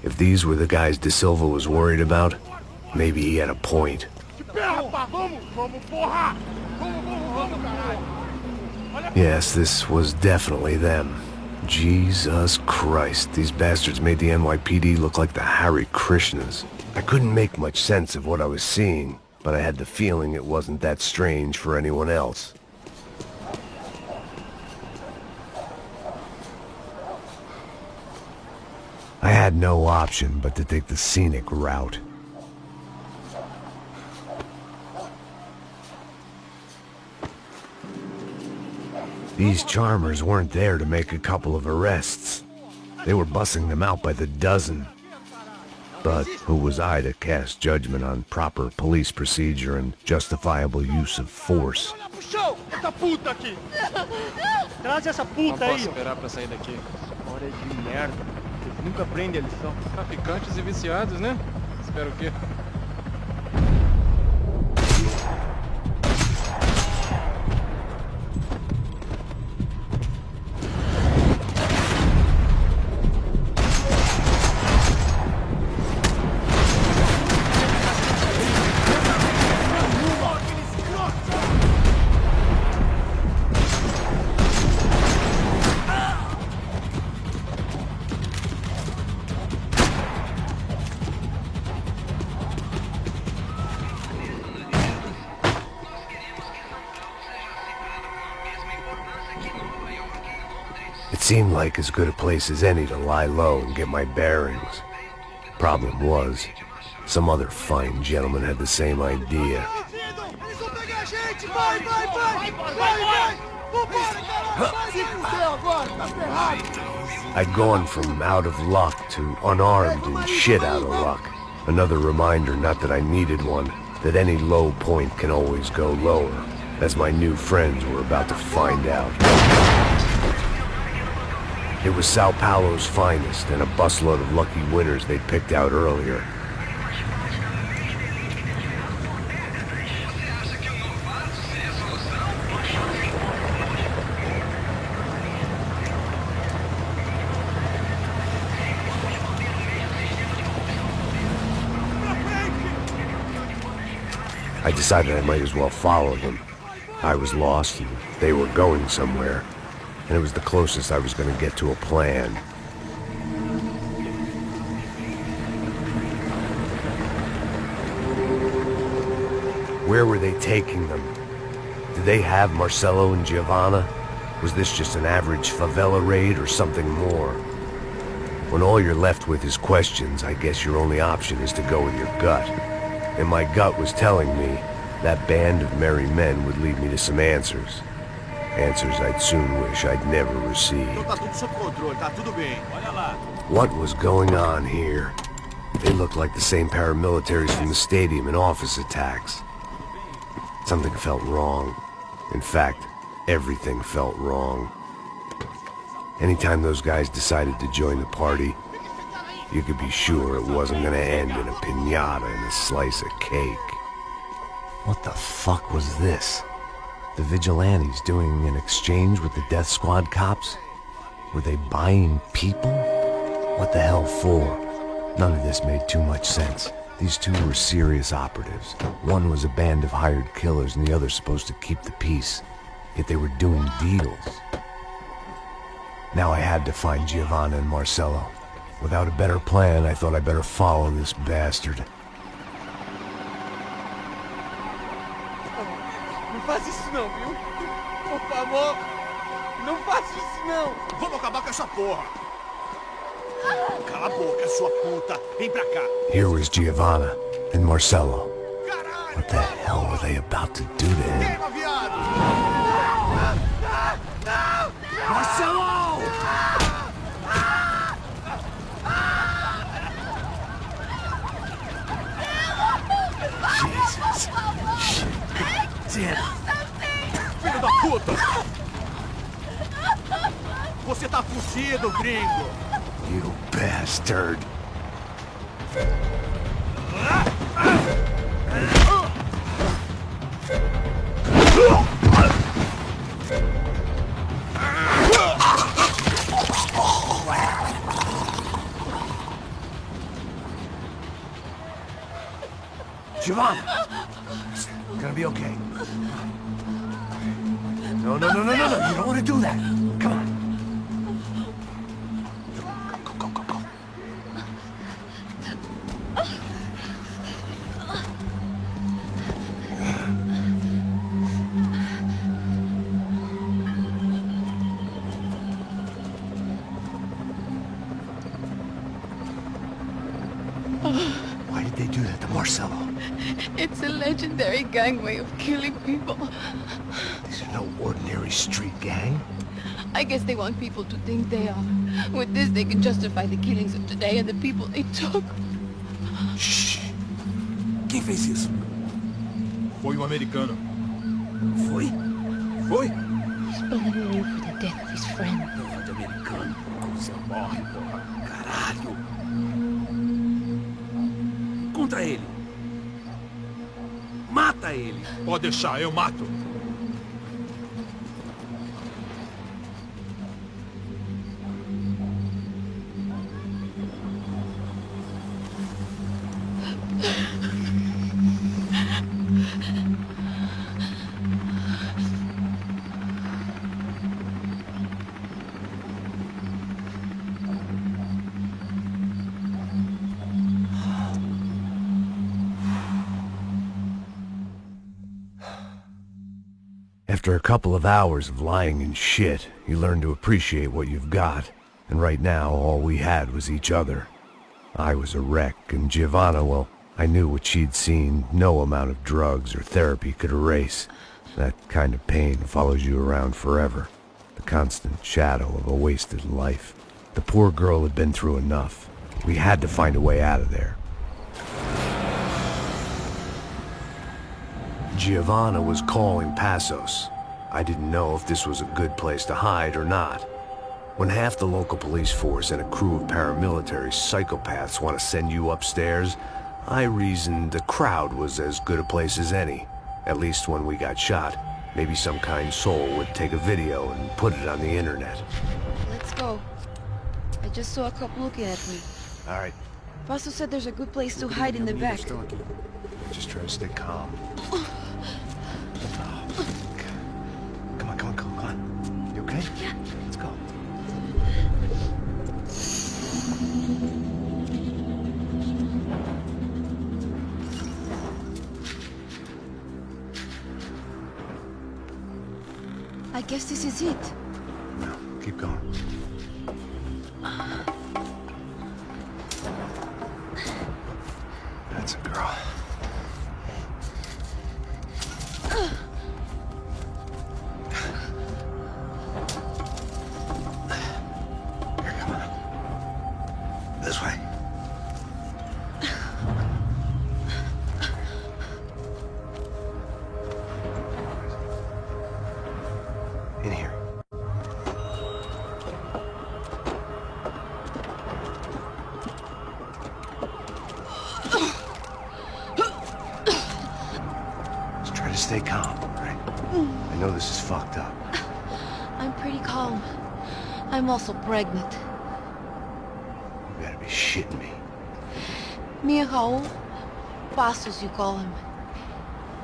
If these were the guys De Silva was worried about, maybe he had a point. Yes, this was definitely them. Jesus Christ, these bastards made the NYPD look like the Hare Krishnas. I couldn't make much sense of what I was seeing, but I had the feeling it wasn't that strange for anyone else. I had no option but to take the scenic route. These charmers weren't there to make a couple of arrests. They were bussing them out by the dozen. But who was I to cast judgment on proper police procedure and justifiable use of force? Traz essa puta aí. Não posso esperar pra sair daqui. Hora de merda. Eles nunca aprendem a lição. Traficantes e viciados, né? Espero o quê? It seemed like as good a place as any to lie low and get my bearings. Problem was, some other fine gentleman had the same idea. I'd gone from out of luck to unarmed and shit out of luck. Another reminder, not that I needed one, that any low point can always go lower, as my new friends were about to find out. It was Sao Paulo's finest, and a busload of lucky winners they'd picked out earlier. I decided I might as well follow them. I was lost, and they were going somewhere. And it was the closest I was going to get to a plan. Where were they taking them? Did they have Marcelo and Giovanna? Was this just an average favela raid or something more? When all you're left with is questions, I guess your only option is to go with your gut. And my gut was telling me that band of merry men would lead me to some answers. Answers I'd soon wish I'd never received. What was going on here? They looked like the same paramilitaries from the stadium and office attacks. Something felt wrong. In fact, everything felt wrong. Anytime those guys decided to join the party, you could be sure it wasn't gonna end in a piñata and a slice of cake. What the fuck was this? The vigilantes doing an exchange with the death squad cops? Were they buying people? What the hell for? None of this made too much sense. These two were serious operatives. One was a band of hired killers and the other supposed to keep the peace. Yet they were doing deals. Now I had to find Giovanna and Marcelo. Without a better plan, I thought I'd better follow this bastard. Não faz isso não, viu? Por favor, não faça isso não. Vamos acabar com essa porra. Cala a boca, sua puta. Vem pra cá. Here was Giovanna and Marcelo. What the hell were they about to do to him? Marcelo! Jesus. Shit. Filho da puta! Você tá fudido, gringo! You bastard. Giovanna! It's gonna be okay. No. You don't want to do that. Come on. Go. Why did they do that to Marcelo? It's a legendary gang way of killing people. These are no ordinary street gang. I guess they want people to think they are. With this, they can justify the killings of today and the people they took. Shh. Quem fez isso? Foi um americano. Foi? He's pulling away for the death of his friend. Porra de americano. Você morre, porra. Caralho. Contra ele. Mata ele. Pode deixar, eu mato. After a couple of hours of lying in shit, you learn to appreciate what you've got. And right now, all we had was each other. I was a wreck, and Giovanna, well, I knew what she'd seen no amount of drugs or therapy could erase. That kind of pain follows you around forever. The constant shadow of a wasted life. The poor girl had been through enough. We had to find a way out of there. Giovanna was calling Passos. I didn't know if this was a good place to hide or not. When half the local police force and a crew of paramilitary psychopaths want to send you upstairs, I reasoned the crowd was as good a place as any. At least when we got shot, maybe some kind soul would take a video and put it on the internet. Let's go. I just saw a cop looking at me. All right. Passos said there's a good place to hide in the back. Just try to stay calm. Come on. You okay? Yeah. Let's go. I guess this is it. No, keep going. That's a girl. Here, come on. This way. In here. Just try to stay calm, all right? I know this is fucked up. I'm pretty calm. I'm also pregnant. You gotta be shitting me. Me and Raul, Passos you call him.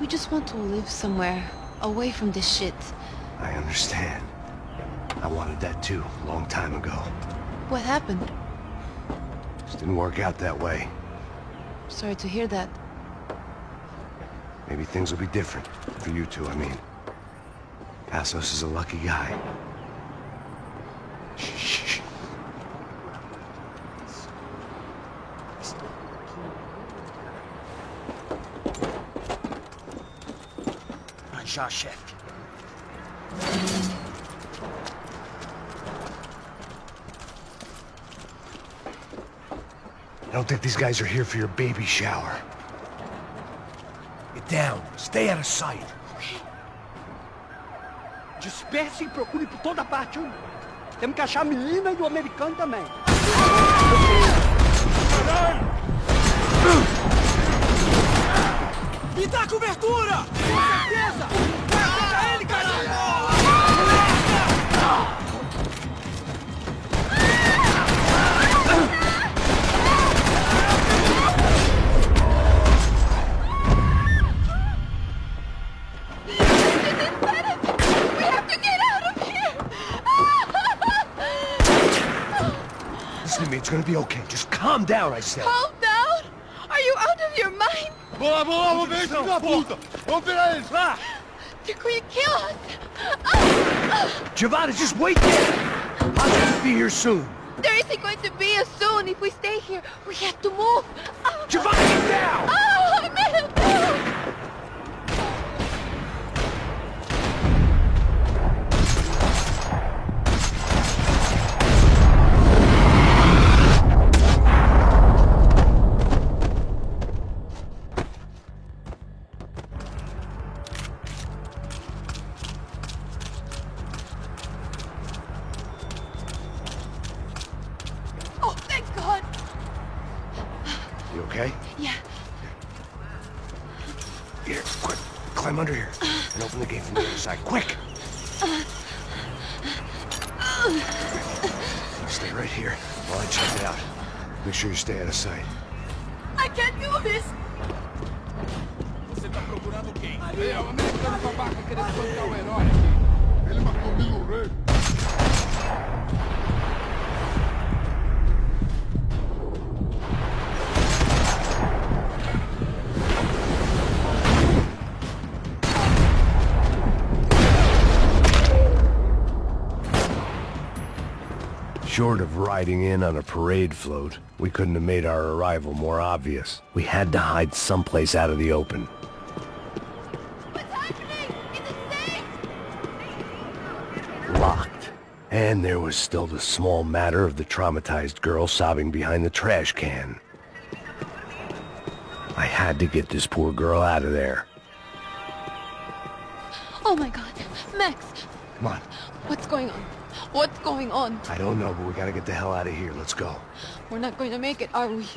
We just want to live somewhere, away from this shit. I understand. I wanted that too, a long time ago. What happened? Just didn't work out that way. Sorry to hear that. Maybe things will be different. For you two, I mean. Passos is a lucky guy. Shh. Já, chefe. I don't think these guys are here for your baby shower. Get down. Stay out of sight. Disperse e procure por toda parte. Hein? Temos que achar a menina e o americano também. Me dá cobertura! Com certeza! Pega ele, caralho! Listen to me, it's gonna be okay. Just calm down, I said. Calm down? Are you out of your mind? Vamos ver esse filho da puta! Vamos virar eles, lá! They're going to kill us! Giovanna, just wait there! I'll just be here soon. There isn't going to be a soon if we stay here. We have to move. Giovanna, get down! Oh, man! Oh, thank God! You okay? Yeah. Here, quick. Climb under here and open the gate from the other side. Quick! Stay right here while I check it out. Make sure you stay out of sight. I can't do this! Você tá procurando quem? É o americano babaca querendo bancar o herói aqui. Ele matou Milo Rey. Short of riding in on a parade float, we couldn't have made our arrival more obvious. We had to hide someplace out of the open. What's happening? Is it safe? Locked. And there was still the small matter of the traumatized girl sobbing behind the trash can. I had to get this poor girl out of there. Oh my God. Max, Come on. what's going on? What's going on? I don't know, but we gotta get the hell out of here. Let's go. We're not going to make it, are we?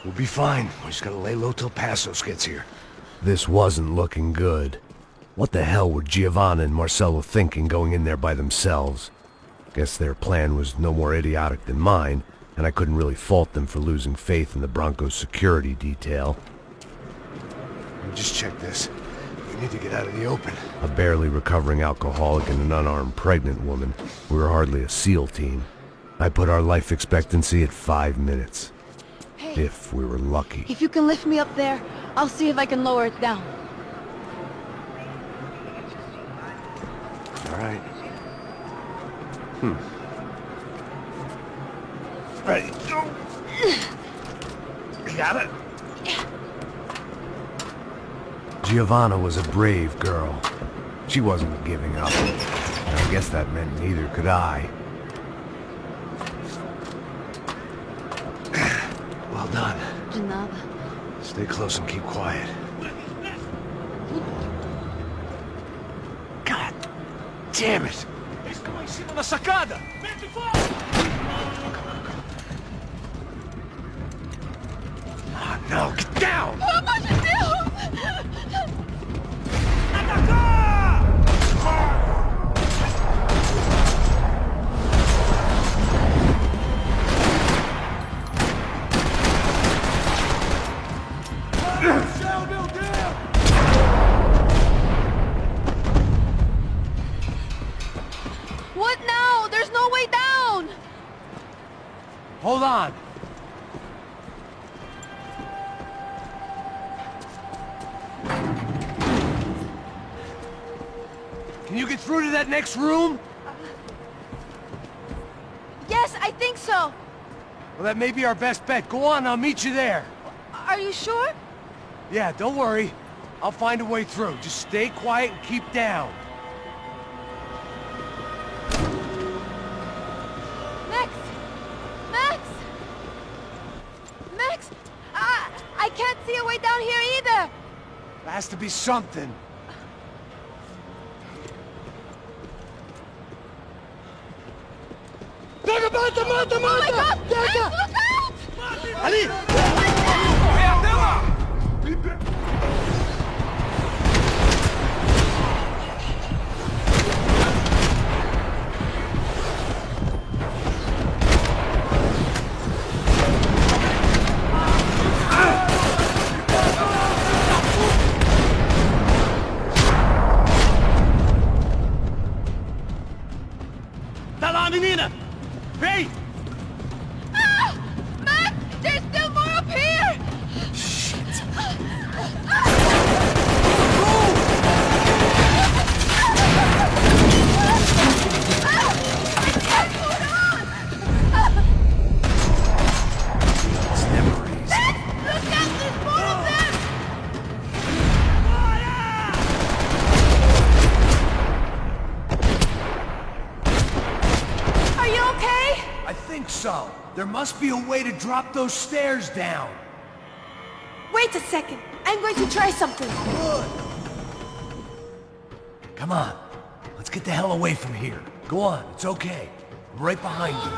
We'll be fine. We just gotta lay low till Passos gets here. This wasn't looking good. What the hell were Giovanna and Marcelo thinking going in there by themselves? Guess their plan was no more idiotic than mine, and I couldn't really fault them for losing faith in the Broncos security detail. Let me just check this. We need to get out of the open. A barely recovering alcoholic and an unarmed pregnant woman. We were hardly a SEAL team. I put our life expectancy at 5 minutes. Hey. If we were lucky. If you can lift me up there, I'll see if I can lower it down. All right. Ready, go. You got it? Giovanna was a brave girl. She wasn't giving up. I guess that meant neither could I. Well done. De nada. Stay close and keep quiet. God damn it! Estão lá em cima na sacada! Oh, no, get down! Pelo amor de Deus! What now? There's no way down! Hold on. Can you get through to that next room? Yes, I think so. Well, that may be our best bet. Go on, I'll meet you there. Are you sure? Yeah, don't worry. I'll find a way through. Just stay quiet and keep down. Max! Max! Max! I can't see a way down here either! There has to be something. Pega, mata, mata, Oh my God! mata! Max, Pega! look out! Ali! Tá lá, menina! Vem! Ah! Max! There's still more up here! It's never easy. Look out! There's more of them! Are you okay? I think so. There must be a way to drop those stairs down. Wait a second. I'm going to try something. Good. Come on. Let's get the hell away from here. Go on. It's okay. I'm right behind you.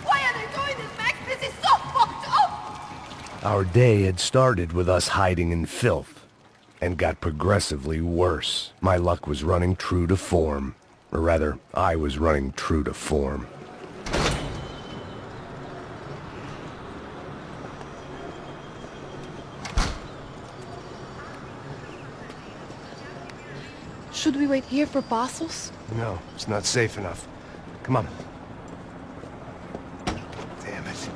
Why are they doing this, Max? This is so fucked up! Our day had started with us hiding in filth, and got progressively worse. My luck was running true to form. Or rather, I was running true to form. Should we wait here for Bassos? No, it's not safe enough. Come on. Damn it.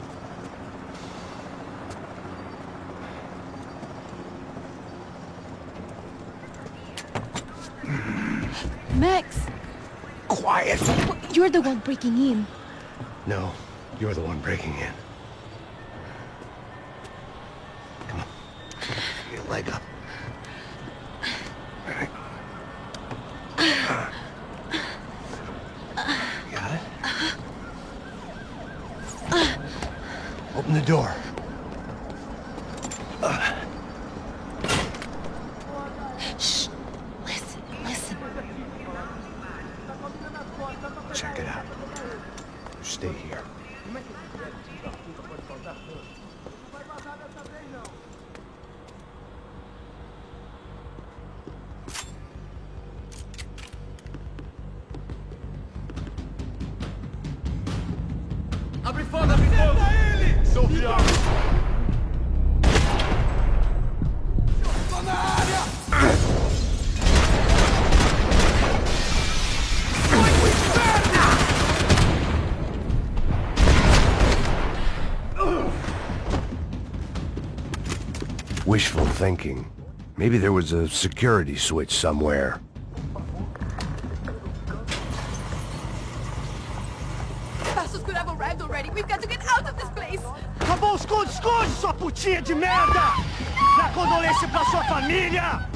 Max! Quiet! You're the one breaking in. No, you're the one breaking in. Come on. Get your leg up. All right. Got it? Open the door. Shh! Listen, listen. Check it out. Stay here. Abre fogo, abre fogo! Sofia! Wishful thinking. Maybe there was a security switch somewhere. Passos could have arrived already. We've got to get out of this place. Tá bom, esconde, esconde, sua putinha de merda! Dá condolência pra sua família!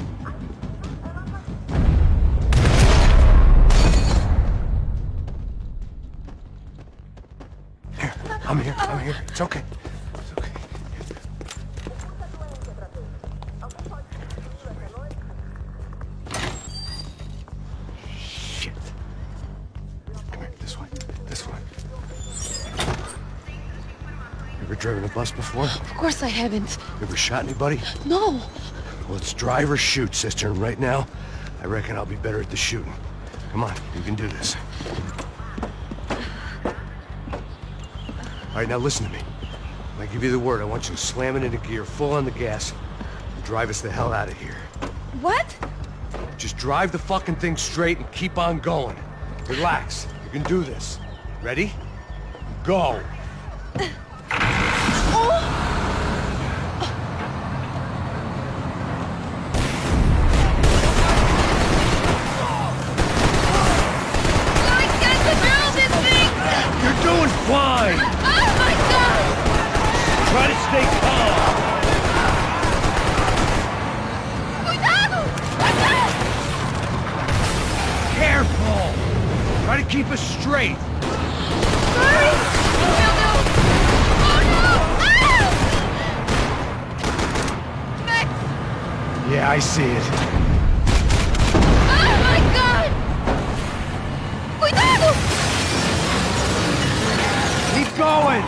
I'm here. It's okay. Shit. Come here, this way. Ever driven a bus before? Of course I haven't. Ever shot anybody? No. Well, it's drive or shoot, sister, and right now, I reckon I'll be better at the shooting. Come on, you can do this. All right, now listen to me. When I give you the word, I want you to slam it into gear, full on the gas, and drive us the hell out of here. What? Just drive the fucking thing straight and keep on going. Relax. You can do this. Ready? Go. You're doing fine! Oh my God! Try to stay calm! Cuidado! Cuidado! Careful! Try to keep us straight! Sorry! Oh no! Ah! Max! Yeah, I see it. Oh my God! Cuidado! Keep going!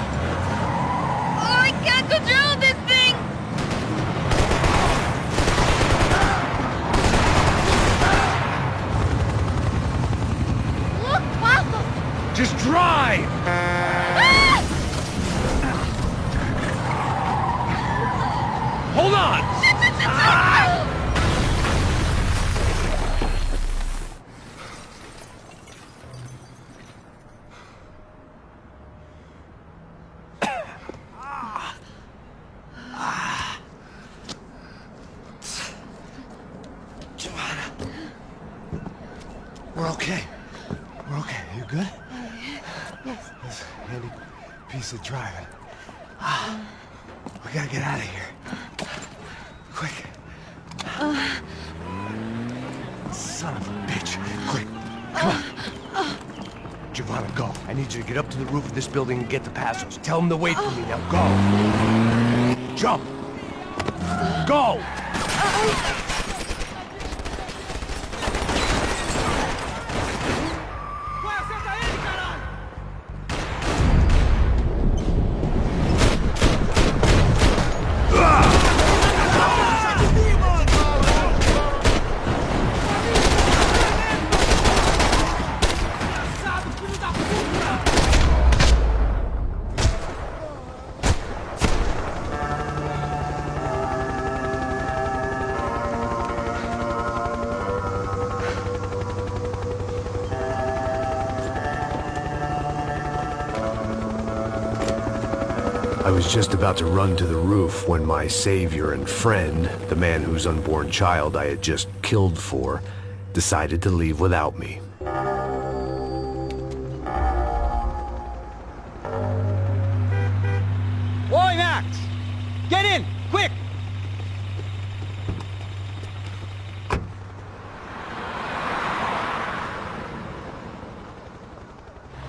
Oh, I can't control this thing! Look, Passos! Just drive! Ah! Hold on! Ah! We're okay. You good? Yes. This handy piece of driving. We gotta get out of here. Quick. Son of a bitch. Quick. Come on. Giovanna, go. I need you to get up to the roof of this building and get the Passos. Tell them to wait for me. Now go. Jump. Go. I was just about to run to the roof when my savior and friend, the man whose unborn child I had just killed for, decided to leave without me. Oi, Max! Get in, quick!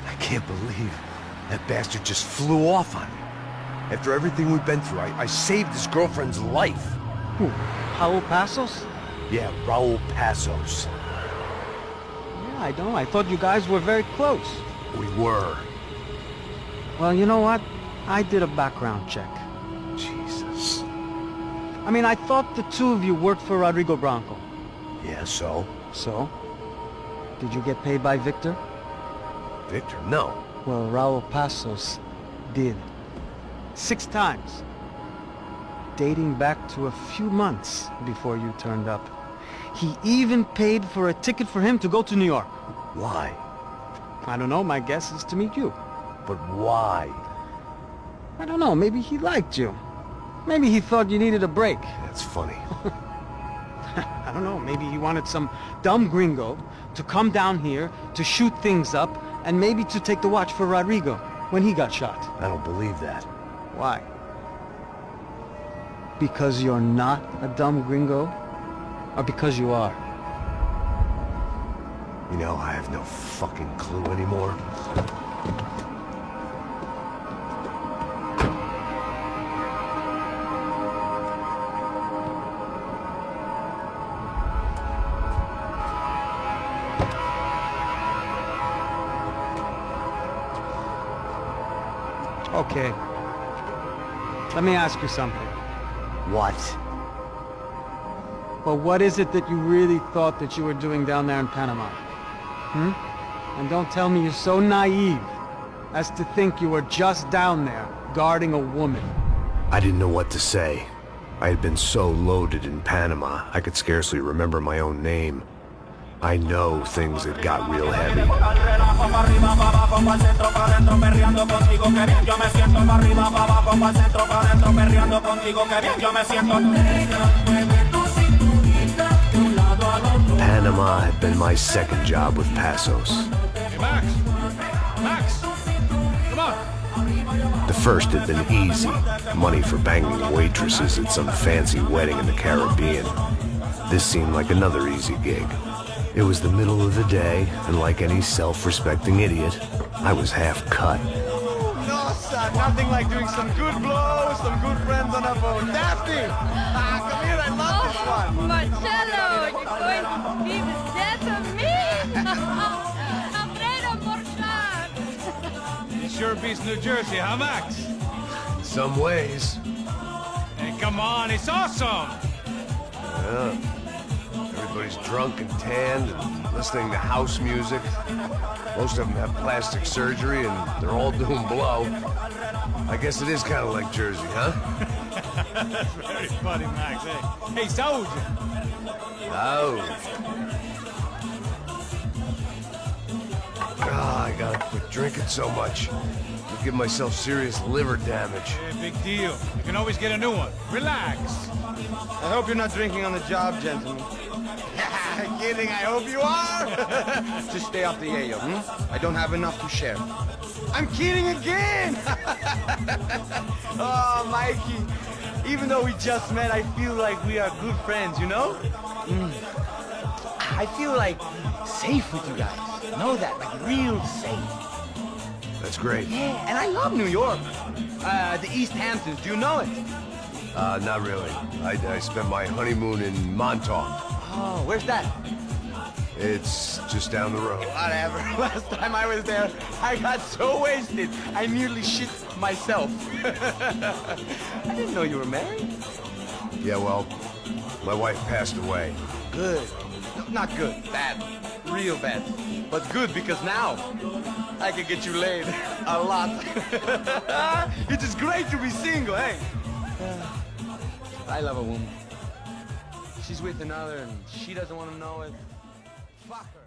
I can't believe that bastard just flew off on me. After everything we've been through, I saved his girlfriend's life. Who? Raul Passos? Yeah, Raul Passos. Yeah, I know. I thought you guys were very close. We were. Well, you know what? I did a background check. Jesus. I mean, I thought the two of you worked for Rodrigo Branco. Yeah, so? So? Did you get paid by Victor? Victor? No. Well, Raul Passos did. 6 times. Dating back to a few months before you turned up. He even paid for a ticket for him to go to New York. Why? I don't know, my guess is to meet you. But why? I don't know, maybe he liked you. Maybe he thought you needed a break. That's funny. I don't know, maybe he wanted some dumb gringo to come down here to shoot things up and maybe to take the watch for Rodrigo when he got shot. I don't believe that. Why? Because you're not a dumb gringo? Or because you are? You know, I have no fucking clue anymore. Okay. Let me ask you something. What? Well, what is it that you really thought that you were doing down there in Panama? And don't tell me you're so naive as to think you were just down there guarding a woman. I didn't know what to say. I had been so loaded in Panama, I could scarcely remember my own name. I know things had got real heavy. Panama had been my second job with Passos. Hey, Max! Max! Come on! The first had been easy. Money for banging waitresses at some fancy wedding in the Caribbean. This seemed like another easy gig. It was the middle of the day, and like any self-respecting idiot, I was half cut. No, son, nothing like doing some good blows, some good friends on a boat. Daphne! Come here, I love this one. Marcello, you're going to be the death of me. Alfredo Morchan. It sure beats New Jersey, huh, Max? In some ways. Hey, come on, it's awesome! Yeah. Everybody's drunk and tanned and listening to house music. Most of them have plastic surgery and they're all doing blow. I guess it is kind of like Jersey, huh? That's very funny, Max. Hey, soldier! Oh. I gotta quit drinking so much. I'll give myself serious liver damage. Yeah, big deal. You can always get a new one. Relax. I hope you're not drinking on the job, gentlemen. Kidding, I hope you are! Just stay off the yayo, I don't have enough to share. I'm kidding again! Oh, Mikey, even though we just met, I feel like we are good friends, you know? I feel like safe with you guys. Know that, like real safe. That's great. Yeah, and I love New York. The East Hamptons, do you know it? Not really. I spent my honeymoon in Montauk. Oh, where's that? It's just down the road. Whatever. Last time I was there, I got so wasted, I nearly shit myself. I didn't know you were married. Yeah, well, my wife passed away. Good. No, not good. Bad. Real bad. But good because now I can get you laid a lot. It is great to be single, hey? I love a woman. She's with another and she doesn't want to know it. Fuck her.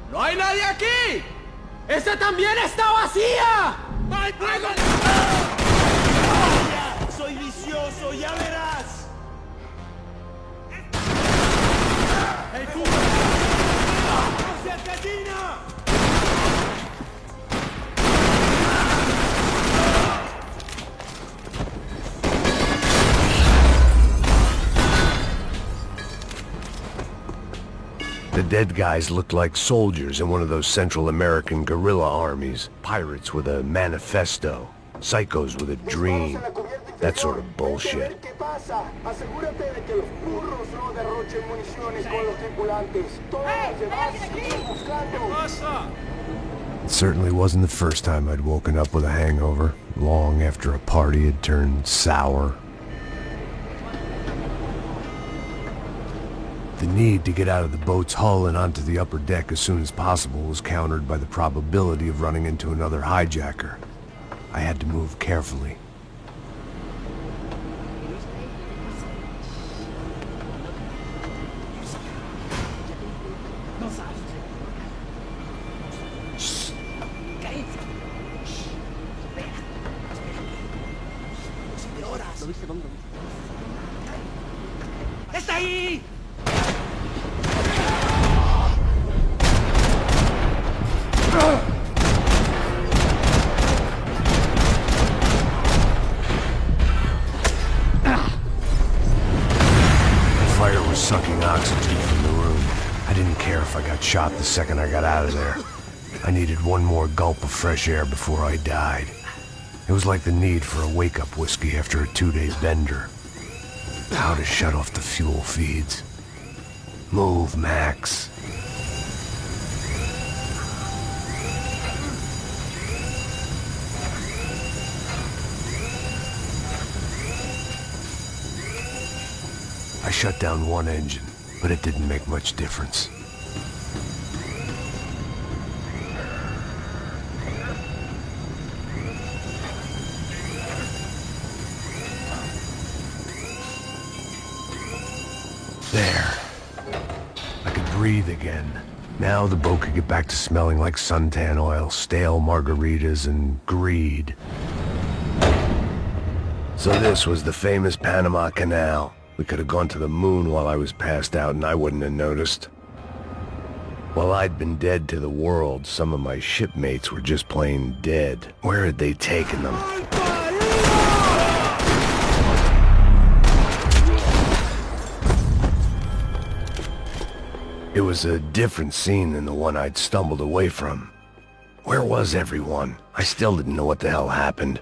¡No hay nadie aquí! ¡Esta también está vacía! ¡Soy vicioso, ya verás! ¡Hey, tú! ¡No seas gallina! The dead guys looked like soldiers in one of those Central American guerrilla armies. Pirates with a manifesto. Psychos with a dream. That sort of bullshit. It certainly wasn't the first time I'd woken up with a hangover, long after a party had turned sour. The need to get out of the boat's hull and onto the upper deck as soon as possible was countered by the probability of running into another hijacker. I had to move carefully. ¡Está ahí! Fire was sucking oxygen from the room. I didn't care if I got shot the second I got out of there. I needed one more gulp of fresh air before I died. It was like the need for a wake-up whiskey after a 2-day bender. How to shut off the fuel feeds. Move, Max. I shut down one engine, but it didn't make much difference. There. I could breathe again. Now the boat could get back to smelling like suntan oil, stale margaritas, and greed. So this was the famous Panama Canal. We could have gone to the moon while I was passed out and I wouldn't have noticed. While I'd been dead to the world, some of my shipmates were just plain dead. Where had they taken them? It was a different scene than the one I'd stumbled away from. Where was everyone? I still didn't know what the hell happened.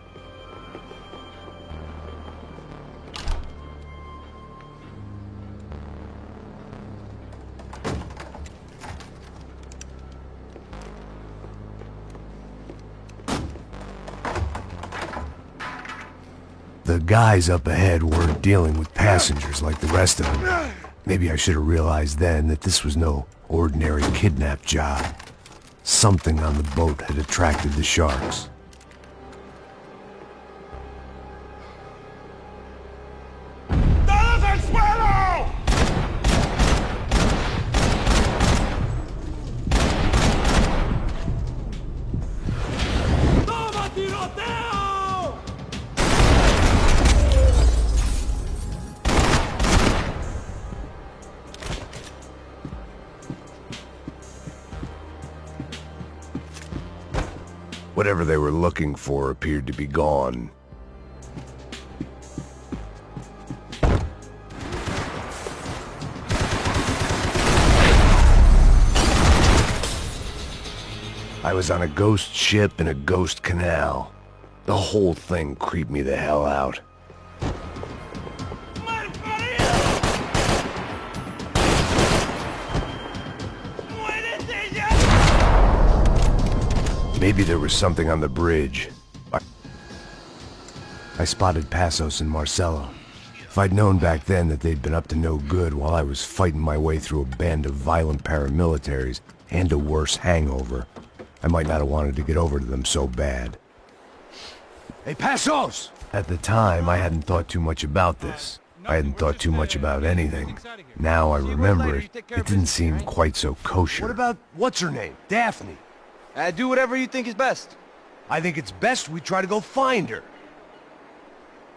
The guys up ahead weren't dealing with passengers like the rest of them. Maybe I should have realized then that this was no ordinary kidnap job. Something on the boat had attracted the sharks. ¡Todos al suelo! ¡Toma tiroteo! Whatever they were looking for appeared to be gone. I was on a ghost ship in a ghost canal. The whole thing creeped me the hell out. Maybe there was something on the bridge. I spotted Passos and Marcelo. If I'd known back then that they'd been up to no good while I was fighting my way through a band of violent paramilitaries and a worse hangover, I might not have wanted to get over to them so bad. Hey, Passos! At the time, I hadn't thought too much about this. I hadn't thought too much about anything. Now I remember it, it didn't seem quite so kosher. What about, what's her name? Daphne? Do whatever you think is best. I think it's best we try to go find her.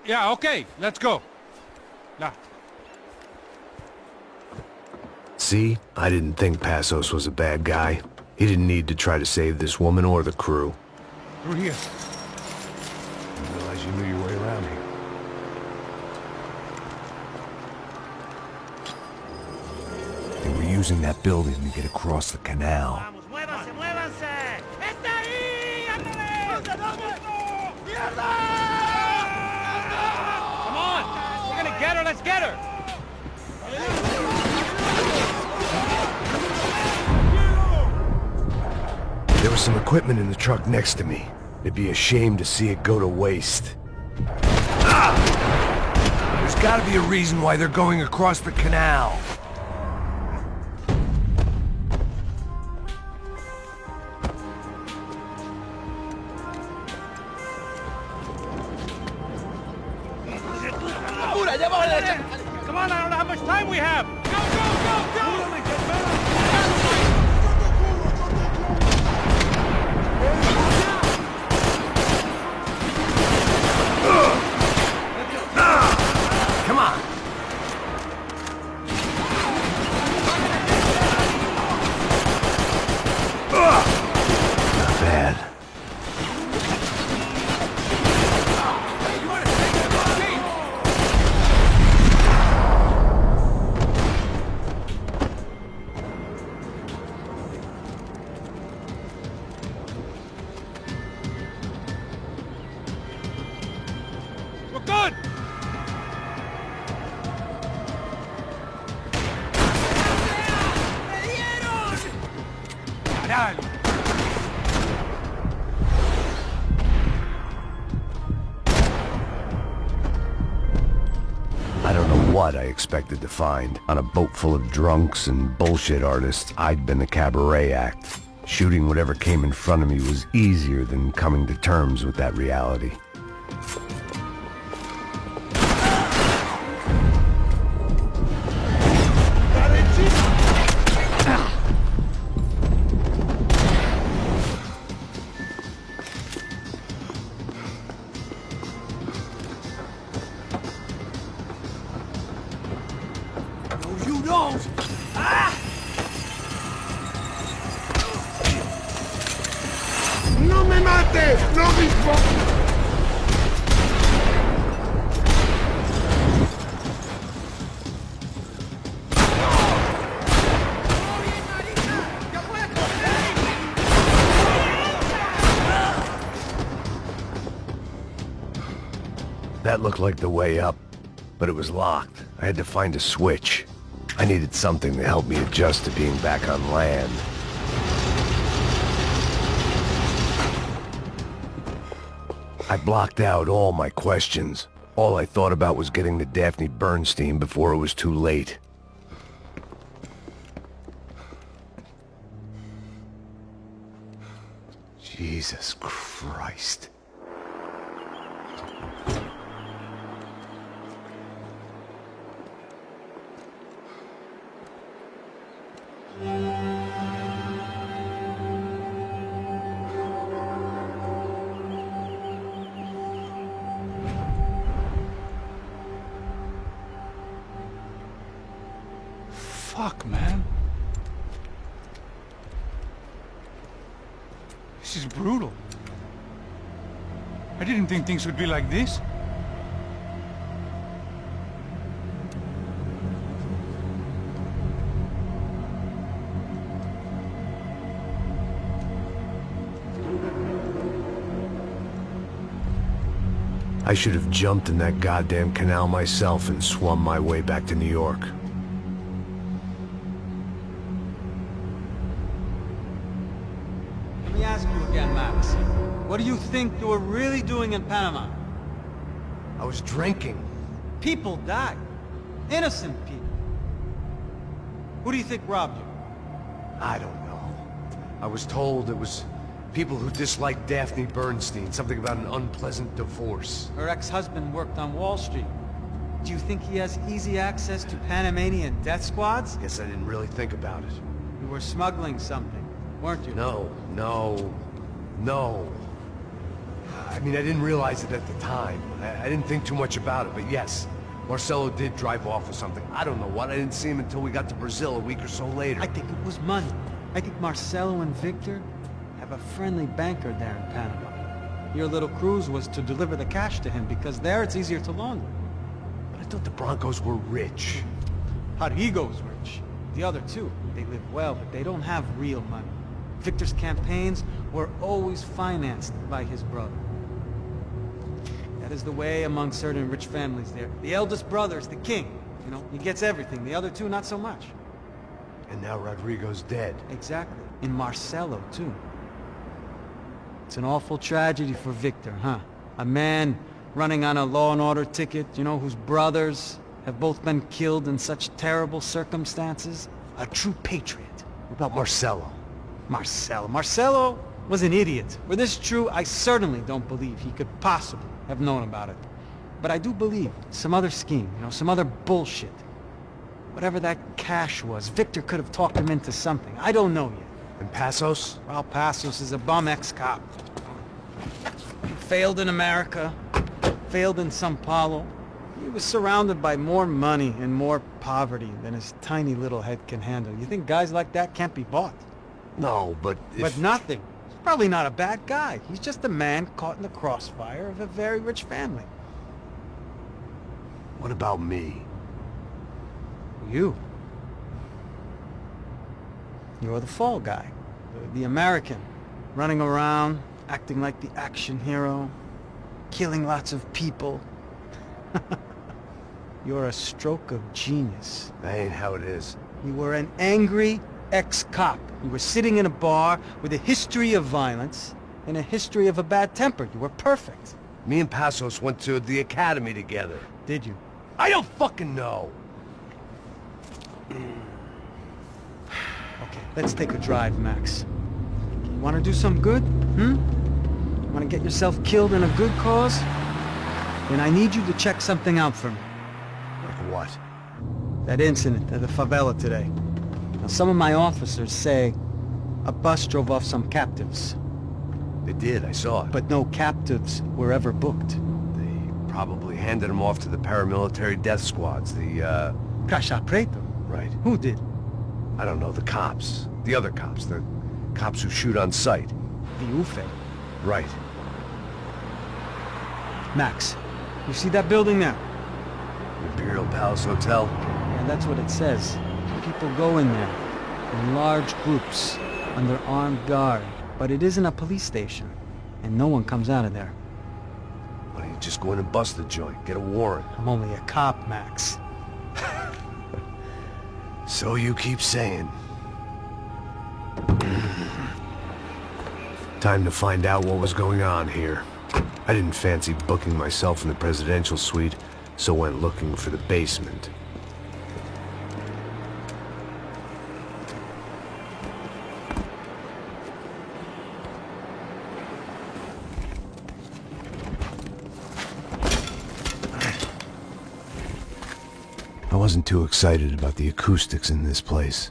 Yeah, okay, let's go. Now. See? I didn't think Passos was a bad guy. He didn't need to try to save this woman or the crew. Through here. I didn't realize you knew your way around here. They were using that building to get across the canal. ¡Muévanse, muévanse! ¡Está ahí! ¡Ándale! ¡Mierda! Come on! We're gonna get her, let's get her! There was some equipment in the truck next to me. It'd be a shame to see it go to waste. There's gotta be a reason why they're going across the canal. Come on, I don't know how much time we have! Go, go, go, go! Come on! Not bad. We're good! Caralho! I don't know what I expected to find. On a boat full of drunks and bullshit artists, I'd been the cabaret act. Shooting whatever came in front of me was easier than coming to terms with that reality. You don't! ¡No me mates! ¡No me... That looked like the way up, but it was locked. I had to find a switch. I needed something to help me adjust to being back on land. I blocked out all my questions. All I thought about was getting to Daphne Bernstein before it was too late. Jesus Christ. Fuck, man. This is brutal. I didn't think things would be like this. I should have jumped in that goddamn canal myself and swum my way back to New York. Let me ask you again, Max. What do you think you were really doing in Panama? I was drinking. People died. Innocent people. Who do you think robbed you? I don't know. I was told it was people who disliked Daphne Bernstein, something about an unpleasant divorce. Her ex-husband worked on Wall Street. Do you think he has easy access to Panamanian death squads? Guess I didn't really think about it. You were smuggling something, weren't you? No. I mean, I didn't realize it at the time. I didn't think too much about it, but yes. Marcelo did drive off with something. I don't know what. I didn't see him until we got to Brazil a week or so later. I think it was money. I think Marcelo and Victor have a friendly banker there in Panama. Your little cruise was to deliver the cash to him because there it's easier to launder. But I thought the Broncos were rich. Rodrigo's rich. The other two, they live well, but they don't have real money. Victor's campaigns were always financed by his brother. That is the way among certain rich families there. The eldest brother is the king. You know, he gets everything. The other two, not so much. And now Rodrigo's dead. Exactly. And Marcelo, too. It's an awful tragedy for Victor, huh? A man running on a law and order ticket, you know, whose brothers have both been killed in such terrible circumstances. A true patriot. What about Marcelo? Marcelo was an idiot. Were this true, I certainly don't believe he could possibly have known about it. But I do believe some other scheme, you know, some other bullshit. Whatever that cash was, Victor could have talked him into something. I don't know yet. And Passos? Well, Passos is a bum ex-cop. He failed in America, failed in Sao Paulo. He was surrounded by more money and more poverty than his tiny little head can handle. You think guys like that can't be bought? No, but But nothing. He's probably not a bad guy. He's just a man caught in the crossfire of a very rich family. What about me? You. You're the fall guy. The American. Running around, acting like the action hero. Killing lots of people. You're a stroke of genius. That ain't how it is. You were an angry ex-cop. You were sitting in a bar with a history of violence and a history of a bad temper. You were perfect. Me and Passos went to the academy together. Did you? I don't fucking know. Okay, let's take a drive, Max. You want to do some good? Want to get yourself killed in a good cause? Then I need you to check something out for me. Like what? That incident at the favela today. Now, some of my officers say a bus drove off some captives. They did, I saw it. But no captives were ever booked. They probably handed them off to the paramilitary death squads, the, Caixa Preto? Right. Who did? I don't know, the cops. The other cops. The cops who shoot on sight. The UFE. Right. Max, you see that building there? Imperial Palace Hotel? Yeah, that's what it says. People go in there, in large groups, under armed guard. But it isn't a police station, and no one comes out of there. Why don't you just go in and bust the joint, get a warrant? I'm only a cop, Max. So you keep saying. Time to find out what was going on here. I didn't fancy booking myself in the presidential suite, so went looking for the basement. I wasn't too excited about the acoustics in this place.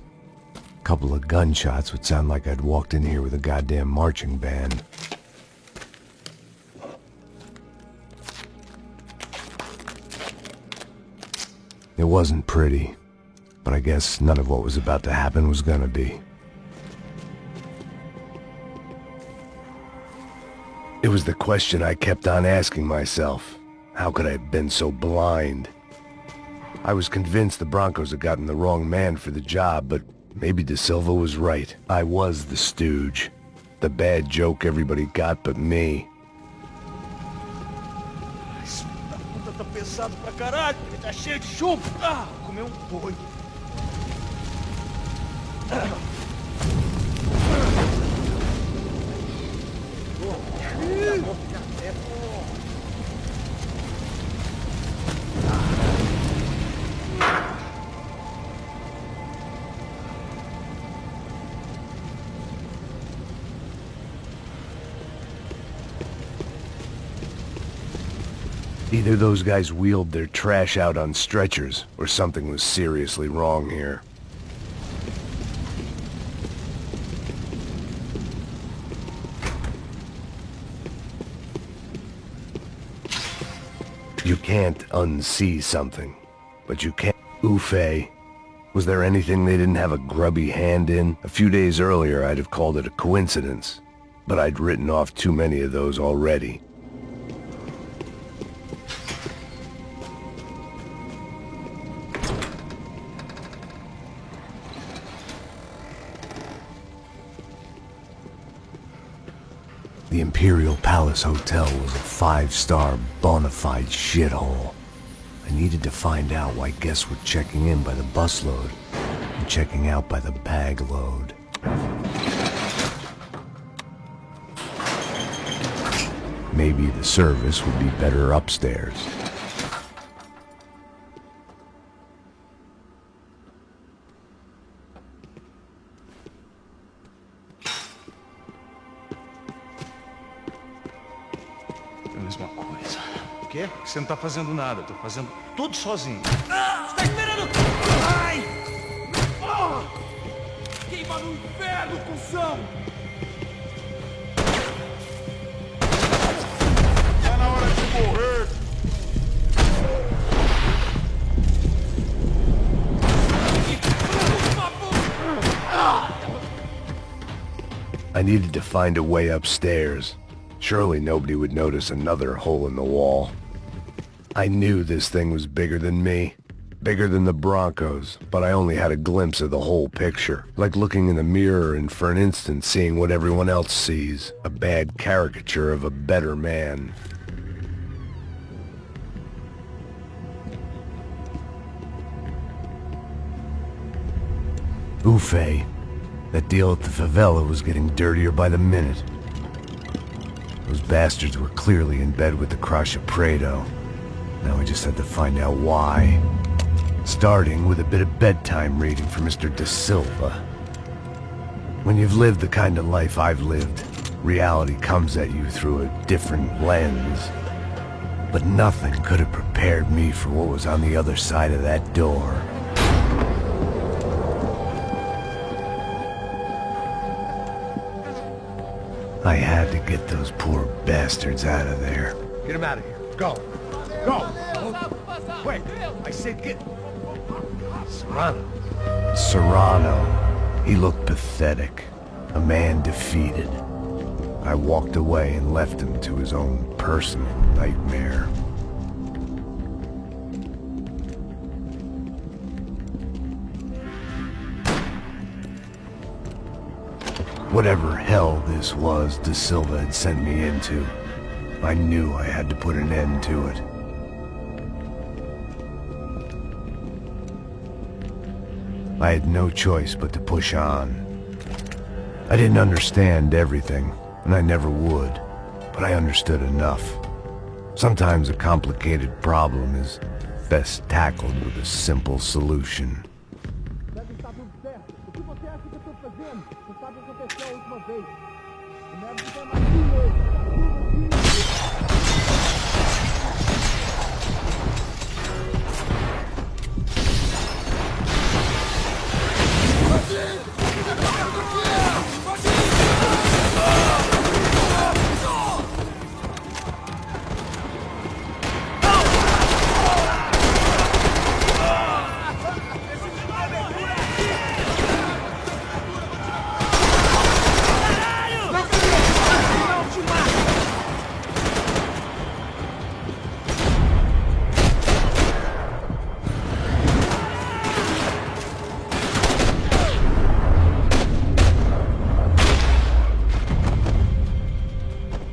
A couple of gunshots would sound like I'd walked in here with a goddamn marching band. It wasn't pretty, but I guess none of what was about to happen was gonna be. It was the question I kept on asking myself. How could I have been so blind? I was convinced the Broncos had gotten the wrong man for the job, but maybe De Silva was right. I was the stooge. The bad joke everybody got but me. cansado pra caralho, ele tá cheio de chumbo. Ah, comer um boi. Either those guys wheeled their trash out on stretchers, or something was seriously wrong here. You can't unsee something, but you can't... Ufei. Was there anything they didn't have a grubby hand in? A few days earlier I'd have called it a coincidence, but I'd written off too many of those already. The Imperial Palace Hotel was a 5-star bona fide shithole. I needed to find out why guests were checking in by the busload and checking out by the bag load. Maybe the service would be better upstairs. Mesma coisa. O quê? Você não tá fazendo nada, eu tô fazendo tudo sozinho. Ah, você tá esperando? Ai! Ah! Queima no inferno, cuzão! Tá na hora de morrer! I needed to find a way upstairs. Surely nobody would notice another hole in the wall. I knew this thing was bigger than me, bigger than the Broncos, but I only had a glimpse of the whole picture, like looking in the mirror and for an instant seeing what everyone else sees, a bad caricature of a better man. Ufei, that deal at the favela was getting dirtier by the minute. Those bastards were clearly in bed with the Crusher Prado. Now I just had to find out why. Starting with a bit of bedtime reading for Mr. Da Silva. When you've lived the kind of life I've lived, reality comes at you through a different lens. But nothing could have prepared me for what was on the other side of that door. I had to get those poor bastards out of there. Get him out of here. Go. Go. Wait. I said get... Serrano. Serrano. He looked pathetic. A man defeated. I walked away and left him to his own personal nightmare. Whatever hell this was Da Silva had sent me into, I knew I had to put an end to it. I had no choice but to push on. I didn't understand everything, and I never would, but I understood enough. Sometimes a complicated problem is best tackled with a simple solution.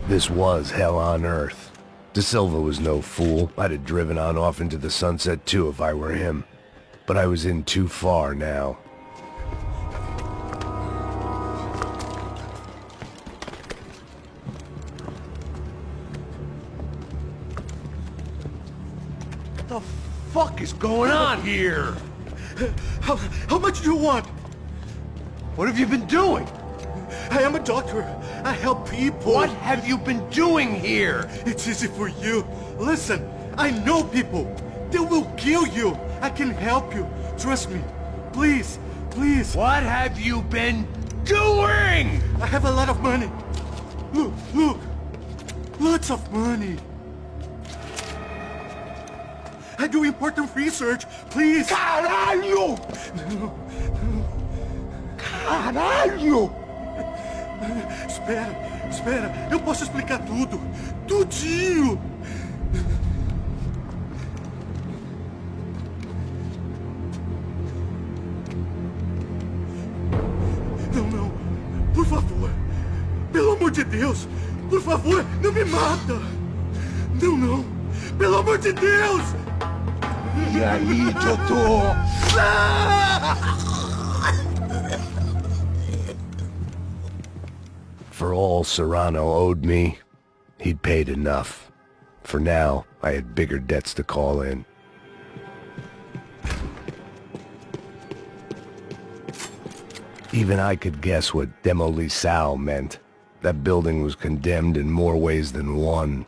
This was hell on earth. De Silva was no fool. I'd have driven on off into the sunset too if I were him. But I was in too far now. What the fuck is going on here? How much do you want? What have you been doing? I am a doctor. I help people. What have you been doing here? It's easy for you. Listen, I know people. They will kill you. I can help you. Trust me. Please, please. What have you been doing? I have a lot of money. Look, look. Lots of money. I do important research. Please. Caralho! Caralho! Espera, espera. Eu posso explicar tudo. Tudinho. Não, não. Por favor. Pelo amor de Deus. Por favor, não me mata. Não, não. Pelo amor de Deus. E aí, doutor? For all Serrano owed me, he'd paid enough. For now, I had bigger debts to call in. Even I could guess what Demolisal meant. That building was condemned in more ways than one.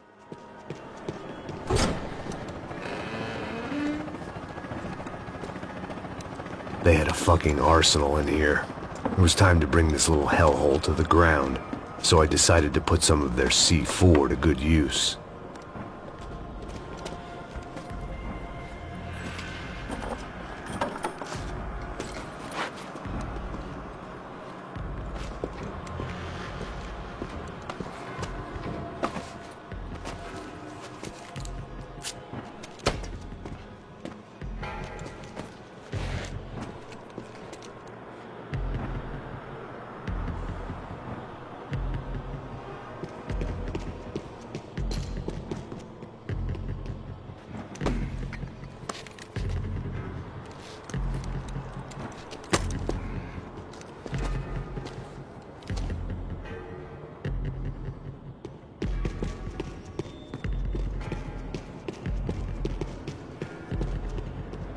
They had a fucking arsenal in here. It was time to bring this little hellhole to the ground, so I decided to put some of their C4 to good use.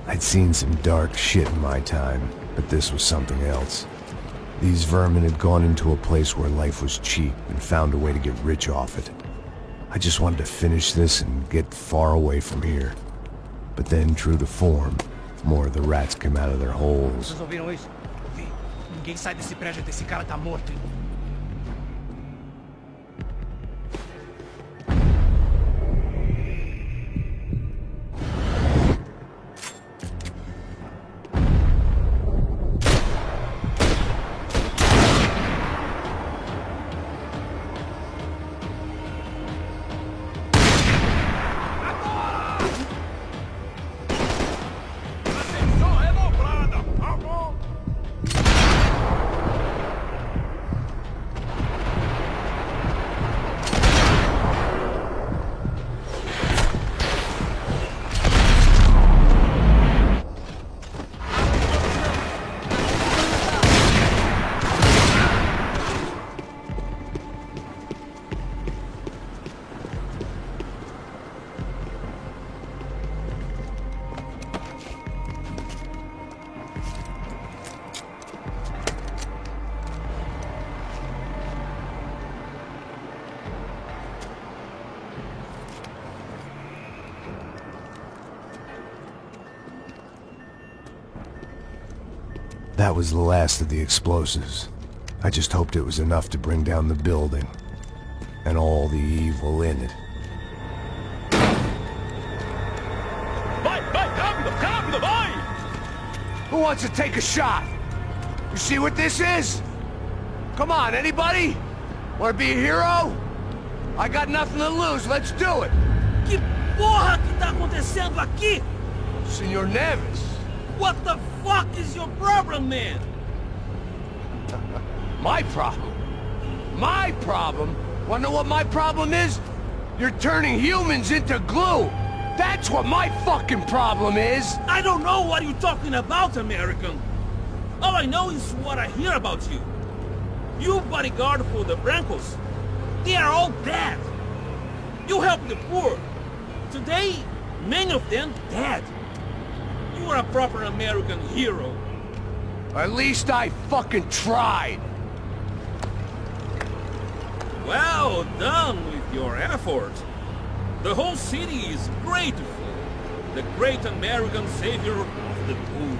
I'd seen some dark shit in my time, but this was something else. These vermin had gone into a place where life was cheap and found a way to get rich off it. I just wanted to finish this and get far away from here. But then, true to form, more of the rats came out of their holes. Vocês ouviram isso? Vi. Ninguém sai desse prédio até esse cara tá morto. That was the last of the explosives. I just hoped it was enough to bring down the building. And all the evil in it. Vai, rápido, rápido, vai! Who wants to take a shot? You see what this is? Come on, anybody? Want to be a hero? I got nothing to lose, let's do it! Que porra que tá acontecendo aqui? Senor Neves. What the fuck is your problem, man? My problem? My problem? Wanna know what my problem is? You're turning humans into glue! That's what my fucking problem is! I don't know what you're talking about, American. All I know is what I hear about you. You bodyguard for the Brancos. They are all bad. You help the poor. Today, many of them dead. You are a proper American hero. At least I fucking tried! Well done with your effort. The whole city is grateful. The great American savior of the poor.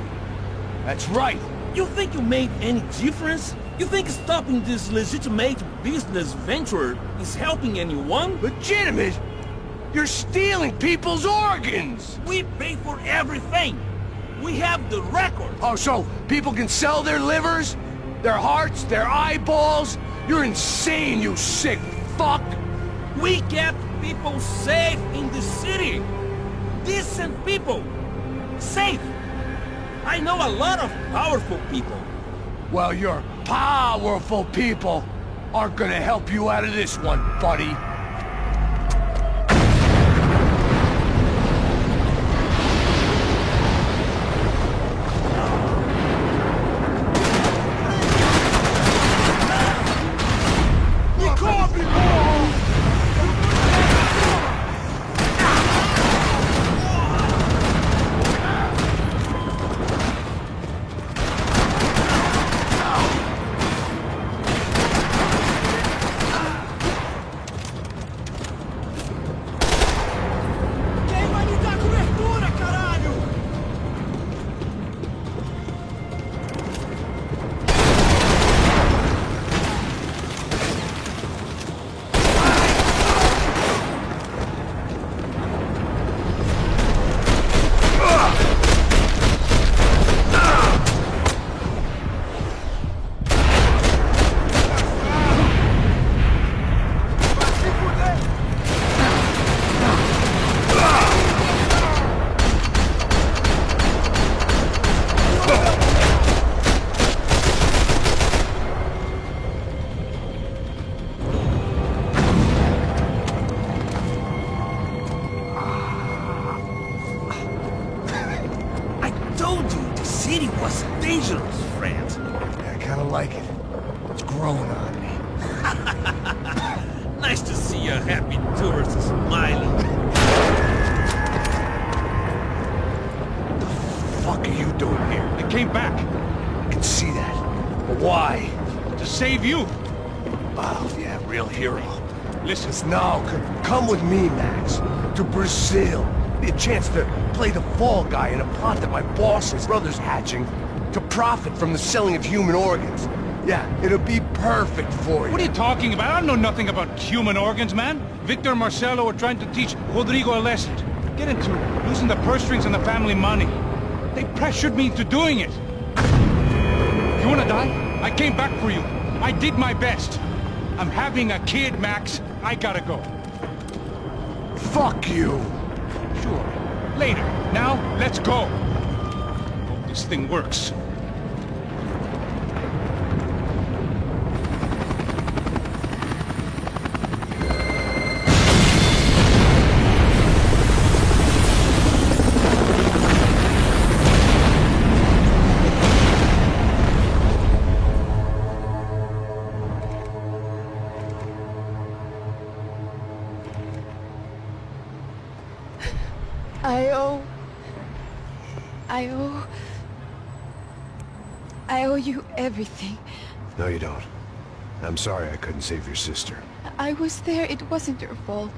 That's right! You think you made any difference? You think stopping this legitimate business venture is helping anyone? Legitimate? You're stealing people's organs! We pay for everything! We have the record! Oh, so people can sell their livers? Their hearts? Their eyeballs? You're insane, you sick fuck! We kept people safe in the city! Decent people! Safe! I know a lot of powerful people. Well, your powerful people aren't gonna help you out of this one, buddy. dangerous, friend. I kinda like it. It's growing on me. Nice to see a happy tourist smiling. What the fuck are you doing here? I came back. I can see that. But why? To save you. Oh, yeah, real hero. Listen. Now, come with me, Max. To Brazil. Be a chance to play the fall guy in a plot that my boss's brother's hatching to profit from the selling of human organs. Yeah, it'll be perfect for you. What are you talking about? I don't know nothing about human organs, man. Victor and Marcelo are trying to teach Rodrigo a lesson. Get into using the purse strings and the family money. They pressured me into doing it. You wanna die? I came back for you. I did my best. I'm having a kid, Max. I gotta go. Fuck you. Sure. Later. Now, let's go. Hope this thing works. I owe you everything. No, you don't. I'm sorry I couldn't save your sister. I was there. It wasn't your fault.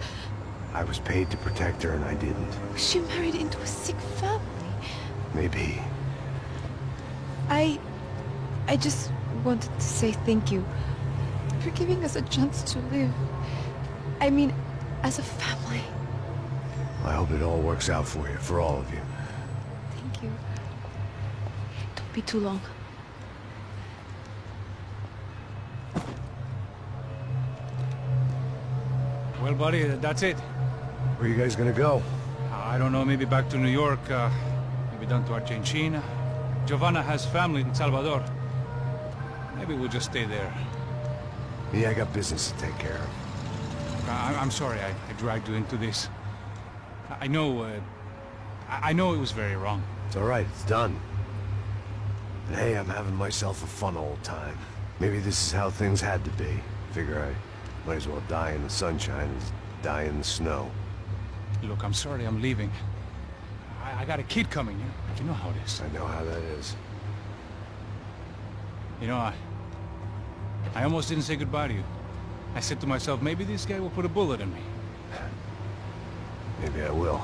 I was paid to protect her and I didn't. She married into a sick family. Maybe. I just wanted to say thank you for giving us a chance to live. I mean, as a family. I hope it all works out for you, for all of you. Thank you. Don't be too long. Well, buddy, that's it. Where are you guys gonna go? I don't know, maybe back to New York, maybe down to Argentina. Giovanna has family in Salvador. Maybe we'll just stay there. Me, I got business to take care of. I'm sorry I dragged you into this. I know, I know it was very wrong. It's all right, it's done. And hey, I'm having myself a fun old time. Maybe this is how things had to be. Figure I might as well die in the sunshine as die in the snow. Look, I'm sorry I'm leaving. I got a kid coming, you know how it is. I know how that is. You know, I almost didn't say goodbye to you. I said to myself, maybe this guy will put a bullet in me. Maybe I will.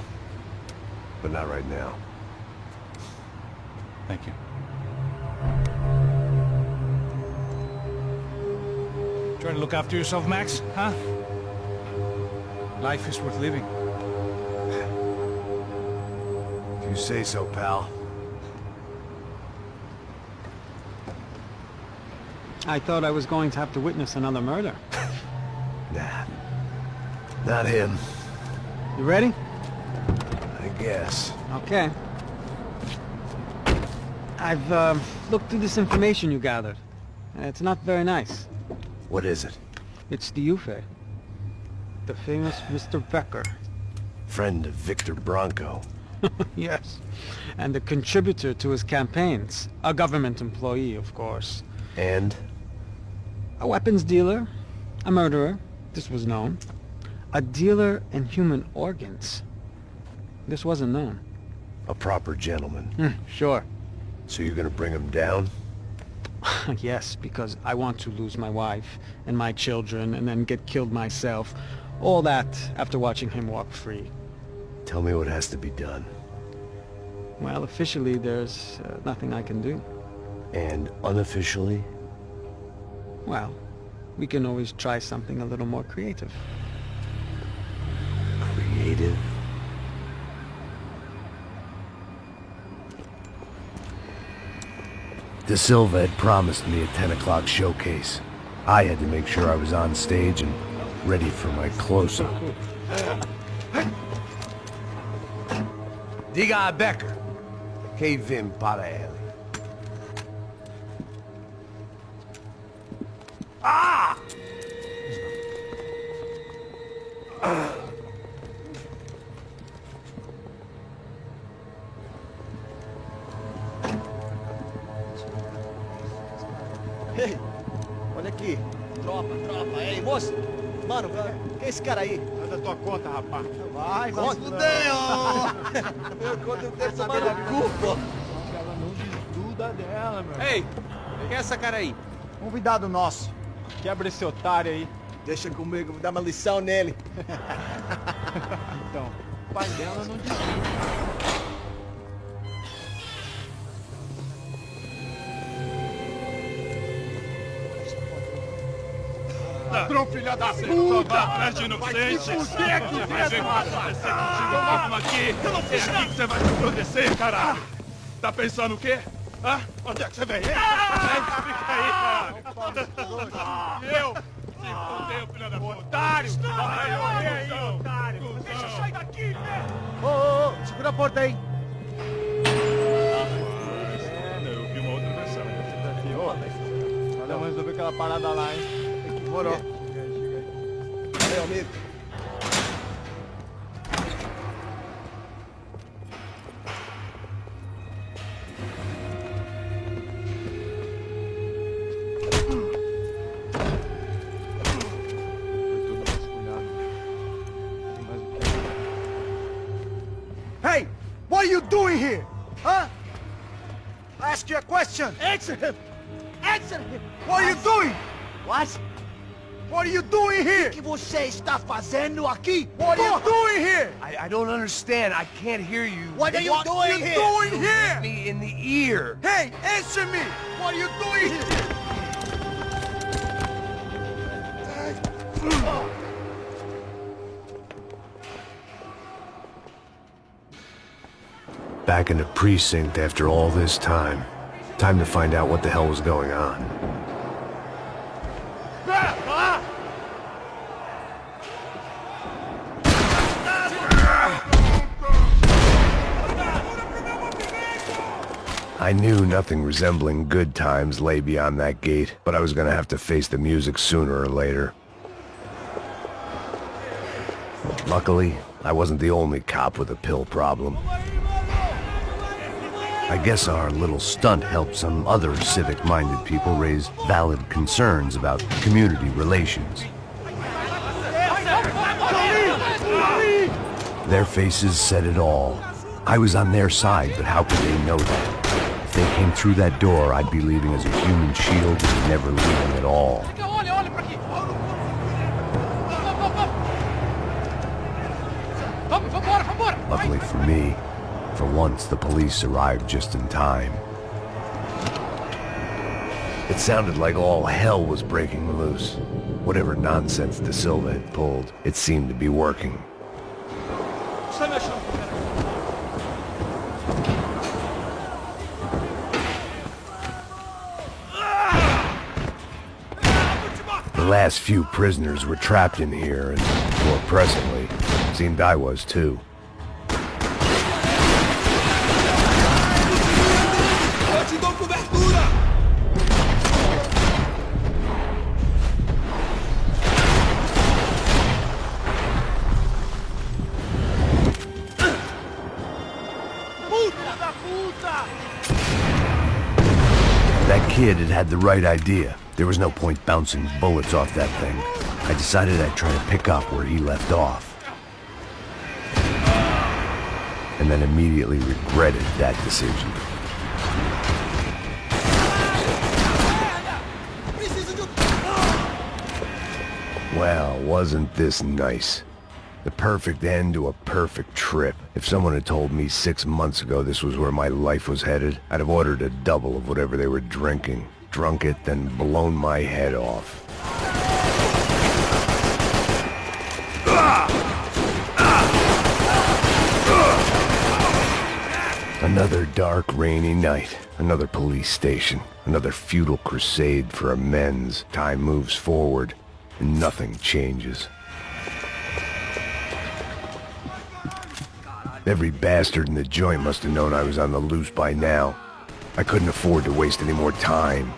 But not right now. Thank you. Try to look after yourself, Max, huh? Life is worth living. If you say so, pal. I thought I was going to have to witness another murder. Nah. Not him. You ready? I guess. Okay. I've looked through this information you gathered. It's not very nice. What is it? It's the Ufe. The famous Mr. Becker. Friend of Victor Bronco. Yes. And a contributor to his campaigns. A government employee, of course. And? A weapons dealer. A murderer. This was known. A dealer in human organs. This wasn't known. A proper gentleman. Sure. So you're gonna bring him down? Yes, because I want to lose my wife and my children and then get killed myself. All that after watching him walk free. Tell me what has to be done. Well, officially there's nothing I can do. And unofficially? Well, we can always try something a little more creative. Creative? De Silva had promised me a 10 o'clock showcase. I had to make sure I was on stage and ready for my close-up. Diga a Becker. Que vim para ele. Ah! Ei, olha aqui. Tropa. Ei, moço. Mano, quem é esse cara aí? É da tua conta, rapaz. Vai se fuder, ó. Meu conta não tem saber da culpa. Ela não desgruda dela, meu. Ei, quem é essa cara aí? Convidado nosso. Quebra esse otário aí. Deixa comigo, vou dar uma lição nele. Então, o pai dela não desgruda. Ladrão, filha da puta! Atrás de inocente! Vai ver o que vai acontecer contigo mesmo aqui! Eu não fiz nada! É aqui que você vai se proteger, caralho! Tá pensando o quê? Hã? Onde é que você vem? Fica aí, caralho! Eu? Se fodeu, filha da puta! Otário! Vai aí, otário! Deixa eu sair daqui, né? Ô, segura a porta aí! Eu vi uma outra versão. Olha, vamos resolver aquela parada lá, hein? Demorou. Valeu, amigo. Hey, what are you doing here? Huh? I ask you a question. Answer him. Answer him. What are you doing? What? What are you doing here? O que você está fazendo aqui? What are you doing here? I don't understand. I can't hear you. What are you doing here? What are you doing here? Me in the ear. Hey, answer me. What are you doing here? Back in the precinct after all this time. Time to find out what the hell was going on. I knew nothing resembling good times lay beyond that gate, but I was gonna have to face the music sooner or later. Luckily, I wasn't the only cop with a pill problem. I guess our little stunt helped some other civic-minded people raise valid concerns about community relations. Their faces said it all. I was on their side, but how could they know that? If they came through that door, I'd be leaving as a human shield and never leaving at all. Luckily for me, for once the police arrived just in time. It sounded like all hell was breaking loose. Whatever nonsense De Silva had pulled, it seemed to be working. The last few prisoners were trapped in here, and more presently, seemed I was too. That kid had the right idea. There was no point bouncing bullets off that thing. I decided I'd try to pick up where he left off. And then immediately regretted that decision. Well, wasn't this nice? The perfect end to a perfect trip. If someone had told me 6 months ago this was where my life was headed, I'd have ordered a double of whatever they were drinking, drunk it, then blown my head off. Another dark, rainy night. Another police station. Another futile crusade for amends. Time moves forward, and nothing changes. Every bastard in the joint must have known I was on the loose by now. I couldn't afford to waste any more time.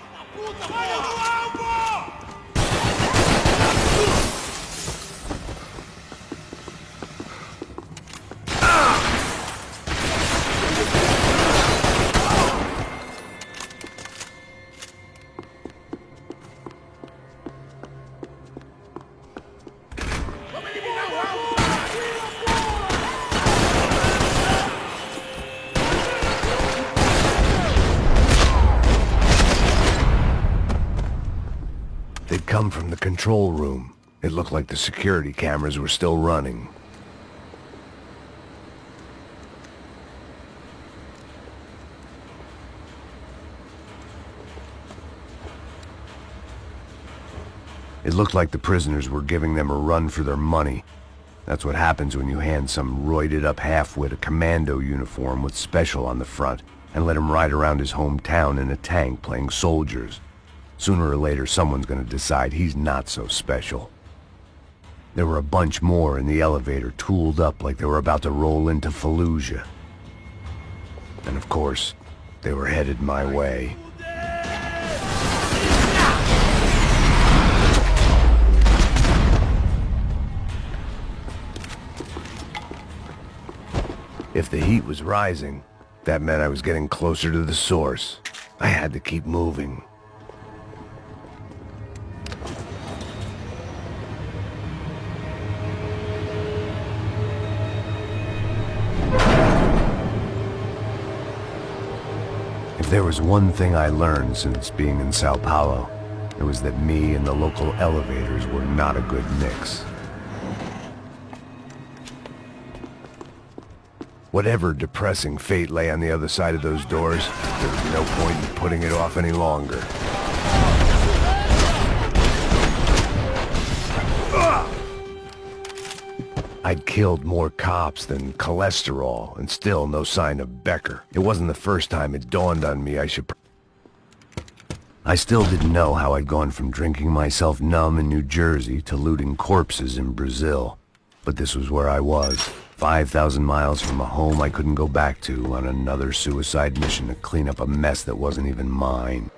They'd come from the control room. It looked like the security cameras were still running. It looked like the prisoners were giving them a run for their money. That's what happens when you hand some roided-up halfwit a commando uniform with special on the front and let him ride around his hometown in a tank playing soldiers. Sooner or later, someone's gonna decide he's not so special. There were a bunch more in the elevator, tooled up like they were about to roll into Fallujah. And of course, they were headed my way. If the heat was rising, that meant I was getting closer to the source. I had to keep moving. If there was one thing I learned since being in Sao Paulo, it was that me and the local elevators were not a good mix. Whatever depressing fate lay on the other side of those doors, there was no point in putting it off any longer. I'd killed more cops than cholesterol, and still no sign of Becker. It wasn't the first time it dawned on me I still didn't know how I'd gone from drinking myself numb in New Jersey to looting corpses in Brazil. But this was where I was, 5,000 miles from a home I couldn't go back to, on another suicide mission to clean up a mess that wasn't even mine.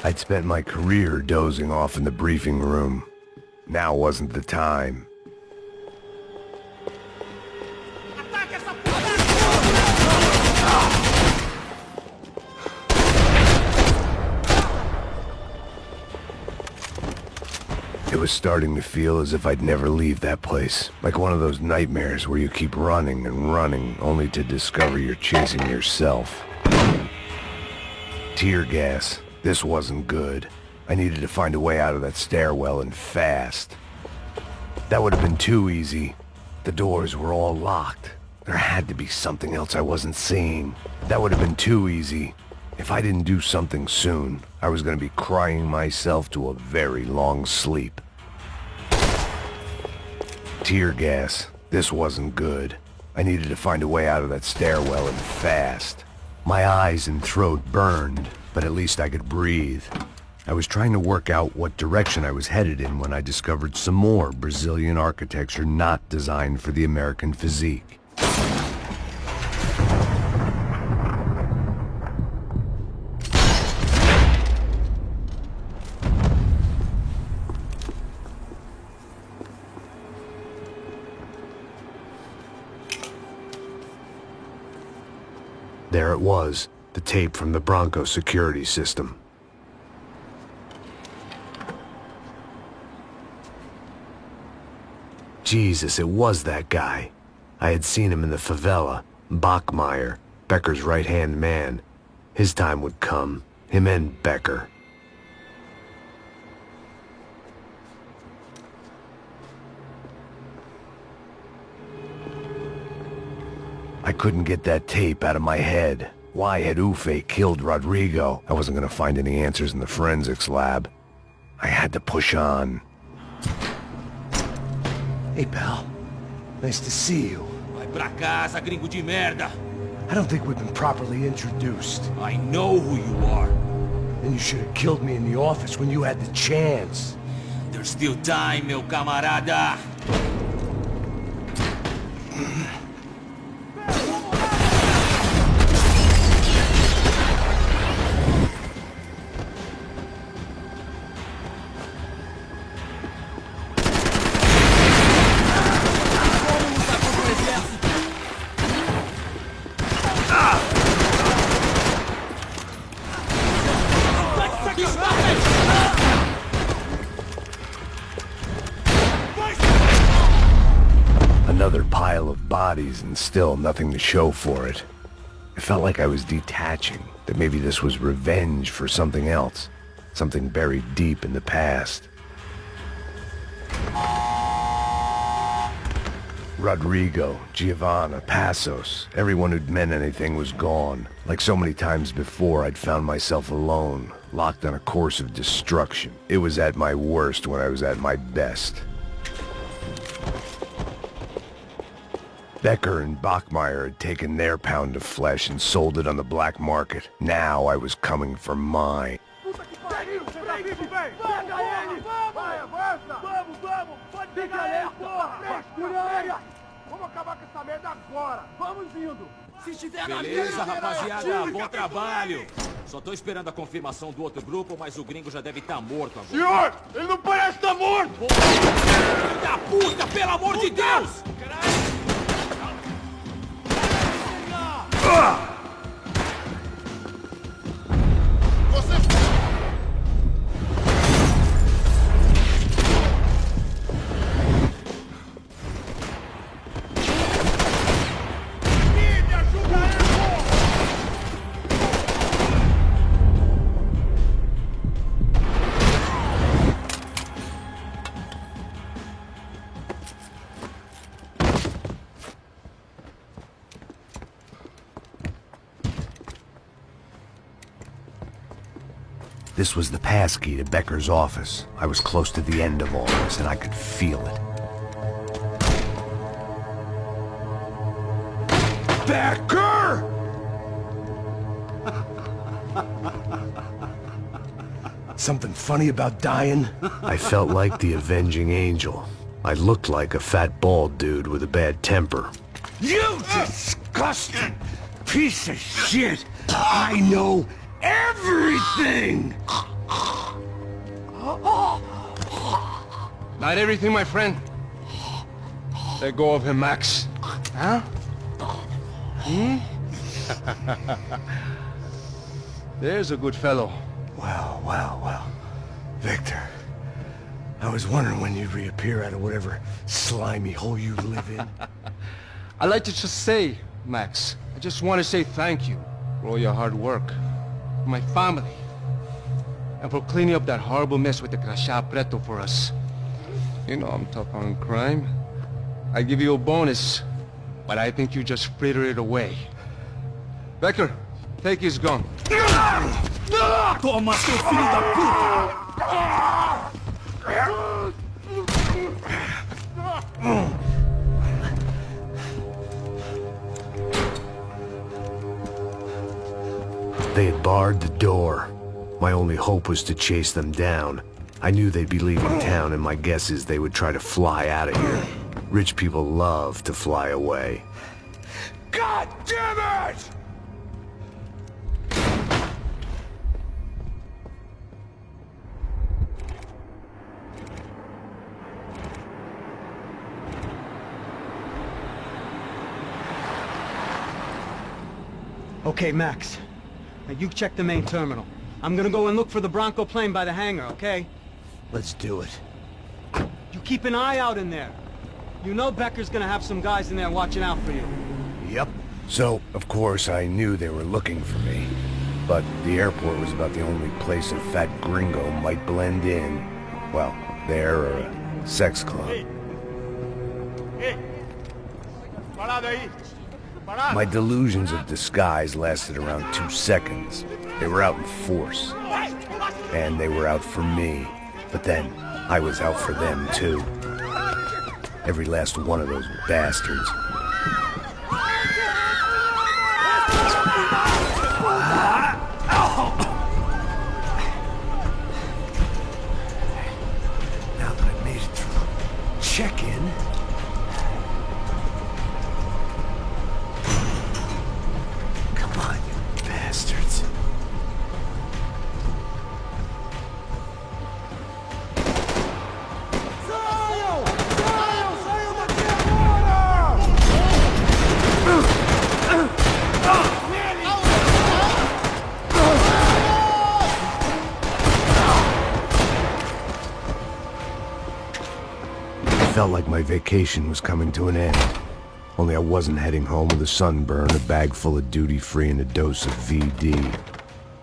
I'd spent my career dozing off in the briefing room. Now wasn't the time. It was starting to feel as if I'd never leave that place. Like one of those nightmares where you keep running and running, only to discover you're chasing yourself. Tear gas. This wasn't good. I needed to find a way out of that stairwell, and fast. That would have been too easy. The doors were all locked. There had to be something else I wasn't seeing. That would have been too easy. If I didn't do something soon, I was going to be crying myself to a very long sleep. Tear gas. This wasn't good. I needed to find a way out of that stairwell, and fast. My eyes and throat burned, but at least I could breathe. I was trying to work out what direction I was headed in when I discovered some more Brazilian architecture not designed for the American physique. There it was, the tape from the Bronco security system. Jesus, it was that guy. I had seen him in the favela. Bachmeyer, Becker's right-hand man. His time would come. Him and Becker. I couldn't get that tape out of my head. Why had Ufe killed Rodrigo? I wasn't gonna find any answers in the forensics lab. I had to push on. Hey, pal. Nice to see you. Vai pra casa, gringo de merda. I don't think we've been properly introduced. I know who you are. Then you should have killed me in the office when you had the chance. There's still time, meu camarada. Another pile of bodies and still nothing to show for it. It felt like I was detaching, that maybe this was revenge for something else, something buried deep in the past. Rodrigo, Giovanna, Passos, everyone who'd meant anything was gone. Like so many times before, I'd found myself alone, locked on a course of destruction. It was at my worst when I was at my best. Becker and Bachmeyer had taken their pound of flesh and sold it on the black market. Now I was coming for mine. Beleza, rapaziada, bom trabalho. Só tô esperando a confirmação do outro grupo, mas o gringo já deve estar morto agora. Senhor, ele não parece estar morto! Filho da puta, pelo amor de Deus! This was the passkey to Becker's office. I was close to the end of all this, and I could feel it. Becker! Something funny about dying? I felt like the avenging angel. I looked like a fat bald dude with a bad temper. You disgusting piece of shit! I know everything! Not everything, my friend. Let go of him, Max. Huh? Hmm? There's a good fellow. Well. Victor, I was wondering when you'd reappear out of whatever slimy hole you live in. I'd like to just say, Max, I just want to say thank you for all your hard work, for my family, and for cleaning up that horrible mess with the Crachá Preto for us. You know I'm tough on crime. I give you a bonus, but I think you just frittered it away. Becker, take his gun. Toma, seu filho da puta! They had barred the door. My only hope was to chase them down. I knew they'd be leaving town, and my guess is they would try to fly out of here. Rich people love to fly away. God damn it! Okay, Max. Now you check the main terminal. I'm gonna go and look for the Bronco plane by the hangar, okay? Let's do it. You keep an eye out in there. You know Becker's gonna have some guys in there watching out for you. Yep. So, of course, I knew they were looking for me. But the airport was about the only place a fat gringo might blend in. Well, there or a sex club. Parado aí! My delusions of disguise lasted around 2 seconds. They were out in force. And they were out for me. But then, I was out for them too. Every last one of those bastards. Now that I've made it through check-in, bastards. It felt like my vacation was coming to an end. Only I wasn't heading home with a sunburn, a bag full of duty-free, and a dose of VD.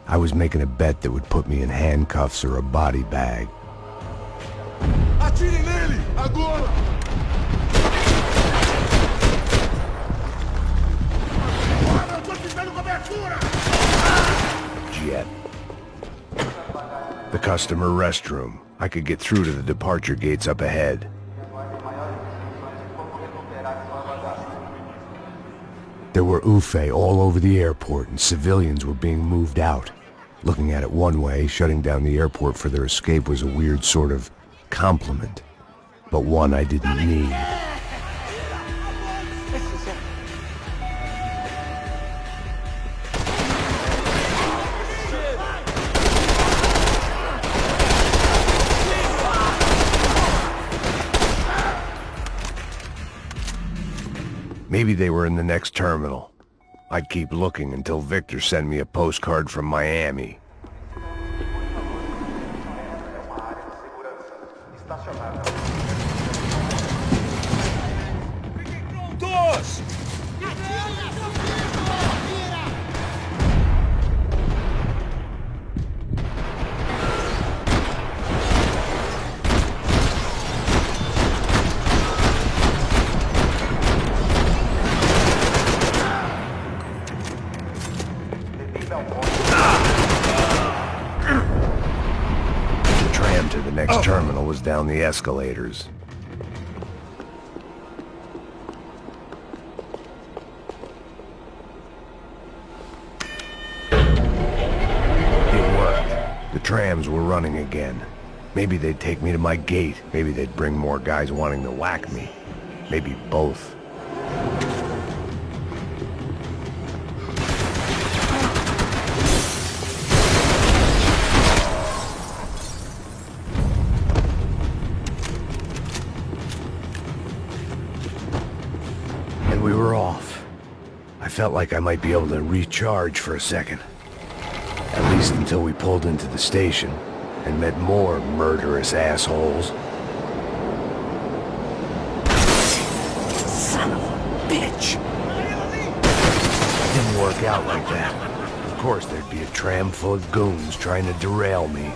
I was making a bet that would put me in handcuffs or a body bag. Atirem nele! Agora! Eu tô te dando cobertura! Jet. The customer restroom. I could get through to the departure gates up ahead. There were UFE all over the airport, and civilians were being moved out. Looking at it one way, shutting down the airport for their escape was a weird sort of compliment, but one I didn't need. Maybe they were in the next terminal. I'd keep looking until Victor sent me a postcard from Miami. Dos! The next terminal was down the escalators. It worked. The trams were running again. Maybe they'd take me to my gate. Maybe they'd bring more guys wanting to whack me. Maybe both. We were off. I felt like I might be able to recharge for a second. At least until we pulled into the station and met more murderous assholes. freak out like that. Of course, there'd be a tram full of goons trying to derail me.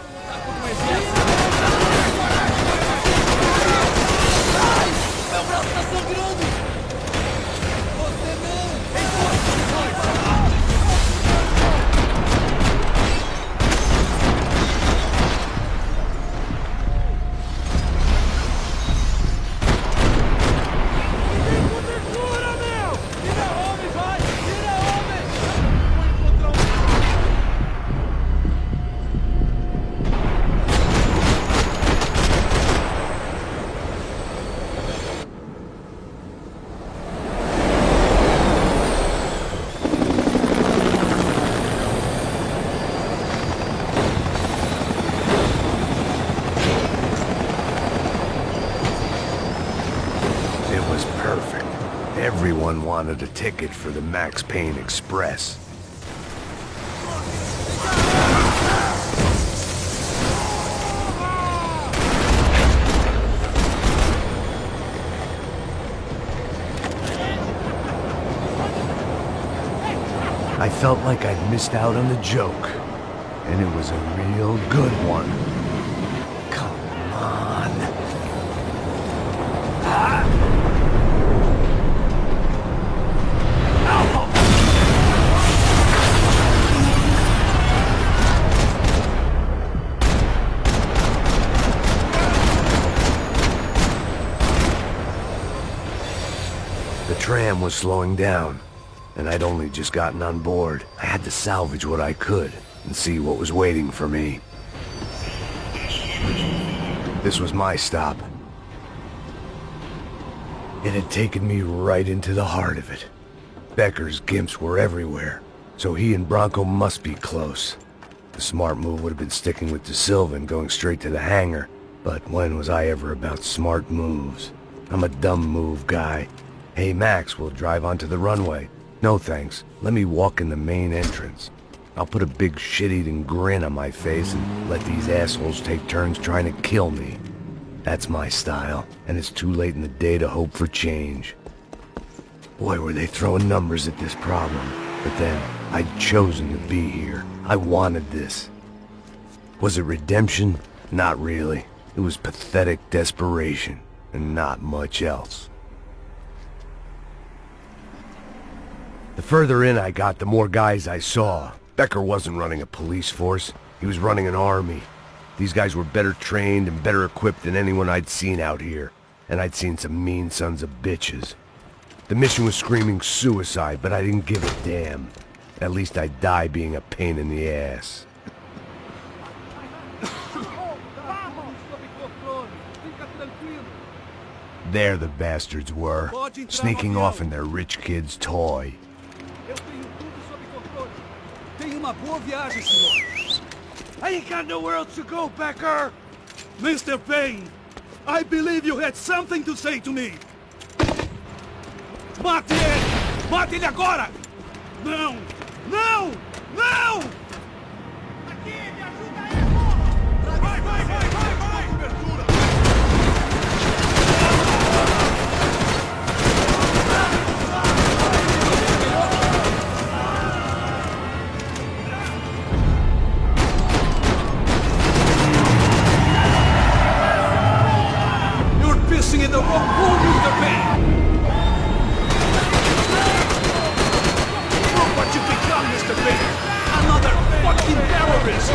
Everyone wanted a ticket for the Max Payne Express. I felt like I'd missed out on the joke, and it was a real good one. Come on. The tram was slowing down, and I'd only just gotten on board. I had to salvage what I could and see what was waiting for me. This was my stop. It had taken me right into the heart of it. Becker's gimps were everywhere, so he and Bronco must be close. The smart move would have been sticking with De Silva and going straight to the hangar, but when was I ever about smart moves? I'm a dumb move guy. Hey Max, we'll drive onto the runway. No thanks, let me walk in the main entrance. I'll put a big shit-eating grin on my face and let these assholes take turns trying to kill me. That's my style, and it's too late in the day to hope for change. Boy, were they throwing numbers at this problem. But then, I'd chosen to be here. I wanted this. Was it redemption? Not really. It was pathetic desperation, and not much else. The further in I got, the more guys I saw. Becker wasn't running a police force. He was running an army. These guys were better trained and better equipped than anyone I'd seen out here. And I'd seen some mean sons of bitches. The mission was screaming suicide, but I didn't give a damn. At least I'd die being a pain in the ass. There the bastards were, sneaking off in their rich kid's toy. I ain't got nowhere else to go, Becker! Mr. Payne, I believe you had something to say to me! Mate ele! Mate ele agora! Não! Não! Não! Aqui, me ajuda aí, porra! Vai, vai, vai, vai, vai! Cobertura! Pissing in the wrong pool, Mr. Payne! Look what you've become, Mr. Payne! Another fucking terrorist!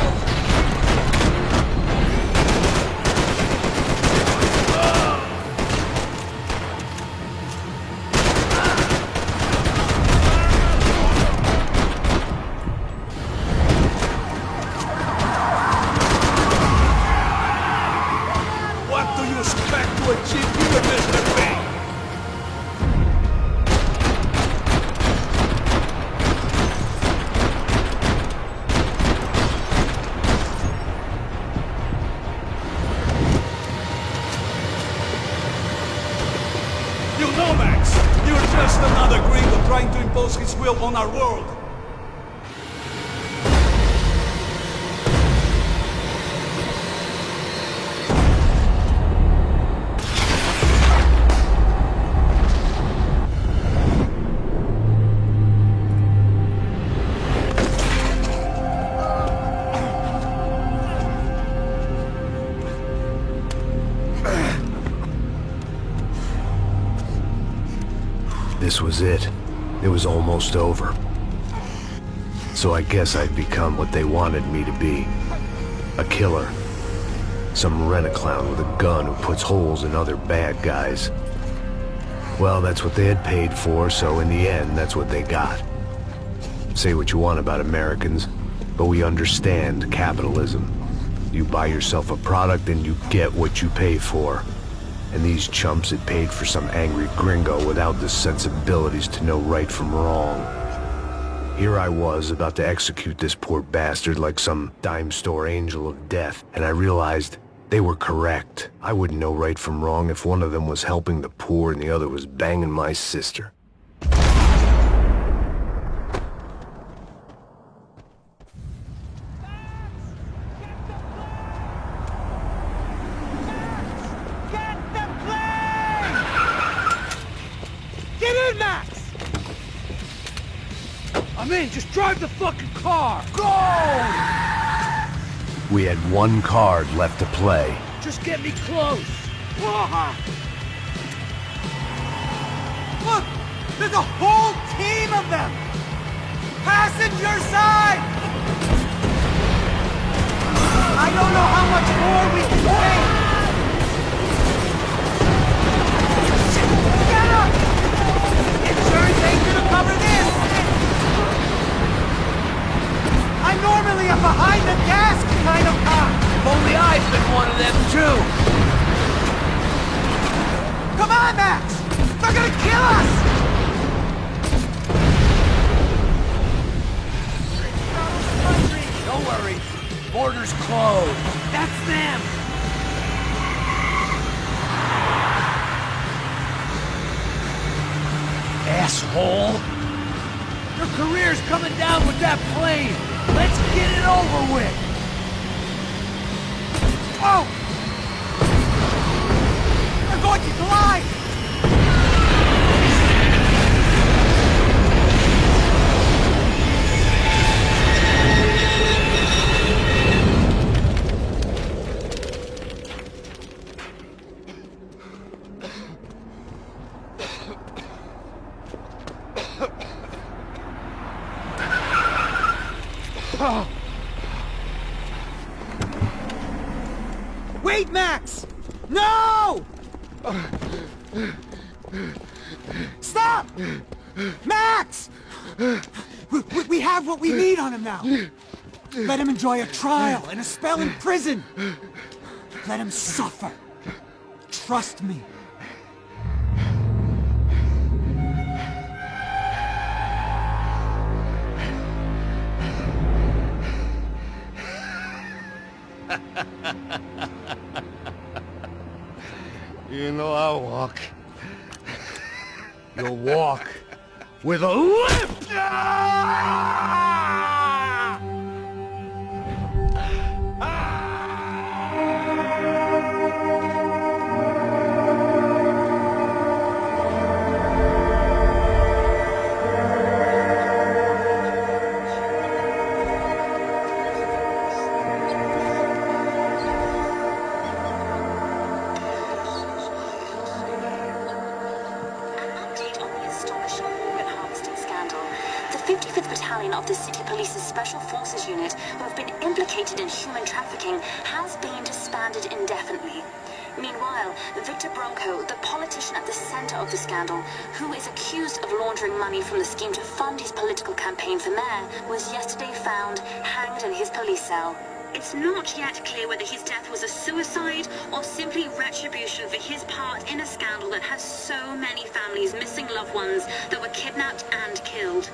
What do you expect to achieve here, Mr. Payne? You know, Max, you're just another gringo trying to impose his will on our world. This was it. It was almost over. So I guess I'd become what they wanted me to be. A killer. Some rent-a-clown with a gun who puts holes in other bad guys. Well, that's what they had paid for, so in the end, that's what they got. Say what you want about Americans, but we understand capitalism. You buy yourself a product and you get what you pay for. And these chumps had paid for some angry gringo without the sensibilities to know right from wrong. Here I was, about to execute this poor bastard like some dime store angel of death, and I realized they were correct. I wouldn't know right from wrong if one of them was helping the poor and the other was banging my sister. Get in, Max! I'm in, just drive the fucking car! Go! We had one card left to play. Just get me close! Look! There's a whole team of them! Passenger side! I don't know how much more we can take! Get up! Insurance ain't gonna cover this! I'm normally a behind-the-gas kind of cop! If only I'd been one of them, too! Come on, Max! They're gonna kill us! Don't worry. Border's closed. That's them! Asshole! Your career's coming down with that plane! Let's get it over with! Oh! They're going to collide! Wait, Max! No! Stop! Max! We have what we need on him now. Let him enjoy a trial and a spell in prison. Let him suffer. Trust me. You know I'll walk. You'll walk with a limp! Of the City Police's Special Forces Unit, who have been implicated in human trafficking, has been disbanded indefinitely. Meanwhile, Victor Bronco, the politician at the center of the scandal, who is accused of laundering money from the scheme to fund his political campaign for mayor, was yesterday found hanged in his police cell. It's not yet clear whether his death was a suicide or simply retribution for his part in a scandal that has so many families missing loved ones that were kidnapped and killed.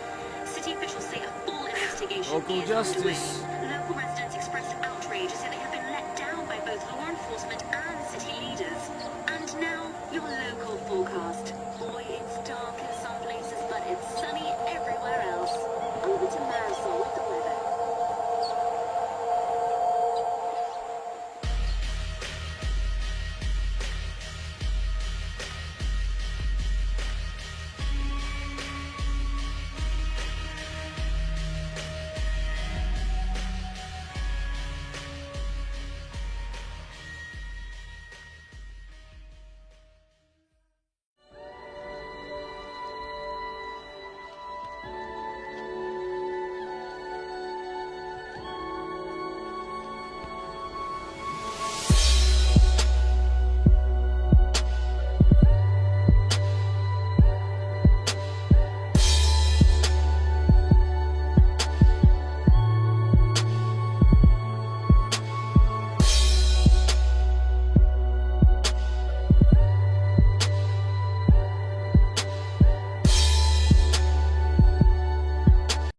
City officials say a full investigation Local is justice. underway. Local residents expressed outrage as if they have been let down by both law enforcement and city leaders. And now, your local forecast. Boy, it's dark in some places, but it's sunny